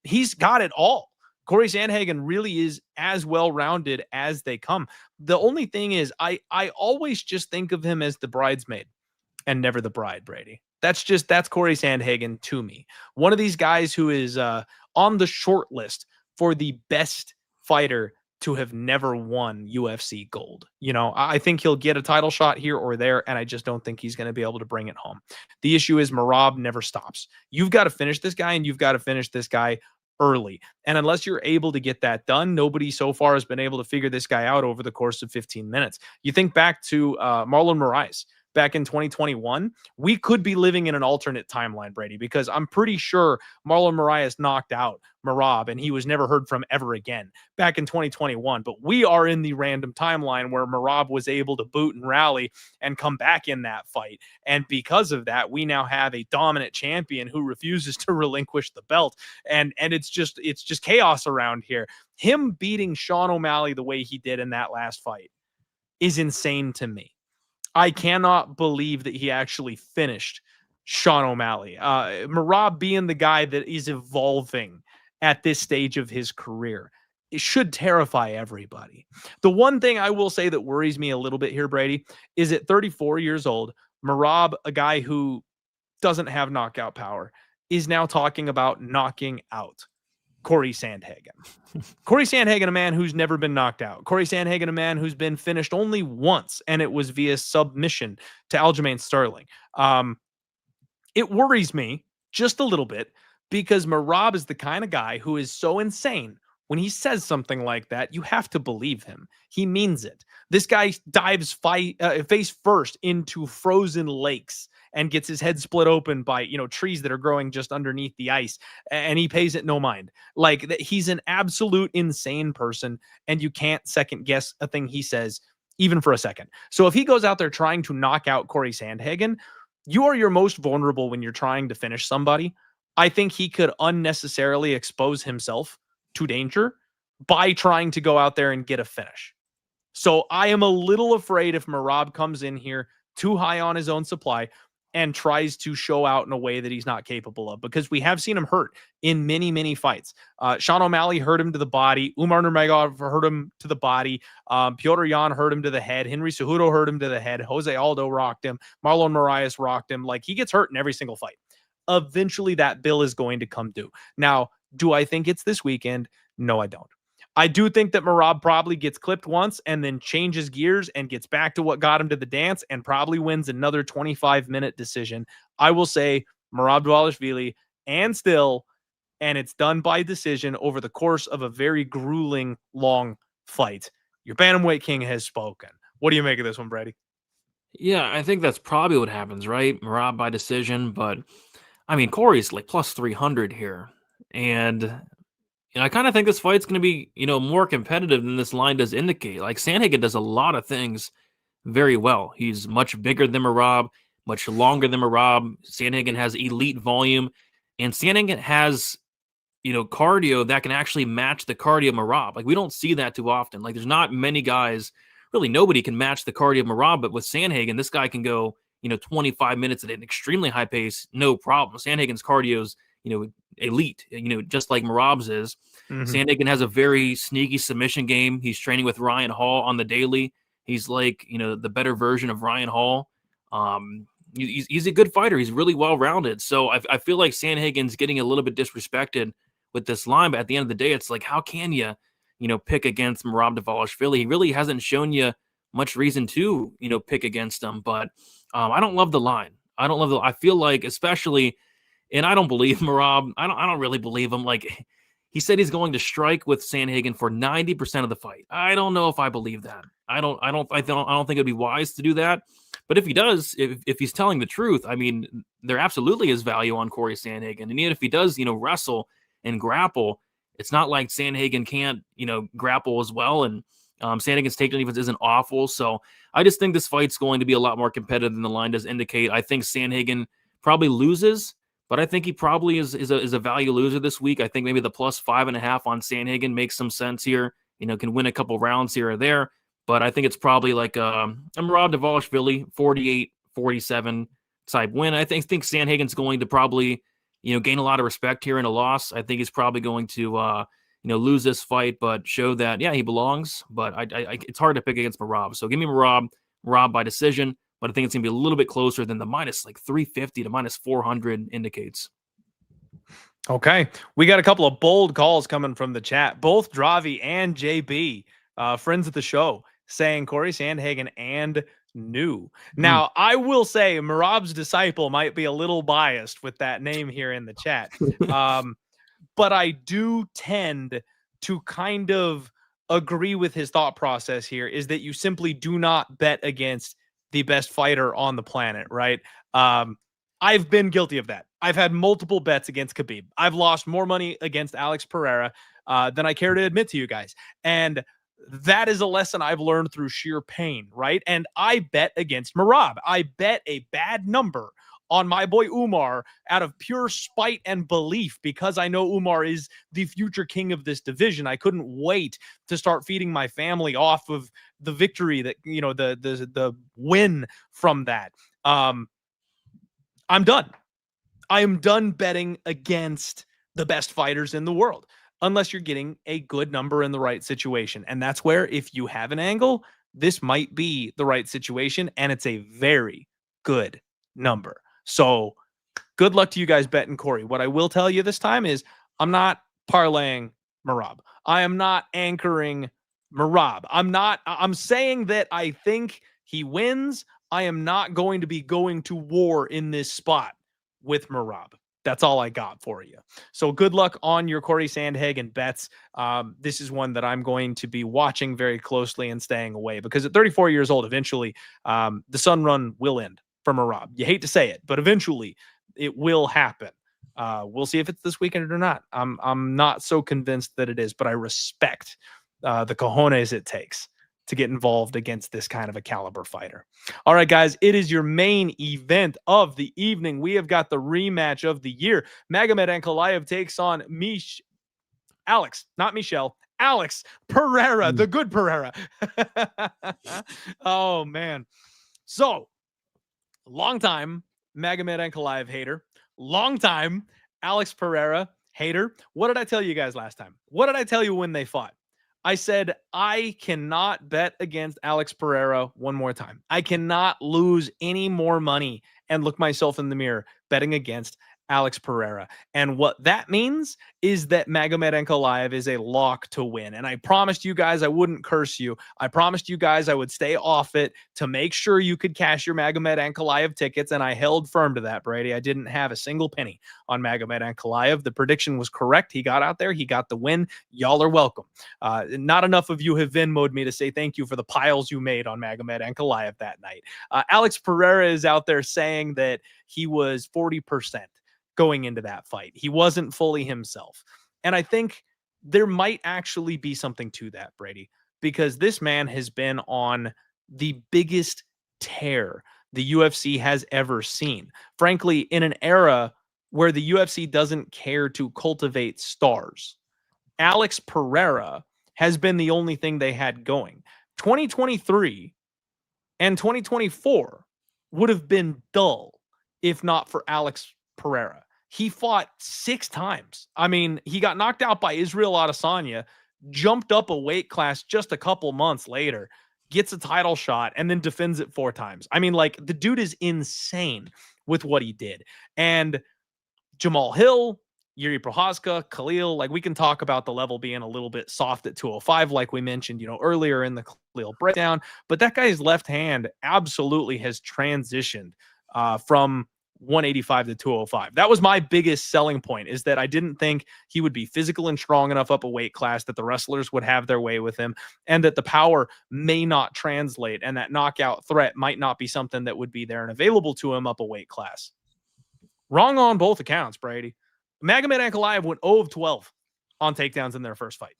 He's got it all. Cory Sandhagen really is as well-rounded as they come. The only thing is I always just think of him as the bridesmaid and never the bride, Brady. That's Cory Sandhagen to me. One of these guys who is on the short list for the best fighter to have never won UFC gold. You know, I think he'll get a title shot here or there, and I just don't think he's going to be able to bring it home. The issue is Merab never stops. You've got to finish this guy, and you've got to finish this guy early. And unless you're able to get that done, nobody so far has been able to figure this guy out over the course of 15 minutes. You think back to Marlon Moraes back in 2021, we could be living in an alternate timeline, Brady, because I'm pretty sure Marlon Moraes knocked out Merab and he was never heard from ever again back in 2021. But we are in the random timeline where Merab was able to boot and rally and come back in that fight. And because of that, we now have a dominant champion who refuses to relinquish the belt. And it's just chaos around here. Him beating Sean O'Malley the way he did in that last fight is insane to me. I cannot believe that he actually finished Sean O'Malley. Merab being the guy that is evolving at this stage of his career, it should terrify everybody. The one thing I will say that worries me a little bit here, Brady, is at 34 years old, Merab, a guy who doesn't have knockout power, is now talking about knocking out Cory Sandhagen. Cory Sandhagen, a man who's never been knocked out. Cory Sandhagen, a man who's been finished only once, and it was via submission to Aljamain Sterling. It worries me just a little bit because Merab is the kind of guy who is so insane. When he says something like that, you have to believe him. He means it. This guy dives face first into frozen lakes and gets his head split open by, trees that are growing just underneath the ice, and he pays it no mind. Like, he's an absolute insane person, and you can't second guess a thing he says even for a second. So if he goes out there trying to knock out Cory Sandhagen, you are your most vulnerable when you're trying to finish somebody. I think he could unnecessarily expose himself to danger by trying to go out there and get a finish. So I am a little afraid if Merab comes in here too high on his own supply and tries to show out in a way that he's not capable of, because we have seen him hurt in many, many fights. Sean O'Malley hurt him to the body. Umar Nurmagomedov hurt him to the body. Petr Yan hurt him to the head. Henry Cejudo hurt him to the head. Jose Aldo rocked him. Marlon Moraes rocked him. Like, he gets hurt in every single fight. Eventually that bill is going to come due. Now, do I think it's this weekend? No, I don't. I do think that Merab probably gets clipped once and then changes gears and gets back to what got him to the dance and probably wins another 25-minute decision. I will say Merab Dvalishvili and it's done by decision over the course of a very grueling, long fight. Your bantamweight king has spoken. What do you make of this one, Brady? Yeah, I think that's probably what happens, right? Merab by decision, but I mean, Cory's like plus 300 here. And I kind of think this fight's going to be, more competitive than this line does indicate. Like, Sandhagen does a lot of things very well. He's much bigger than Merab, much longer than Merab. Sandhagen has elite volume, and Sandhagen has, cardio that can actually match the cardio of Merab. Like, we don't see that too often. Like, there's not many guys, really nobody can match the cardio of Merab, but with Sandhagen, this guy can go, 25 minutes at an extremely high pace, no problem. Sandhagen's cardio's, elite, just like Merab's is. Mm-hmm. Sandhagen has a very sneaky submission game. He's training with Ryan Hall on the daily. He's like, the better version of Ryan Hall. He's a good fighter. He's really well-rounded. So I feel like Sandhagen's getting a little bit disrespected with this line, but at the end of the day, it's like, how can you, pick against Merab Dvalishvili? He really hasn't shown you much reason to, pick against him, but I don't love the line. I feel like, especially, and I don't believe Merab. I don't really believe him. Like, he said he's going to strike with Sandhagen for 90% of the fight. I don't know if I believe that. I don't think it'd be wise to do that. But if he does, if he's telling the truth, I mean, there absolutely is value on Cory Sandhagen. And even if he does, wrestle and grapple, It's not like Sandhagen can't, grapple as well. And Sandhagen's takedown defense isn't awful. So I just think this fight's going to be a lot more competitive than the line does indicate. I think Sandhagen probably loses, but I think he probably is a value loser this week. I think maybe the plus 5.5 on Sandhagen makes some sense here. Can win a couple rounds here or there. But I think it's probably like a Merab Dvalishvili 48-47 type win. I think Sandhagen's going to probably gain a lot of respect here in a loss. I think he's probably going to lose this fight, but show that he belongs. But I it's hard to pick against Merab. So give me Merab by decision. But I think it's gonna be a little bit closer than the minus like 350 to minus 400 indicates. Okay, we got a couple of bold calls coming from the chat. Both Dravi and JB, friends of the show, saying Cory Sandhagen and new. Now, I will say Merab's disciple might be a little biased with that name here in the chat. But I do tend to kind of agree with his thought process here, is that you simply do not bet against the best fighter on the planet, right? I've been guilty of that. I've had multiple bets against Khabib. I've lost more money against Alex Pereira than I care to admit to you guys. And that is a lesson I've learned through sheer pain, right? And I bet against Merab. I bet a bad number on my boy Umar out of pure spite and belief, because I know Umar is the future king of this division. I couldn't wait to start feeding my family off of the victory that, the win from that. I'm done. I am done betting against the best fighters in the world, unless you're getting a good number in the right situation. And that's where, if you have an angle, this might be the right situation, and it's a very good number. So good luck to you guys betting Cory. What I will tell you this time is I'm not parlaying Merab. I am not anchoring Merab. I'm saying that I think he wins. I am not going to be going to war in this spot with Merab. That's all I got for you. So good luck on your Cory Sandhagen bets. This is one that I'm going to be watching very closely and staying away, because at 34 years old, eventually the sun run will end for Merab. You hate to say it, but eventually it will happen. We'll see if it's this weekend or not. I'm not so convinced that it is, but I respect the cojones it takes to get involved against this kind of a caliber fighter. All right, guys, it is your main event of the evening. We have got the rematch of the year. Magomed Ankalaev takes on Alex Pereira, the good Pereira. Oh, man. So, long time Magomed Ankalaev hater, long time Alex Pereira hater. What did I tell you guys last time? What did I tell you when they fought? I said, I cannot bet against Alex Pereira one more time. I cannot lose any more money and look myself in the mirror betting against Alex Pereira. And what that means is that Magomed Ankalaev is a lock to win. And I promised you guys I wouldn't curse you. I promised you guys I would stay off it to make sure you could cash your Magomed Ankalaev tickets. And I held firm to that, Brady. I didn't have a single penny on Magomed Ankalaev. The prediction was correct. He got out there. He got the win. Y'all are welcome. Not enough of you have Venmo'd me to say thank you for the piles you made on Magomed Ankalaev that night. Alex Pereira is out there saying that he was 40% going into that fight. He wasn't fully himself. And I think there might actually be something to that, Brady, because this man has been on the biggest tear the UFC has ever seen. Frankly, in an era where the UFC doesn't care to cultivate stars, Alex Pereira has been the only thing they had going. 2023 and 2024 would have been dull if not for Alex Pereira. He fought 6 times. I mean, he got knocked out by Israel Adesanya, jumped up a weight class just a couple months later, gets a title shot, and then defends it 4 times. I mean, like, the dude is insane with what he did. And Jamal Hill, Jiri Prochazka, Khalil, like, we can talk about the level being a little bit soft at 205, like we mentioned, earlier in the Khalil breakdown. But that guy's left hand absolutely has transitioned from 185 to 205. That was my biggest selling point, is that I didn't think he would be physical and strong enough up a weight class that the wrestlers would have their way with him, and that the power may not translate, and that knockout threat might not be something that would be there and available to him up a weight class. Wrong on both accounts, Brady. Magomed Ankalaev went 0 of 12 on takedowns in their first fight.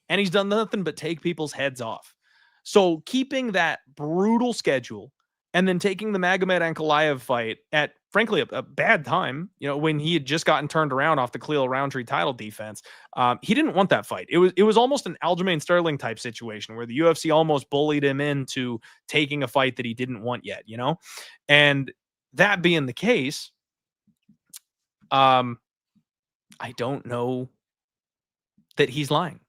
And he's done nothing but take people's heads off. So keeping that brutal schedule and then taking the Magomed Ankalaev fight at, frankly, a bad time, when he had just gotten turned around off the Khalil Rountree title defense, he didn't want that fight. It was almost an Aljamain Sterling type situation where the UFC almost bullied him into taking a fight that he didn't want yet, And that being the case, I don't know that he's lying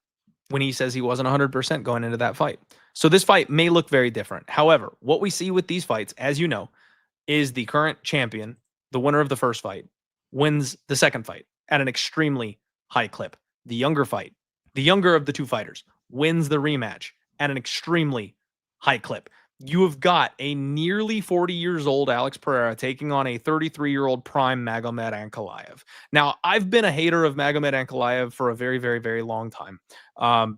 when he says he wasn't 100% going into that fight. So this fight may look very different. However, what we see with these fights, as you know, is the current champion, the winner of the first fight, wins the second fight at an extremely high clip. The younger of the two fighters, wins the rematch at an extremely high clip. You have got a nearly 40 years old Alex Pereira taking on a 33-year-old prime Magomed Ankalaev. Now, I've been a hater of Magomed Ankalaev for a very, very, very long time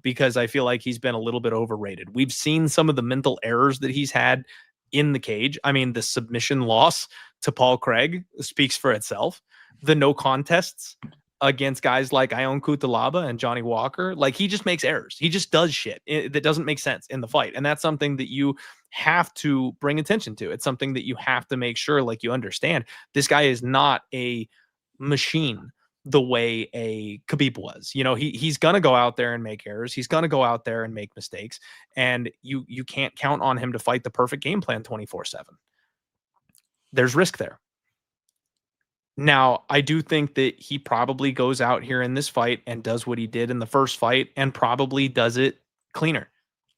because I feel like he's been a little bit overrated. We've seen some of the mental errors that he's had in the cage. I mean, the submission loss to Paul Craig speaks for itself. The no contests against guys like Ion Cutelaba and Johnny Walker, like he just makes errors. He just does shit that doesn't make sense in the fight. And that's something that you have to bring attention to. It's something that you have to make sure, like, you understand this guy is not a machine the way a Khabib was. He's going to go out there and make errors. He's going to go out there and make mistakes. And you can't count on him to fight the perfect game plan 24/7. There's risk there. Now, I do think that he probably goes out here in this fight and does what he did in the first fight and probably does it cleaner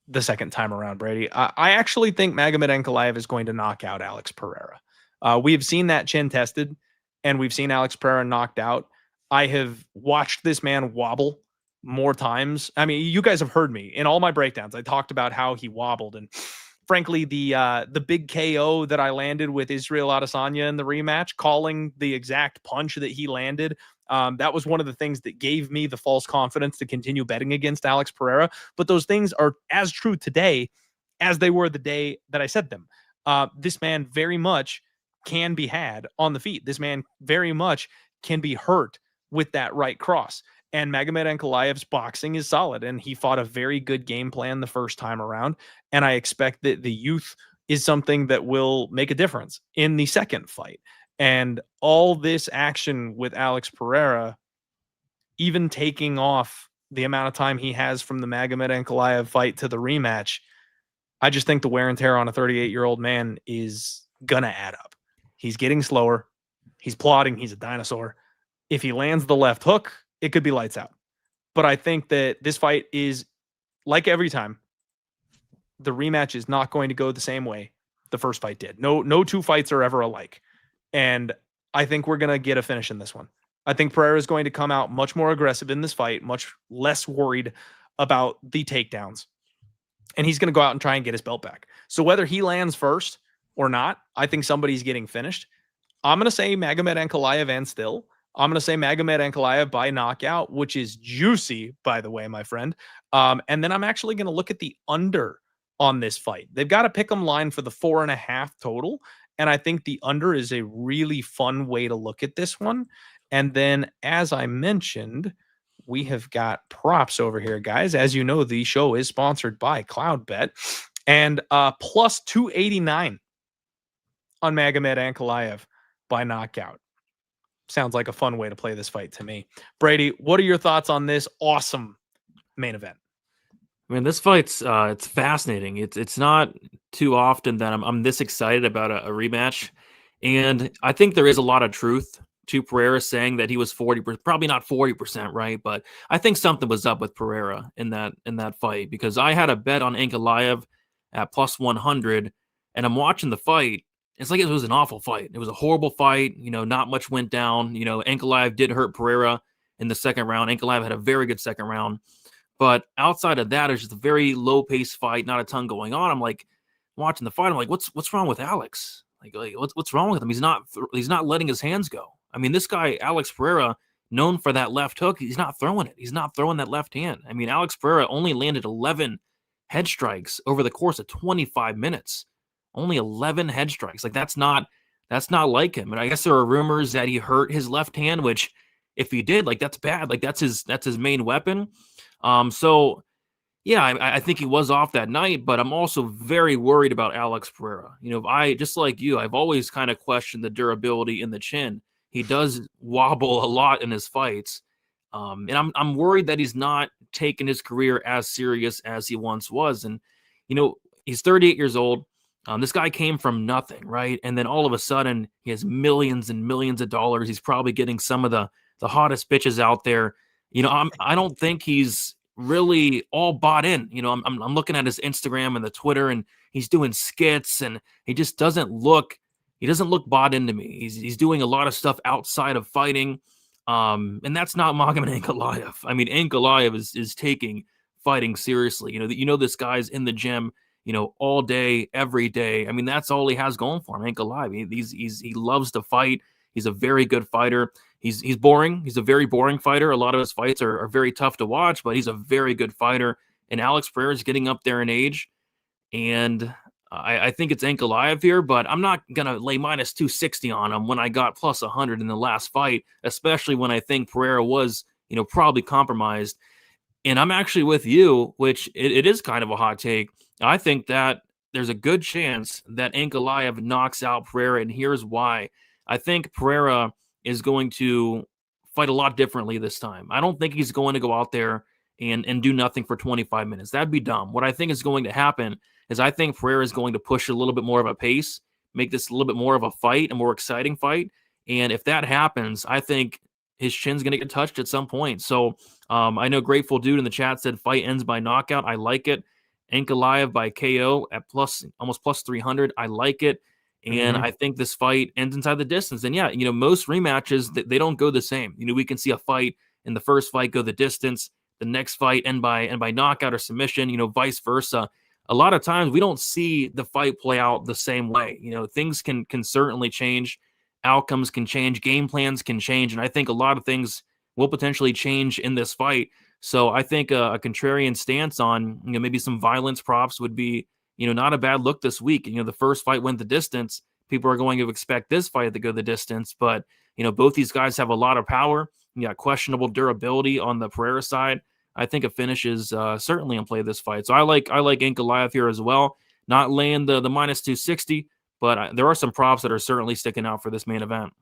the second time around, Brady. I actually think Magomed Ankalaev is going to knock out Alex Pereira. We have seen that chin tested, and we've seen Alex Pereira knocked out. I have watched this man wobble more times. I mean, you guys have heard me in all my breakdowns. I talked about how he wobbled, and frankly, the big KO that I landed with Israel Adesanya in the rematch, calling the exact punch that he landed, that was one of the things that gave me the false confidence to continue betting against Alex Pereira. But those things are as true today as they were the day that I said them. This man very much can be had on the feet. This man very much can be hurt with that right cross. And Magomed Ankalaev's boxing is solid, and he fought a very good game plan the first time around. And I expect that the youth is something that will make a difference in the second fight. And all this action with Alex Pereira, even taking off the amount of time he has from the Magomed Ankalaev fight to the rematch, I just think the wear and tear on a 38-year-old man is going to add up. He's getting slower. He's plodding. He's a dinosaur. If he lands the left hook, it could be lights out. But I think that this fight is, like every time, the rematch is not going to go the same way the first fight did. No two fights are ever alike. And I think we're going to get a finish in this one. I think Pereira is going to come out much more aggressive in this fight, much less worried about the takedowns. And he's going to go out and try and get his belt back. So whether he lands first or not, I think somebody's getting finished. I'm going to say Magomed Ankalaev and still. I'm going to say Magomed Ankalaev by knockout, which is juicy, by the way, my friend. And then I'm actually going to look at the under on this fight. They've got a pick 'em line for the 4.5 total. And I think the under is a really fun way to look at this one. And then, as I mentioned, we have got props over here, guys. As you know, the show is sponsored by CloudBet. And plus 289 on Magomed Ankalaev by knockout. Sounds like a fun way to play this fight to me. Brady, what are your thoughts on this awesome main event? I mean, this fight's it's fascinating. It's not too often that I'm this excited about a rematch, and I think there is a lot of truth to Pereira saying that he was 40%, probably not 40%, right? But I think something was up with Pereira in that fight, because I had a bet on Ankalaev at plus 100, and I'm watching the fight. It's like it was an awful fight. It was a horrible fight. Not much went down. Ankalaev did hurt Pereira in the second round. Ankalaev had a very good second round. But outside of that, it's just a very low-paced fight, not a ton going on. I'm like, watching the fight, I'm like, what's wrong with Alex? Like what's wrong with him? He's not letting his hands go. I mean, this guy, Alex Pereira, known for that left hook, he's not throwing it. He's not throwing that left hand. I mean, Alex Pereira only landed 11 head strikes over the course of 25 minutes. Only 11 head strikes. Like that's not like him. And I guess there are rumors that he hurt his left hand, which if he did, like, that's bad. Like, that's his main weapon. So yeah, I think he was off that night, but I'm also very worried about Alex Pereira. Just like you, I've always kind of questioned the durability in the chin. He does wobble a lot in his fights. And I'm worried that he's not taking his career as serious as he once was. And, he's 38 years old. This guy came from nothing, right? And then all of a sudden, he has millions and millions of dollars. He's probably getting some of the hottest bitches out there. I don't think he's really all bought in. I'm looking at his Instagram and the Twitter, and he's doing skits, and he just doesn't look bought into me. He's doing a lot of stuff outside of fighting. And that's not Magomed Ankalaev. I mean, Ankalaev is taking fighting seriously. This guy's in the gym, all day, every day. I mean, that's all he has going for him. Ankalaev. He loves to fight. He's a very good fighter. He's boring. He's a very boring fighter. A lot of his fights are very tough to watch, but he's a very good fighter. And Alex Pereira is getting up there in age. And I think it's Ankalaev here, but I'm not going to lay minus 260 on him when I got plus 100 in the last fight, especially when I think Pereira was, probably compromised. And I'm actually with you, which it is kind of a hot take. I think that there's a good chance that Ankalaev knocks out Pereira, and here's why. I think Pereira is going to fight a lot differently this time. I don't think he's going to go out there and do nothing for 25 minutes. That'd be dumb. What I think is going to happen is I think Pereira is going to push a little bit more of a pace, make this a little bit more of a fight, a more exciting fight. And if that happens, I think his chin's going to get touched at some point. So I know Grateful Dude in the chat said fight ends by knockout. I like it. Ankalaev by KO at almost plus 300. I like it. And I think this fight ends inside the distance. And yeah, most rematches, they don't go the same. We can see a fight in the first fight go the distance, the next fight end by knockout or submission, vice versa. A lot of times we don't see the fight play out the same way. Things can certainly change. Outcomes can change. Game plans can change. And I think a lot of things will potentially change in this fight. So I think a contrarian stance on, maybe some violence props would be, not a bad look this week. The first fight went the distance. People are going to expect this fight to go the distance. But, both these guys have a lot of power. You got questionable durability on the Pereira side. I think a finish is certainly in play this fight. So I like Ankalaev here as well. Not laying the minus 260, but there are some props that are certainly sticking out for this main event.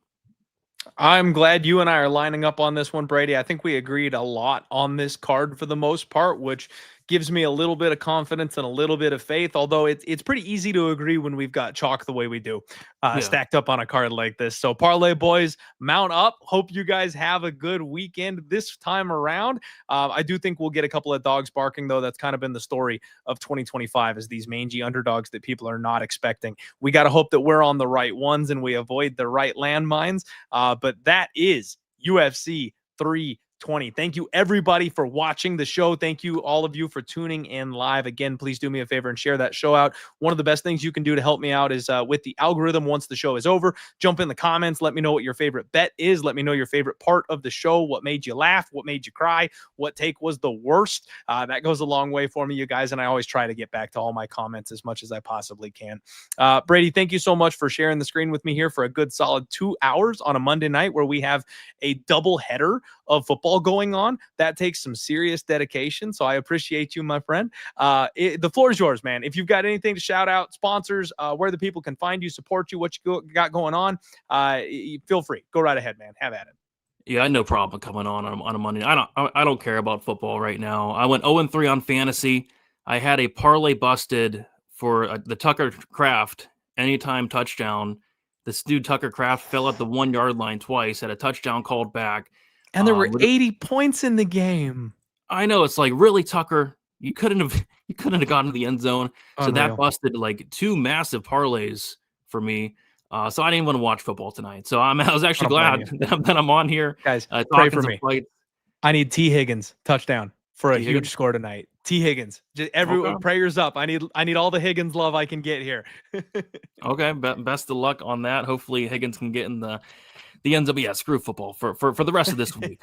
I'm glad you and I are lining up on this one, Brady. I think we agreed a lot on this card for the most part, which gives me a little bit of confidence and a little bit of faith, although it's pretty easy to agree when we've got chalk the way we do stacked up on a card like this. So parlay boys, mount up. Hope you guys have a good weekend this time around. I do think we'll get a couple of dogs barking, though. That's kind of been the story of 2025, is these mangy underdogs that people are not expecting. We got to hope that we're on the right ones and we avoid the right landmines. But that is UFC 320. Thank you, everybody, for watching the show. Thank you, all of you, for tuning in live. Again, please do me a favor and share that show out. One of the best things you can do to help me out is with the algorithm once the show is over. Jump in the comments. Let me know what your favorite bet is. Let me know your favorite part of the show. What made you laugh? What made you cry? What take was the worst? That goes a long way for me, you guys, and I always try to get back to all my comments as much as I possibly can. Brady, thank you so much for sharing the screen with me here for a good solid 2 hours on a Monday night where we have a double header of football going on. That takes some serious dedication, so I appreciate you, my friend. The floor is yours, man. If you've got anything to shout out, sponsors, where the people can find you, support you, what you got going on, feel free. Go right ahead, man. Have at it. Yeah, I had no problem coming on a Monday. I don't care about football right now. I went 0-3 on fantasy. I had a parlay busted for the Tucker Kraft anytime touchdown. This dude Tucker Kraft fell at the 1 yard line twice, had a touchdown called back. And there were 80 points in the game. I know, it's like, really, Tucker, you couldn't have gotten to the end zone. So Unreal. that busted like 2 massive parlays for me. So I didn't want to watch football tonight. So I was actually glad that I'm on here. Guys, pray for me. I need T. Higgins touchdown for a huge score tonight. T. Higgins. Just everyone, prayers up. I need all the Higgins love I can get here. Okay, best of luck on that. Hopefully Higgins can get in the end zone. But yeah, screw football for the rest of this week.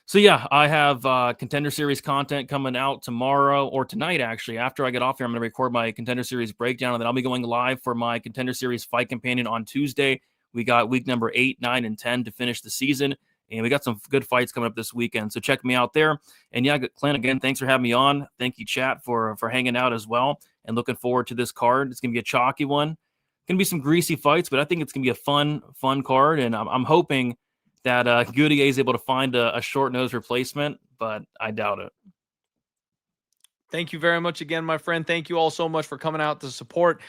So yeah, I have Contender Series content coming out tomorrow or tonight, actually. After I get off here, I'm going to record my Contender Series breakdown, and then I'll be going live for my Contender Series Fight Companion on Tuesday. We got week number 8, 9, and 10 to finish the season. And we got some good fights coming up this weekend. So check me out there. And yeah, Clint, again, thanks for having me on. Thank you, chat, for hanging out as well. And looking forward to this card. It's going to be a chalky one. Going to be some greasy fights, but I think it's going to be a fun card. And I'm hoping that Goudier is able to find a short nose replacement, but I doubt it. Thank you very much again, my friend. Thank you all so much for coming out to support.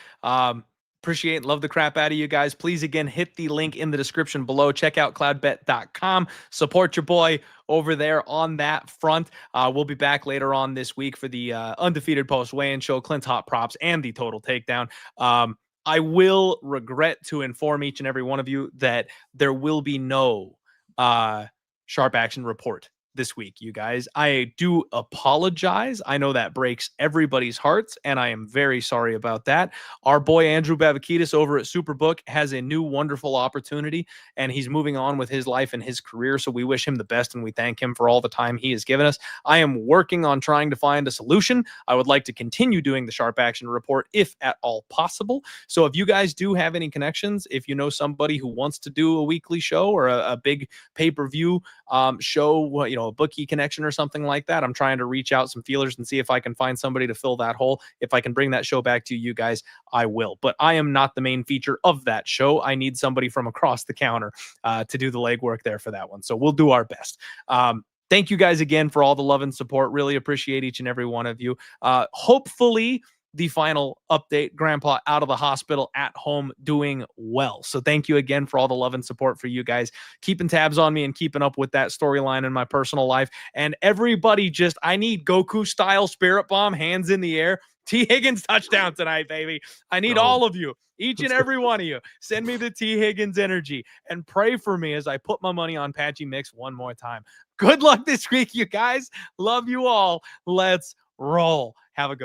Appreciate and love the crap out of you guys. Please, again, hit the link in the description below. Check out cloudbet.com. Support your boy over there on that front. We'll be back later on this week for the undefeated post weigh-in show, Clint's Hot Props, and the Total Takedown. I will regret to inform each and every one of you that there will be no Sharp Action report this week, you guys. I do apologize. I know that breaks everybody's hearts, and I am very sorry about that. Our boy Andrew Bavakidis over at Superbook has a new wonderful opportunity, and he's moving on with his life and his career, so we wish him the best, and we thank him for all the time he has given us. I am working on trying to find a solution. I would like to continue doing the Sharp Action report if at all possible. So if you guys do have any connections, if you know somebody who wants to do a weekly show or a big pay-per-view show, a bookie connection or something like that, I'm trying to reach out some feelers and see if I can find somebody to fill that hole. If I can bring that show back to you guys, I will. But I am not the main feature of that show. I need somebody from across the counter to do the legwork there for that one. So we'll do our best. Thank you guys again for all the love and support. Really appreciate each and every one of you. Hopefully, the final update, Grandpa out of the hospital, at home, doing well. So thank you again for all the love and support for you guys, keeping tabs on me and keeping up with that storyline in my personal life. And everybody I need Goku style spirit bomb, hands in the air. T. Higgins touchdown tonight, baby. I need all of you, each and every one of you. Send me the T. Higgins energy and pray for me as I put my money on Patchy Mix one more time. Good luck this week, you guys. Love you all. Let's roll. Have a good